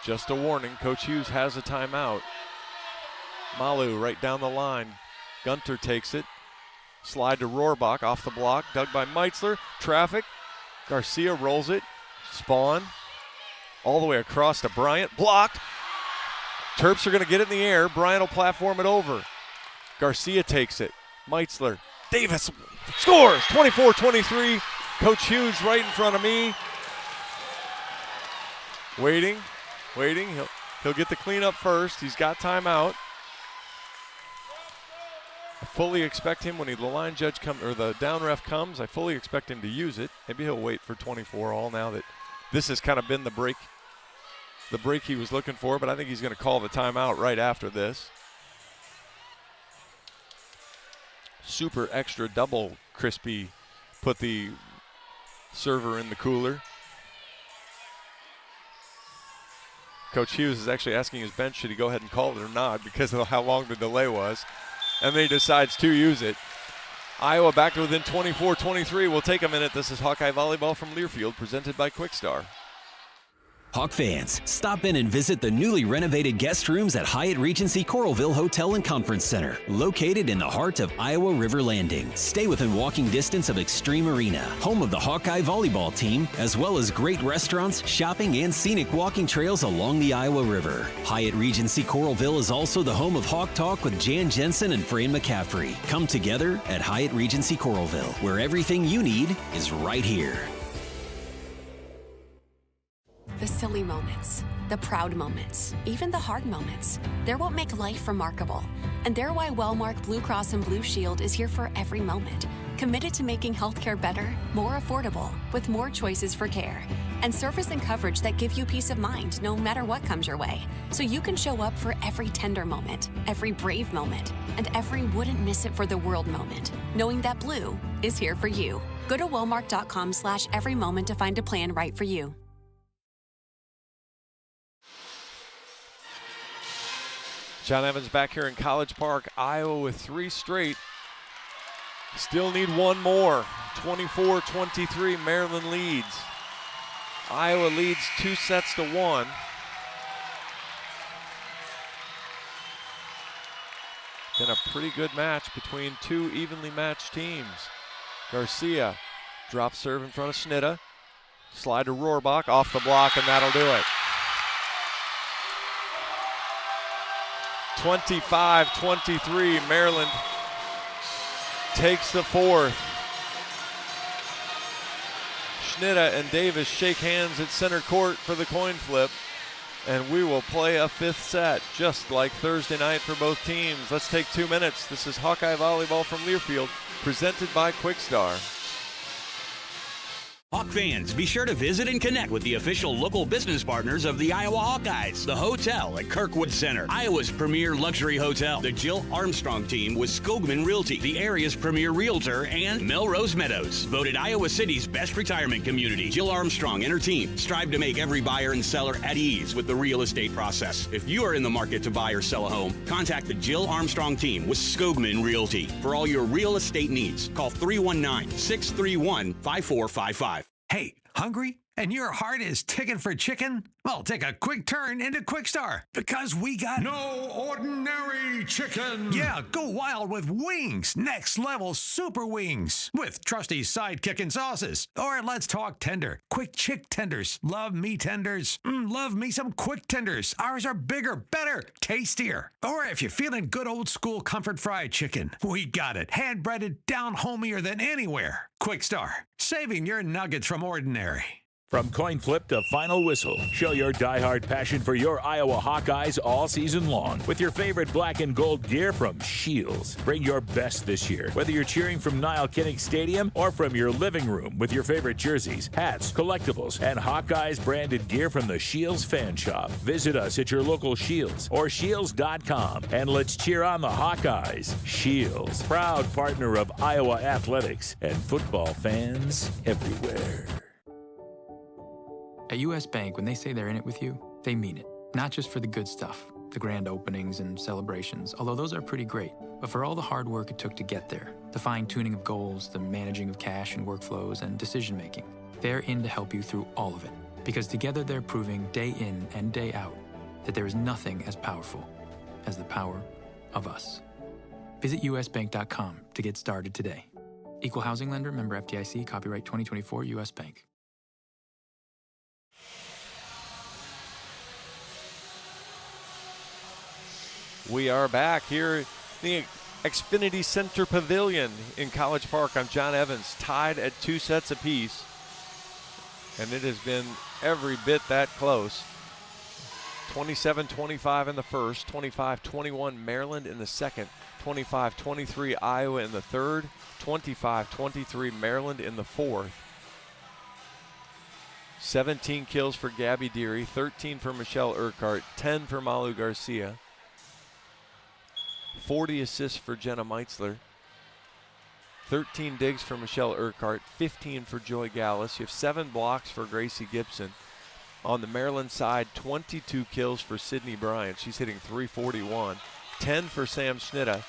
Just a warning. Coach Hughes has a timeout. Malu right down the line. Gunter takes it. Slide to Rohrbach off the block, dug by Meitzler. Traffic. Garcia rolls it. Spawn. All the way across to Bryant. Blocked. Terps are going to get it in the air. Bryant will platform it over. Garcia takes it. Meitzler. Davis scores. 24-23. Coach Hughes right in front of me. Waiting. He'll get the cleanup first. He's got timeout. I fully expect him when the line judge comes, or the down ref comes, I fully expect him to use it. Maybe he'll wait for 24 all now that this has kind of been the break he was looking for, but I think he's going to call the timeout right after this. Super extra double crispy. Put the server in the cooler. Coach Hughes is actually asking his bench should he go ahead and call it or not because of how long the delay was. And then he decides to use it. Iowa back to within 24-23. We'll take a minute. This is Hawkeye Volleyball from Learfield, presented by Quickstar. Hawk fans, stop in and visit the newly renovated guest rooms at Hyatt Regency Coralville Hotel and Conference Center, located in the heart of Iowa River Landing. Stay within walking distance of Extreme Arena, home of the Hawkeye volleyball team, as well as great restaurants, shopping, and scenic walking trails along the Iowa River. Hyatt Regency Coralville is also the home of Hawk Talk with Jan Jensen and Fran McCaffrey. Come together at Hyatt Regency Coralville, where everything you need is right here. The silly moments, the proud moments, even the hard moments. They're what make life remarkable. And they're why Wellmark Blue Cross and Blue Shield is here for every moment. Committed to making healthcare better, more affordable, with more choices for care. And service and coverage that give you peace of mind no matter what comes your way. So you can show up for every tender moment, every brave moment, and every wouldn't miss it for the world moment, knowing that Blue is here for you. Go to wellmark.com/every moment to find a plan right for you. John Evans back here in College Park, Iowa with 3 straight. Still need one more. 24-23, Maryland leads. Iowa leads 2-1. Been a pretty good match between two evenly matched teams. Garcia drops serve in front of Schnitta. Slide to Rohrbach, off the block, and that'll do it. 25-23, Maryland takes the fourth. Schnitta and Davis shake hands at center court for the coin flip, and we will play a 5th set, just like Thursday night for both teams. Let's take 2 minutes. This is Hawkeye Volleyball from Learfield, presented by Quickstar. Hawk fans, be sure to visit and connect with the official local business partners of the Iowa Hawkeyes. The hotel at Kirkwood Center, Iowa's premier luxury hotel. The Jill Armstrong team with Skogman Realty, the area's premier realtor, and Melrose Meadows. Voted Iowa City's best retirement community. Jill Armstrong and her team strive to make every buyer and seller at ease with the real estate process. If you are in the market to buy or sell a home, contact the Jill Armstrong team with Skogman Realty. For all your real estate needs, call 319-631-5455. Hey, hungry? And your heart is ticking for chicken? Well, take a quick turn into Quickstar because we got no ordinary chicken. Yeah, go wild with wings. Next level super wings with trusty sidekick and sauces. Or let's talk tender. Quick chick tenders. Love me tenders. Love me some quick tenders. Ours are bigger, better, tastier. Or if you're feeling good old school comfort fried chicken, we got it. Hand breaded, down homier than anywhere. Quickstar, saving your nuggets from ordinary. From coin flip to final whistle, show your diehard passion for your Iowa Hawkeyes all season long with your favorite black and gold gear from Shields. Bring your best this year, whether you're cheering from Niall Kinnick Stadium or from your living room with your favorite jerseys, hats, collectibles, and Hawkeyes branded gear from the Shields fan shop. Visit us at your local Shields or Shields.com and let's cheer on the Hawkeyes. Shields, proud partner of Iowa athletics and football fans everywhere. At U.S. Bank, when they say they're in it with you, they mean it. Not just for the good stuff, the grand openings and celebrations, although those are pretty great, but for all the hard work it took to get there, the fine-tuning of goals, the managing of cash and workflows, and decision-making. They're in to help you through all of it, because together they're proving day in and day out that there is nothing as powerful as the power of us. Visit usbank.com to get started today. Equal housing lender, member FDIC, copyright 2024 U.S. Bank. We are back here in the Xfinity Center Pavilion in College Park. I'm John Evans, tied at 2 sets apiece. And it has been every bit that close. 27-25 in the first, 25-21 Maryland in the second, 25-23 Iowa in the third, 25-23 Maryland in the fourth. 17 kills for Gabby Deary, 13 for Michelle Urquhart, 10 for Malu Garcia. 40 assists for Jenna Meitzler, 13 digs for Michelle Urquhart, 15 for Joy Gallus. You have 7 blocks for Gracie Gibson, On the Maryland side, 22 kills for Sydney Bryant. She's hitting .341. 10 for Sam Schnitta.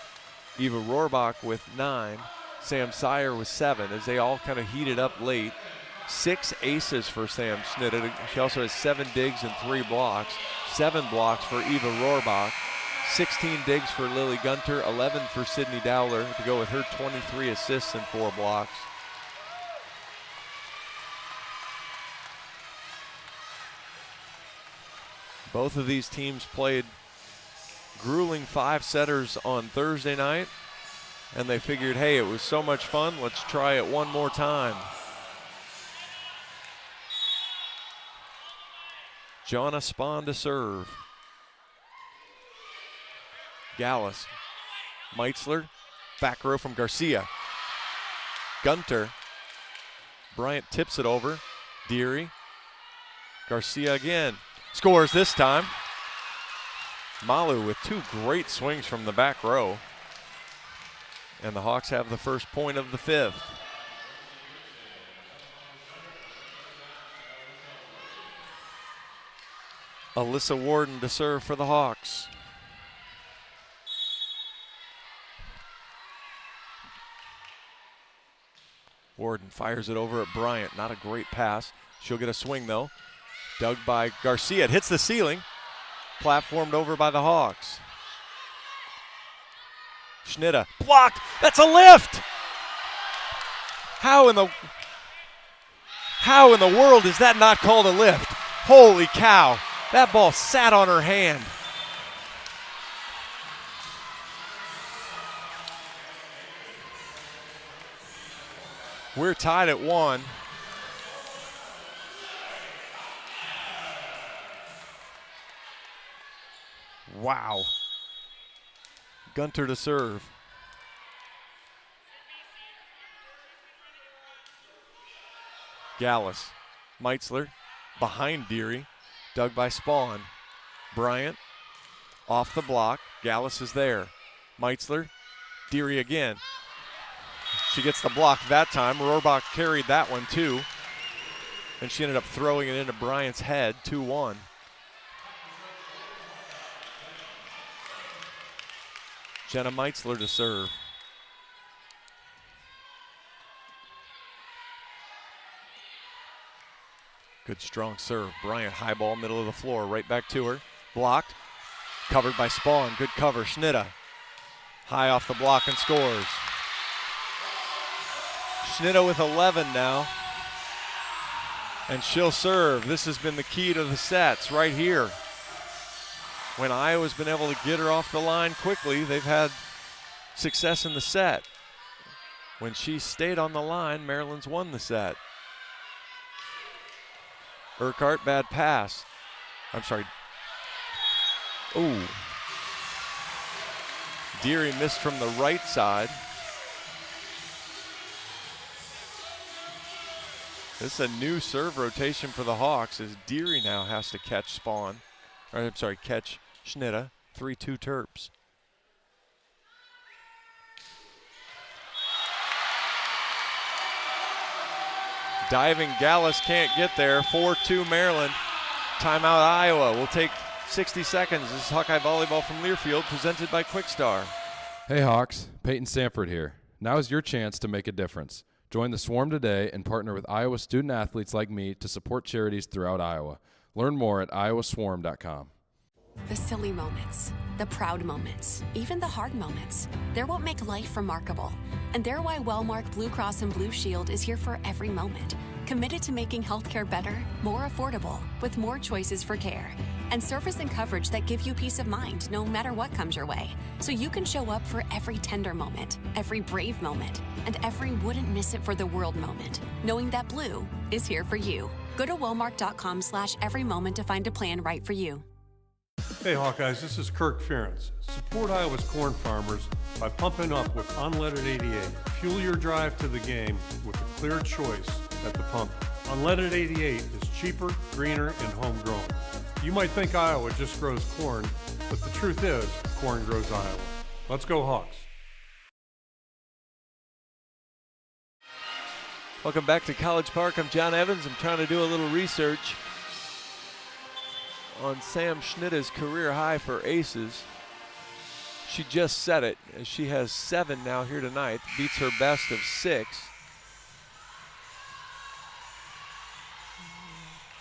Eva Rohrbach with 9. Sam Sire with 7 as they all kind of heated up late. 6 aces for Sam Schnitta. She also has 7 digs and 3 blocks. 7 blocks for Eva Rohrbach. 16 digs for Lily Gunter. 11 for Sydney Dowler to go with her 23 assists and 4 blocks. Both of these teams played grueling 5-setters on Thursday night, and they figured, hey, it was so much fun, let's try it one more time. Jonna Spahn to serve. Gallus, Meitzler, back row from Garcia. Gunter, Bryant tips it over. Deary, Garcia again. Scores this time. Malu with 2 great swings from the back row. And the Hawks have the first point of the 5th. Alyssa Warden to serve for the Hawks. Warden fires it over at Bryant. Not a great pass. She'll get a swing though. Dug by Garcia. It hits the ceiling. Platformed over by the Hawks. Schnitta blocked. That's a lift. How in the world is that not called a lift? Holy cow. That ball sat on her hand. We're tied at 1. Wow. Gunter to serve. Gallus. Meitzler behind Deary. Dug by Spahn. Bryant off the block. Gallus is there. Meitzler. Deary again. She gets the block that time. Rohrbach carried that one too. And she ended up throwing it into Bryant's head. 2-1. Jenna Meitzler to serve. Good strong serve. Bryant high ball, middle of the floor, right back to her. Blocked, covered by Spahn. Good cover, Schnitta. High off the block and scores. Schnitta with 11 now. And she'll serve. This has been the key to the sets right here. When Iowa's been able to get her off the line quickly, they've had success in the set. When she stayed on the line, Maryland's won the set. Urquhart, bad pass. I'm sorry. Ooh. Deary missed from the right side. This is a new serve rotation for the Hawks as Deary now has to catch catch Schnitta. 3-2 Terps. Diving Gallus can't get there. 4-2 Maryland. Timeout Iowa. We'll take 60 seconds. This is Hawkeye Volleyball from Learfield, presented by Quickstar. Hey Hawks, Peyton Sanford here. Now is your chance to make a difference. Join the Swarm today and partner with Iowa student athletes like me to support charities throughout Iowa. Learn more at iowaswarm.com. The silly moments, the proud moments, even the hard moments. They're what make life remarkable. And they're why Wellmark Blue Cross and Blue Shield is here for every moment. Committed to making healthcare better, more affordable, with more choices for care. And service and coverage that give you peace of mind no matter what comes your way. So you can show up for every tender moment, every brave moment, and every wouldn't miss it for the world moment, knowing that Blue is here for you. Go to wellmark.com/every moment to find a plan right for you. Hey Hawkeyes, this is Kirk Ferentz. Support Iowa's corn farmers by pumping up with Unleaded 88. Fuel your drive to the game with a clear choice at the pump. Unleaded 88 is cheaper, greener, and homegrown. You might think Iowa just grows corn, but the truth is, corn grows Iowa. Let's go Hawks. Welcome back to College Park. I'm John Evans. I'm trying to do a little research. on Sam Schnitta's career high for aces. She just set it. She has 7 now here tonight. Beats her best of 6.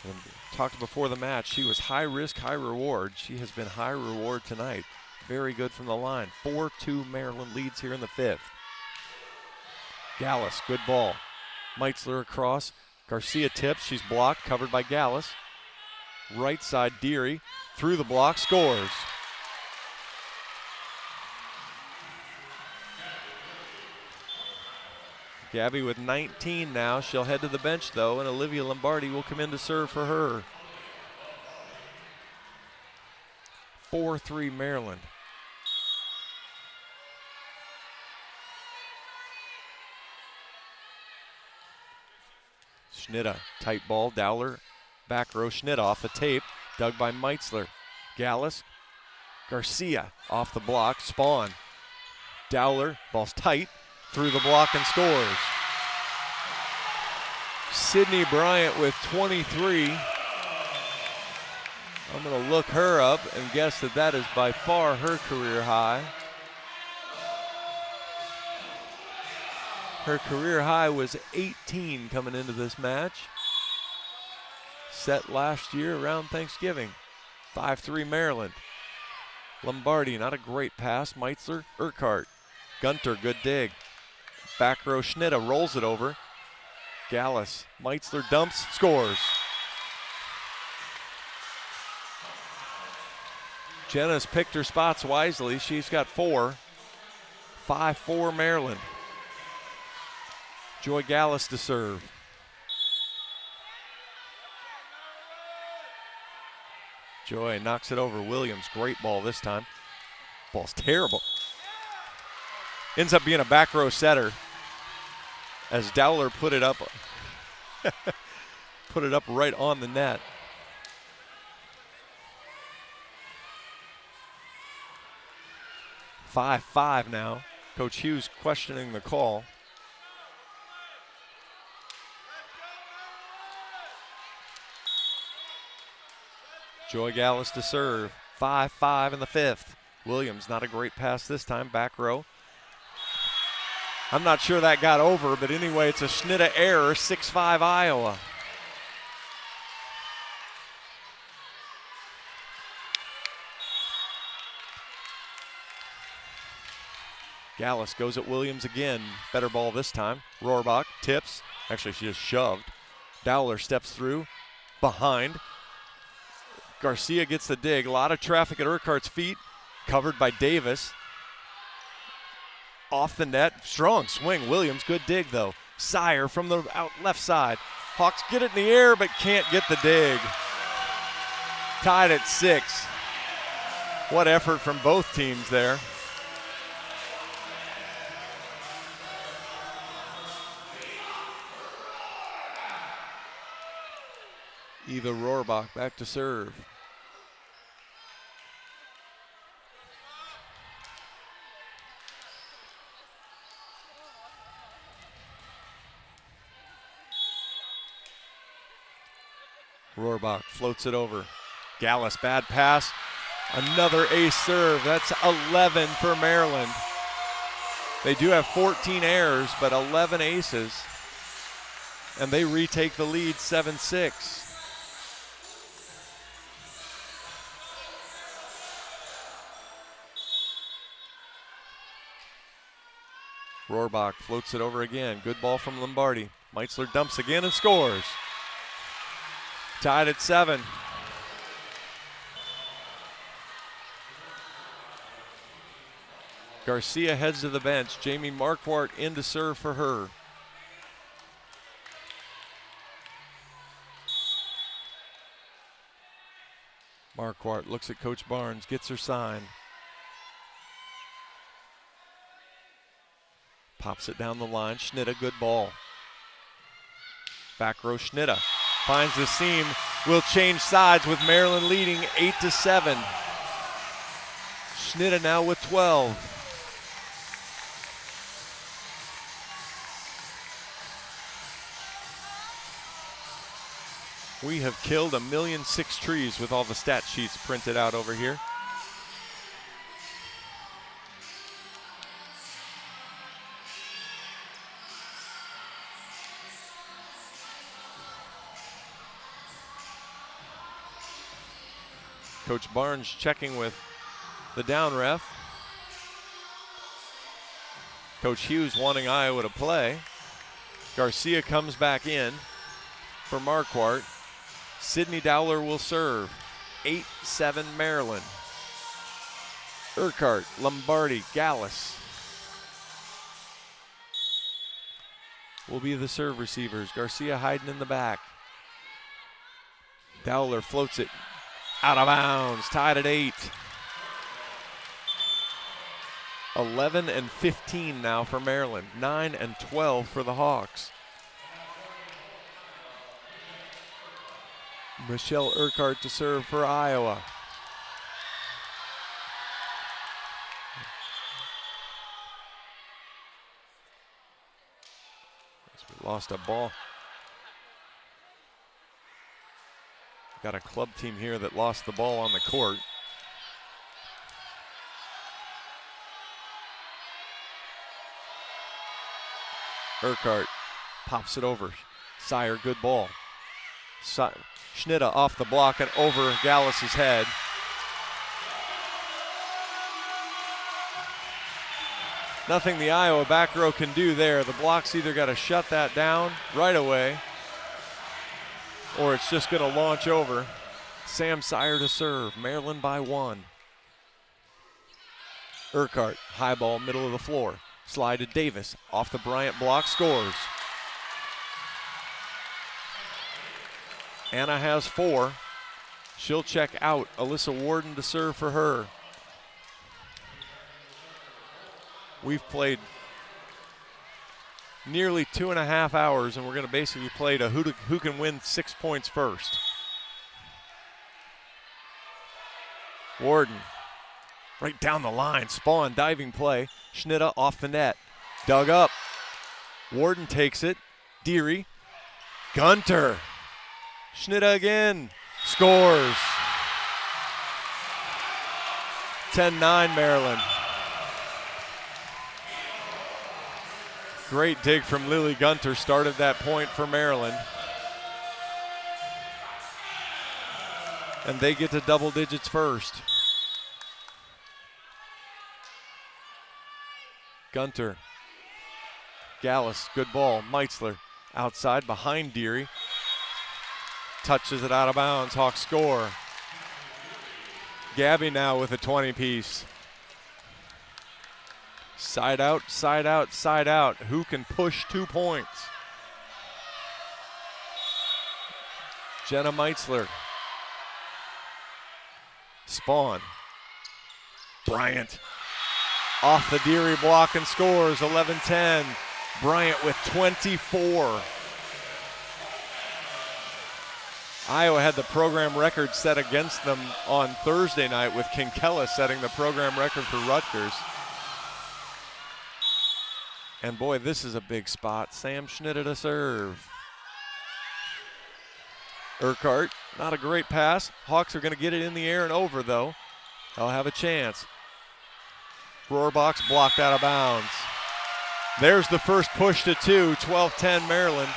And talked before the match, she was high risk, high reward. She has been high reward tonight. Very good from the line. 4-2 Maryland leads here in the 5th. Gallus, good ball. Meitzler across. Garcia tips. She's blocked, covered by Gallus. Right side, Deary. Through the block, scores. Gabby with 19 now. She'll head to the bench, though, and Olivia Lombardi will come in to serve for her. 4-3 Maryland. Schnitta, tight ball, Dowler, back row, Schnitta off the tape, dug by Meitzler. Gallus, Garcia off the block, Spawn. Dowler, ball's tight, through the block and scores. Sydney Bryant with 23. I'm going to look her up and guess that that is by far her career high. Her career high was 18 coming into this match. Set last year around Thanksgiving. 5-3 Maryland. Lombardi, not a great pass. Meitzler, Urquhart. Gunter, good dig. Back row, Schnitta rolls it over. Gallus, Meitzler dumps, scores. Jenna's picked her spots wisely. She's got 4. 5-4 Maryland. Joy Gallus to serve. Joy knocks it over Williams. Great ball this time. Ball's terrible. Ends up being a back row setter as Dowler put it up put it up right on the net. Five now. Coach Hughes questioning the call. Joy Gallus to serve. 5-5 in the 5th. Williams, not a great pass this time. Back row. I'm not sure that got over, but anyway, it's a Schnitta error. 6-5 Iowa. Gallus goes at Williams again. Better ball this time. Rohrbach tips. Actually, she just shoved. Dowler steps through. Behind. Garcia gets the dig. A lot of traffic at Urquhart's feet. Covered by Davis. Off the net. Strong swing. Williams, good dig though. Sire from the out left side. Hawks get it in the air but can't get the dig. Tied at 6. What effort from both teams there. Eva Rohrbach back to serve. Rohrbach floats it over. Gallus, bad pass. Another ace serve. That's 11 for Maryland. They do have 14 errors, but 11 aces. And they retake the lead 7-6. Rohrbach floats it over again. Good ball from Lombardi. Meitzler dumps again and scores. Tied at 7. Garcia heads to the bench. Jamie Marquardt in to serve for her. Marquardt looks at Coach Barnes, gets her sign. Pops it down the line. Schnitta, good ball. Back row, Schnitta finds the seam. Will change sides with Maryland leading 8-7. Schnitta now with 12. We have killed 1,000,006 trees with all the stat sheets printed out over here. Coach Barnes checking with the down ref. Coach Hughes wanting Iowa to play. Garcia comes back in for Marquardt. Sidney Dowler will serve. 8-7 Maryland. Urquhart, Lombardi, Gallus will be the serve receivers. Garcia hiding in the back. Dowler floats it out of bounds, tied at 8. 11-15 now for Maryland. 9-12 for the Hawks. Michelle Urquhart to serve for Iowa. We lost a ball. Got a club team here that lost the ball on the court. Urquhart pops it over. Sire, good ball. Schnitta off the block and over Gallus's head. Nothing the Iowa back row can do there. The block's either got to shut that down right away, or it's just going to launch over. Sam Sire to serve. Maryland by 1. Urquhart, high ball, middle of the floor. Slide to Davis. Off the Bryant block, scores. Anna has 4. She'll check out. Alyssa Warden to serve for her. We've played nearly 2.5 hours, and we're going to basically play to who can win 6 points first. Warden, right down the line. Spawn, diving play. Schnitta off the net. Dug up. Warden takes it. Deary. Gunter. Schnitta again. Scores. 10-9 Maryland. Great dig from Lily Gunter. Started that point for Maryland. And they get to double digits first. Gunter. Gallus, good ball. Meitzler outside behind Deary. Touches it out of bounds. Hawks score. Gabby now with a 20-piece. Side out, side out, side out. Who can push 2 points? Jenna Meitzler. Spawn. Bryant. Off the Deary block and scores. 11-10. Bryant with 24. Iowa had the program record set against them on Thursday night, with Kinkella setting the program record for Rutgers. And boy, this is a big spot. Sam Schnitta to serve. Urquhart, not a great pass. Hawks are going to get it in the air and over, though. They'll have a chance. Rohrbach's blocked out of bounds. There's the first push to 2, 12-10 Maryland.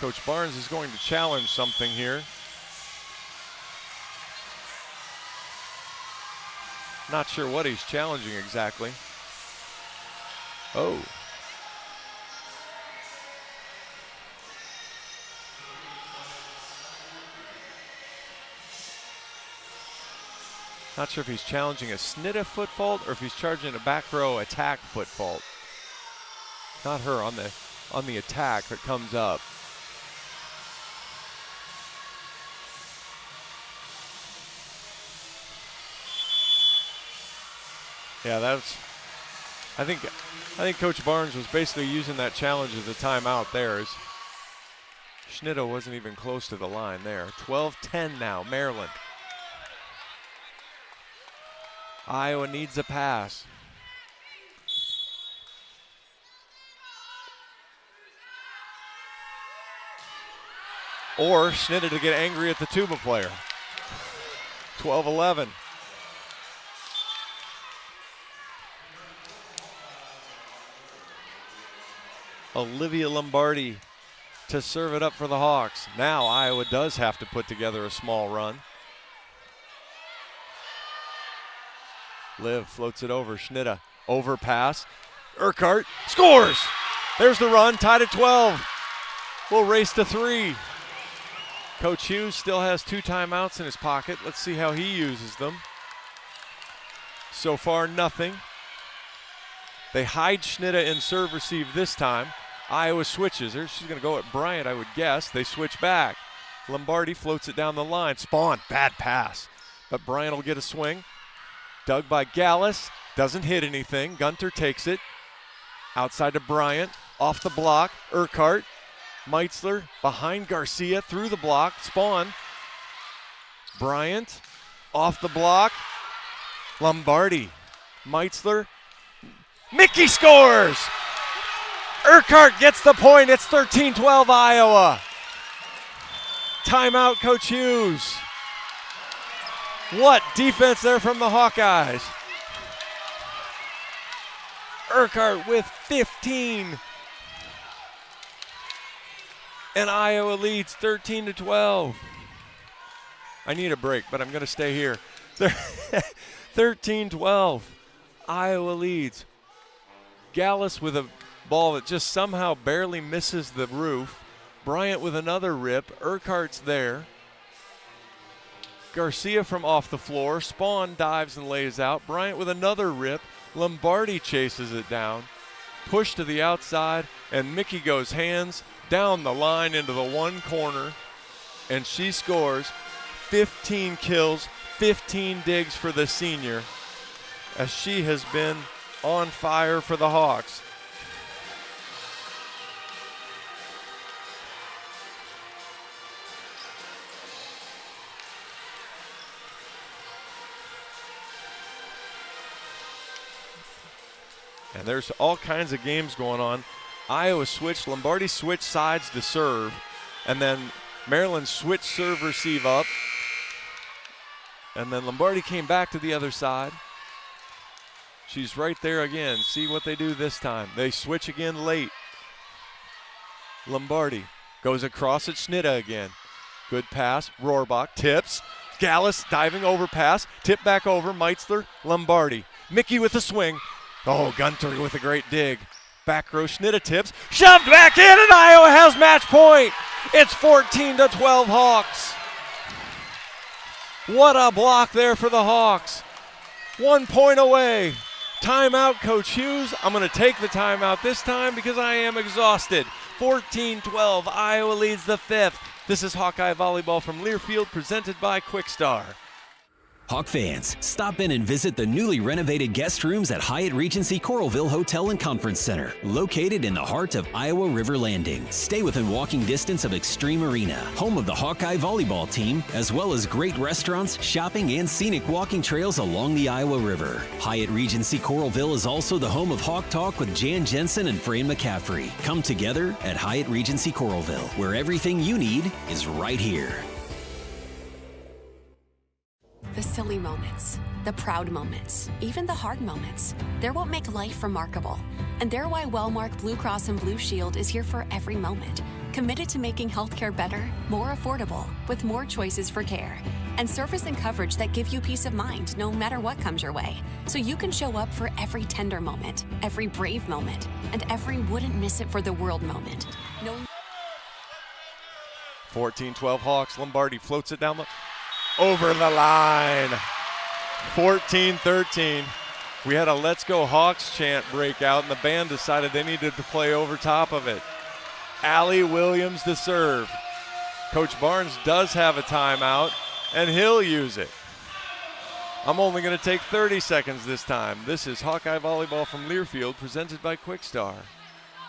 Coach Barnes is going to challenge something here. Not sure what he's challenging exactly. Oh. Not sure if he's challenging a Schnitta foot fault or if he's charging a back row attack foot fault. Not her, on the attack that comes up. Yeah, I think Coach Barnes was basically using that challenge as a timeout there. Schnitta wasn't even close to the line there. 12-10 now, Maryland. Iowa needs a pass. or Schnitta to get angry at the tuba player. 12-11. Olivia Lombardi to serve it up for the Hawks. Now Iowa does have to put together a small run. Liv floats it over. Schnitta, overpass. Urquhart scores! There's the run, tied at 12. We'll race to 3. Coach Hughes still has 2 timeouts in his pocket. Let's see how he uses them. So far, nothing. They hide Schnitta in serve receive this time. Iowa switches her. She's going to go at Bryant, I would guess. They switch back. Lombardi floats it down the line. Spawn, bad pass. But Bryant will get a swing. Dug by Gallus. Doesn't hit anything. Gunter takes it. Outside to Bryant. Off the block. Urquhart. Meitzler behind Garcia. Through the block. Spawn. Bryant. Off the block. Lombardi. Meitzler. Mickey scores! Urquhart gets the point. It's 13-12 Iowa. Timeout, Coach Hughes. What defense there from the Hawkeyes. Urquhart with 15. And Iowa leads 13-12. I need a break, but I'm going to stay here. 13-12. Iowa leads. Gallus with a ball that just somehow barely misses the roof. Bryant with another rip. Urquhart's there. Garcia from off the floor. Spawn dives and lays out. Bryant with another rip. Lombardi chases it down. Push to the outside, and Mickey goes hands down the line into the one corner, and she scores. 15 kills, 15 digs for the senior, as she has been on fire for the Hawks. And there's all kinds of games going on. Iowa switched, Lombardi switched sides to serve, and then Maryland switched serve receive up, and then Lombardi came back to the other side. She's right there again. See what they do this time. They switch again late. Lombardi goes across at Schnitta again. Good pass. Rohrbach tips. Gallus diving overpass. Tip back over. Meitzler. Lombardi. Mickey with a swing. Oh, Gunter with a great dig. Back row. Schnitta tips. Shoved back in, and Iowa has match point. It's 14-12 Hawks. What a block there for the Hawks. 1 point away. Timeout, Coach Hughes. I'm going to take the timeout this time because I am exhausted. 14-12, Iowa leads the 5th. This is Hawkeye Volleyball from Learfield, presented by Quickstar. Hawk fans, stop in and visit the newly renovated guest rooms at Hyatt Regency Coralville Hotel and Conference Center, located in the heart of Iowa River Landing. Stay within walking distance of Extreme Arena, home of the Hawkeye volleyball team, as well as great restaurants, shopping, and scenic walking trails along the Iowa River. Hyatt Regency Coralville is also the home of Hawk Talk with Jan Jensen and Fran McCaffrey. Come together at Hyatt Regency Coralville, where everything you need is right here. The silly moments, the proud moments, even the hard moments. They're what make life remarkable. And they're why Wellmark Blue Cross and Blue Shield is here for every moment. Committed to making healthcare better, more affordable, with more choices for care. And service and coverage that give you peace of mind no matter what comes your way. So you can show up for every tender moment, every brave moment, and every wouldn't miss it for the world moment. 14-12 Hawks. Lombardi floats it down the over the line. 14-13. We had a Let's Go Hawks chant break out, and the band decided they needed to play over top of it. Allie Williams to serve. Coach Barnes does have a timeout, and he'll use it. I'm only going to take 30 seconds this time. This is Hawkeye Volleyball from Learfield, presented by Quickstar.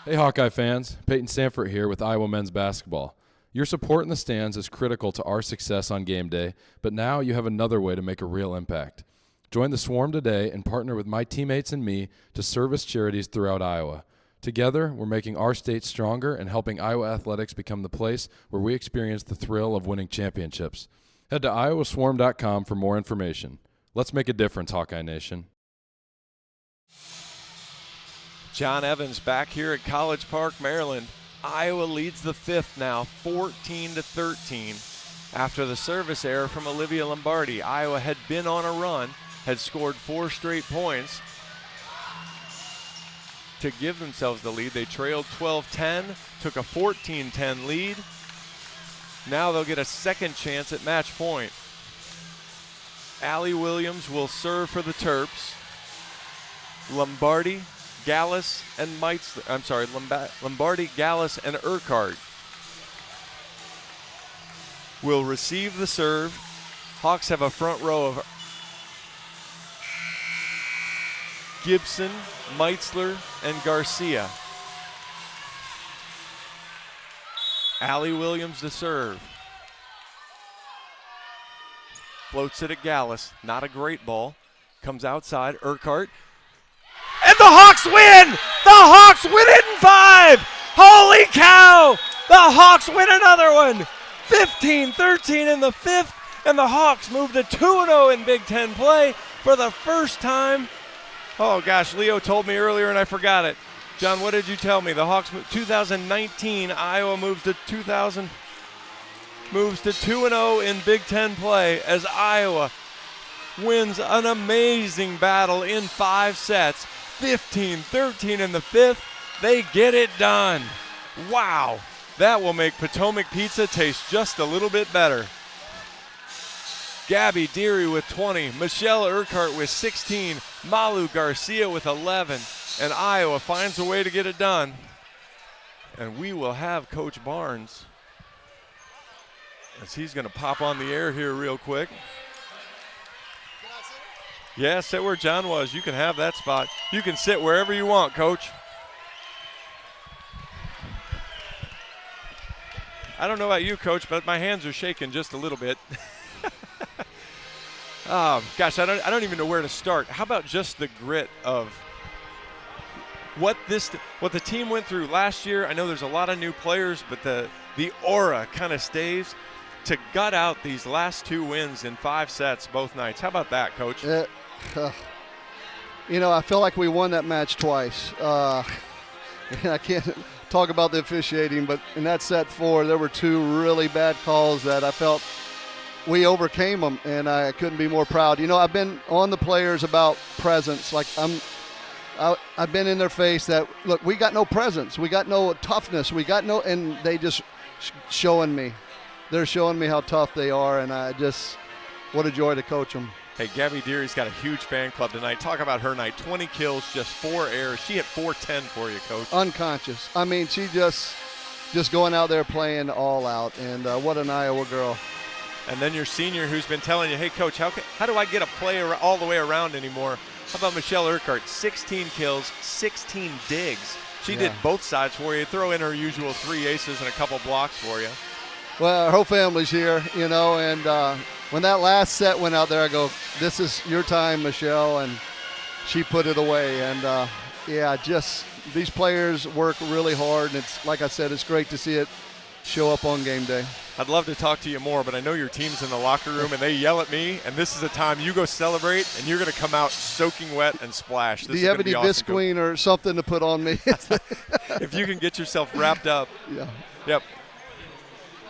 Hey Hawkeye fans, Peyton Sanford here with Iowa men's basketball. Your support in the stands is critical to our success on game day, but now you have another way to make a real impact. Join the Swarm today and partner with my teammates and me to service charities throughout Iowa. Together, we're making our state stronger and helping Iowa athletics become the place where we experience the thrill of winning championships. Head to iowaswarm.com for more information. Let's make a difference, Hawkeye Nation. John Evans back here at College Park, Maryland. Iowa leads the fifth now, 14-13. After the service error from Olivia Lombardi, Iowa had been on a run, had scored 4 straight points to give themselves the lead. They trailed 12-10, took a 14-10 lead. Now they'll get a second chance at match point. Allie Williams will serve for the Terps. Lombardi, Gallus, and Lombardi, Gallus, and Urquhart will receive the serve. Hawks have a front row of Gibson, Meitzler, and Garcia. Allie Williams to serve. Floats it at Gallus. Not a great ball. Comes outside. Urquhart. And the Hawks win! The Hawks win it in 5! Holy cow! The Hawks win another one! 15-13 in the 5th, and the Hawks move to 2-0 in Big Ten play for the first time. Oh gosh, Leo told me earlier and I forgot it. John, what did you tell me? The Hawks 2019, Iowa moves to 2-0 in Big Ten play as Iowa wins an amazing battle in 5 sets. 15-13 in the 5th. They get it done. Wow. That will make Potomac Pizza taste just a little bit better. Gabby Deary with 20, Michelle Urquhart with 16, Malu Garcia with 11, and Iowa finds a way to get it done. And we will have Coach Barnes, as he's going to pop on the air here real quick. Yeah, sit where John was. You can have that spot. You can sit wherever you want, Coach. I don't know about you, Coach, but my hands are shaking just a little bit. Gosh, I don't even know where to start. How about just the grit of what the team went through last year? I know there's a lot of new players, but the aura kind of stays to gut out these last 2 wins in 5 sets both nights. How about that, Coach? I feel like we won that match twice. I can't talk about the officiating, but in that set 4, there were 2 really bad calls that I felt we overcame them, and I couldn't be more proud. I've been on the players about presence. Like I've been in their face that, look, we got no presence. We got no toughness. And they just showing me. They're showing me how tough they are, and what a joy to coach them. Hey, Gabby Deary's got a huge fan club tonight. Talk about her night. 20 kills, just 4 errors. She hit 410 for you, Coach. Unconscious. I mean, she just going out there playing all out, and what an Iowa girl. And then your senior who's been telling you, hey, Coach, how do I get a play all the way around anymore? How about Michelle Urquhart? 16 kills, 16 digs. She did both sides for you. Throw in her usual 3 aces and a couple blocks for you. Well, our whole family's here, and when that last set went out there, I go, this is your time, Michelle, and she put it away. And, these players work really hard, and it's, like I said, it's great to see it show up on game day. I'd love to talk to you more, but I know your team's in the locker room, and they yell at me, and this is a time you go celebrate, and you're going to come out soaking wet and splash. Do you have any Visqueen or something to put on me? If you can get yourself wrapped up. Yeah. Yep.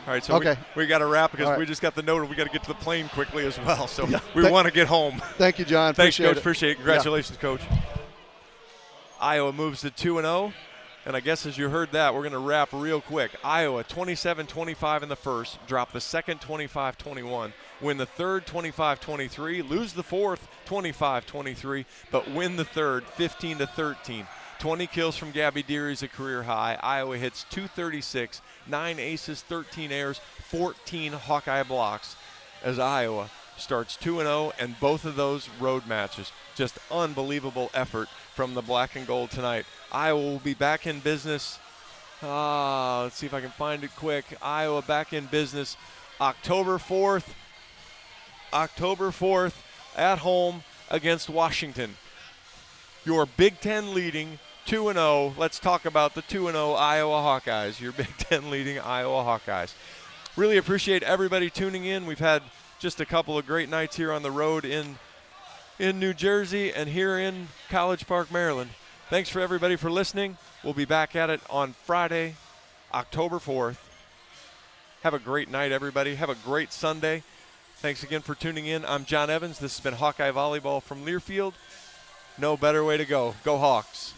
All right, so we got to wrap because right. we just got the note we got to get to the plane quickly as well. So we want to get home. Thank you, John. Thanks, Coach. Appreciate it. Congratulations, Coach. Iowa moves to 2-0. And I guess as you heard that, we're going to wrap real quick. Iowa 27-25 in the first, drop the second 25-21, win the third 25-23, lose the fourth 25-23, but win the third 15-13. 20 kills from Gabby Deary's a career high. Iowa hits 236, 9 aces, 13 errors, 14 Hawkeye blocks as Iowa starts 2-0, and both of those road matches. Just unbelievable effort from the black and gold tonight. Iowa will be back in business. Let's see if I can find it quick. Iowa back in business October 4th at home against Washington. Your Big Ten leading 2-0. Let's talk about the 2-0 Iowa Hawkeyes, your Big Ten leading Iowa Hawkeyes. Really appreciate everybody tuning in. We've had just a couple of great nights here on the road in New Jersey and here in College Park, Maryland. Thanks for everybody for listening. We'll be back at it on Friday, October 4th. Have a great night, everybody. Have a great Sunday. Thanks again for tuning in. I'm John Evans. This has been Hawkeye Volleyball from Learfield. No better way to go. Go Hawks.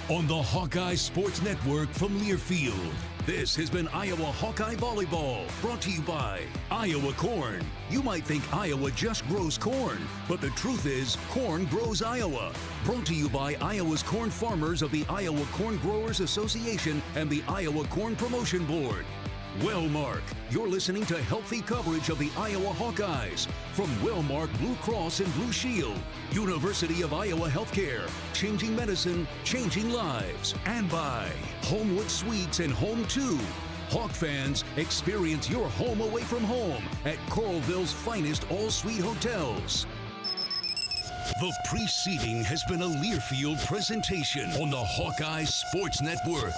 On the Hawkeye Sports Network from Learfield, this has been Iowa Hawkeye Volleyball, brought to you by Iowa Corn. You might think Iowa just grows corn, but the truth is corn grows Iowa. Brought to you by Iowa's corn farmers of the Iowa Corn Growers Association and the Iowa Corn Promotion Board. Wellmark, you're listening to healthy coverage of the Iowa Hawkeyes from Wellmark Blue Cross and Blue Shield, University of Iowa Healthcare, changing medicine, changing lives, and by Homewood Suites and Home 2. Hawk fans, experience your home away from home at Coralville's finest all-suite hotels. The preceding has been a Learfield presentation on the Hawkeye Sports Network.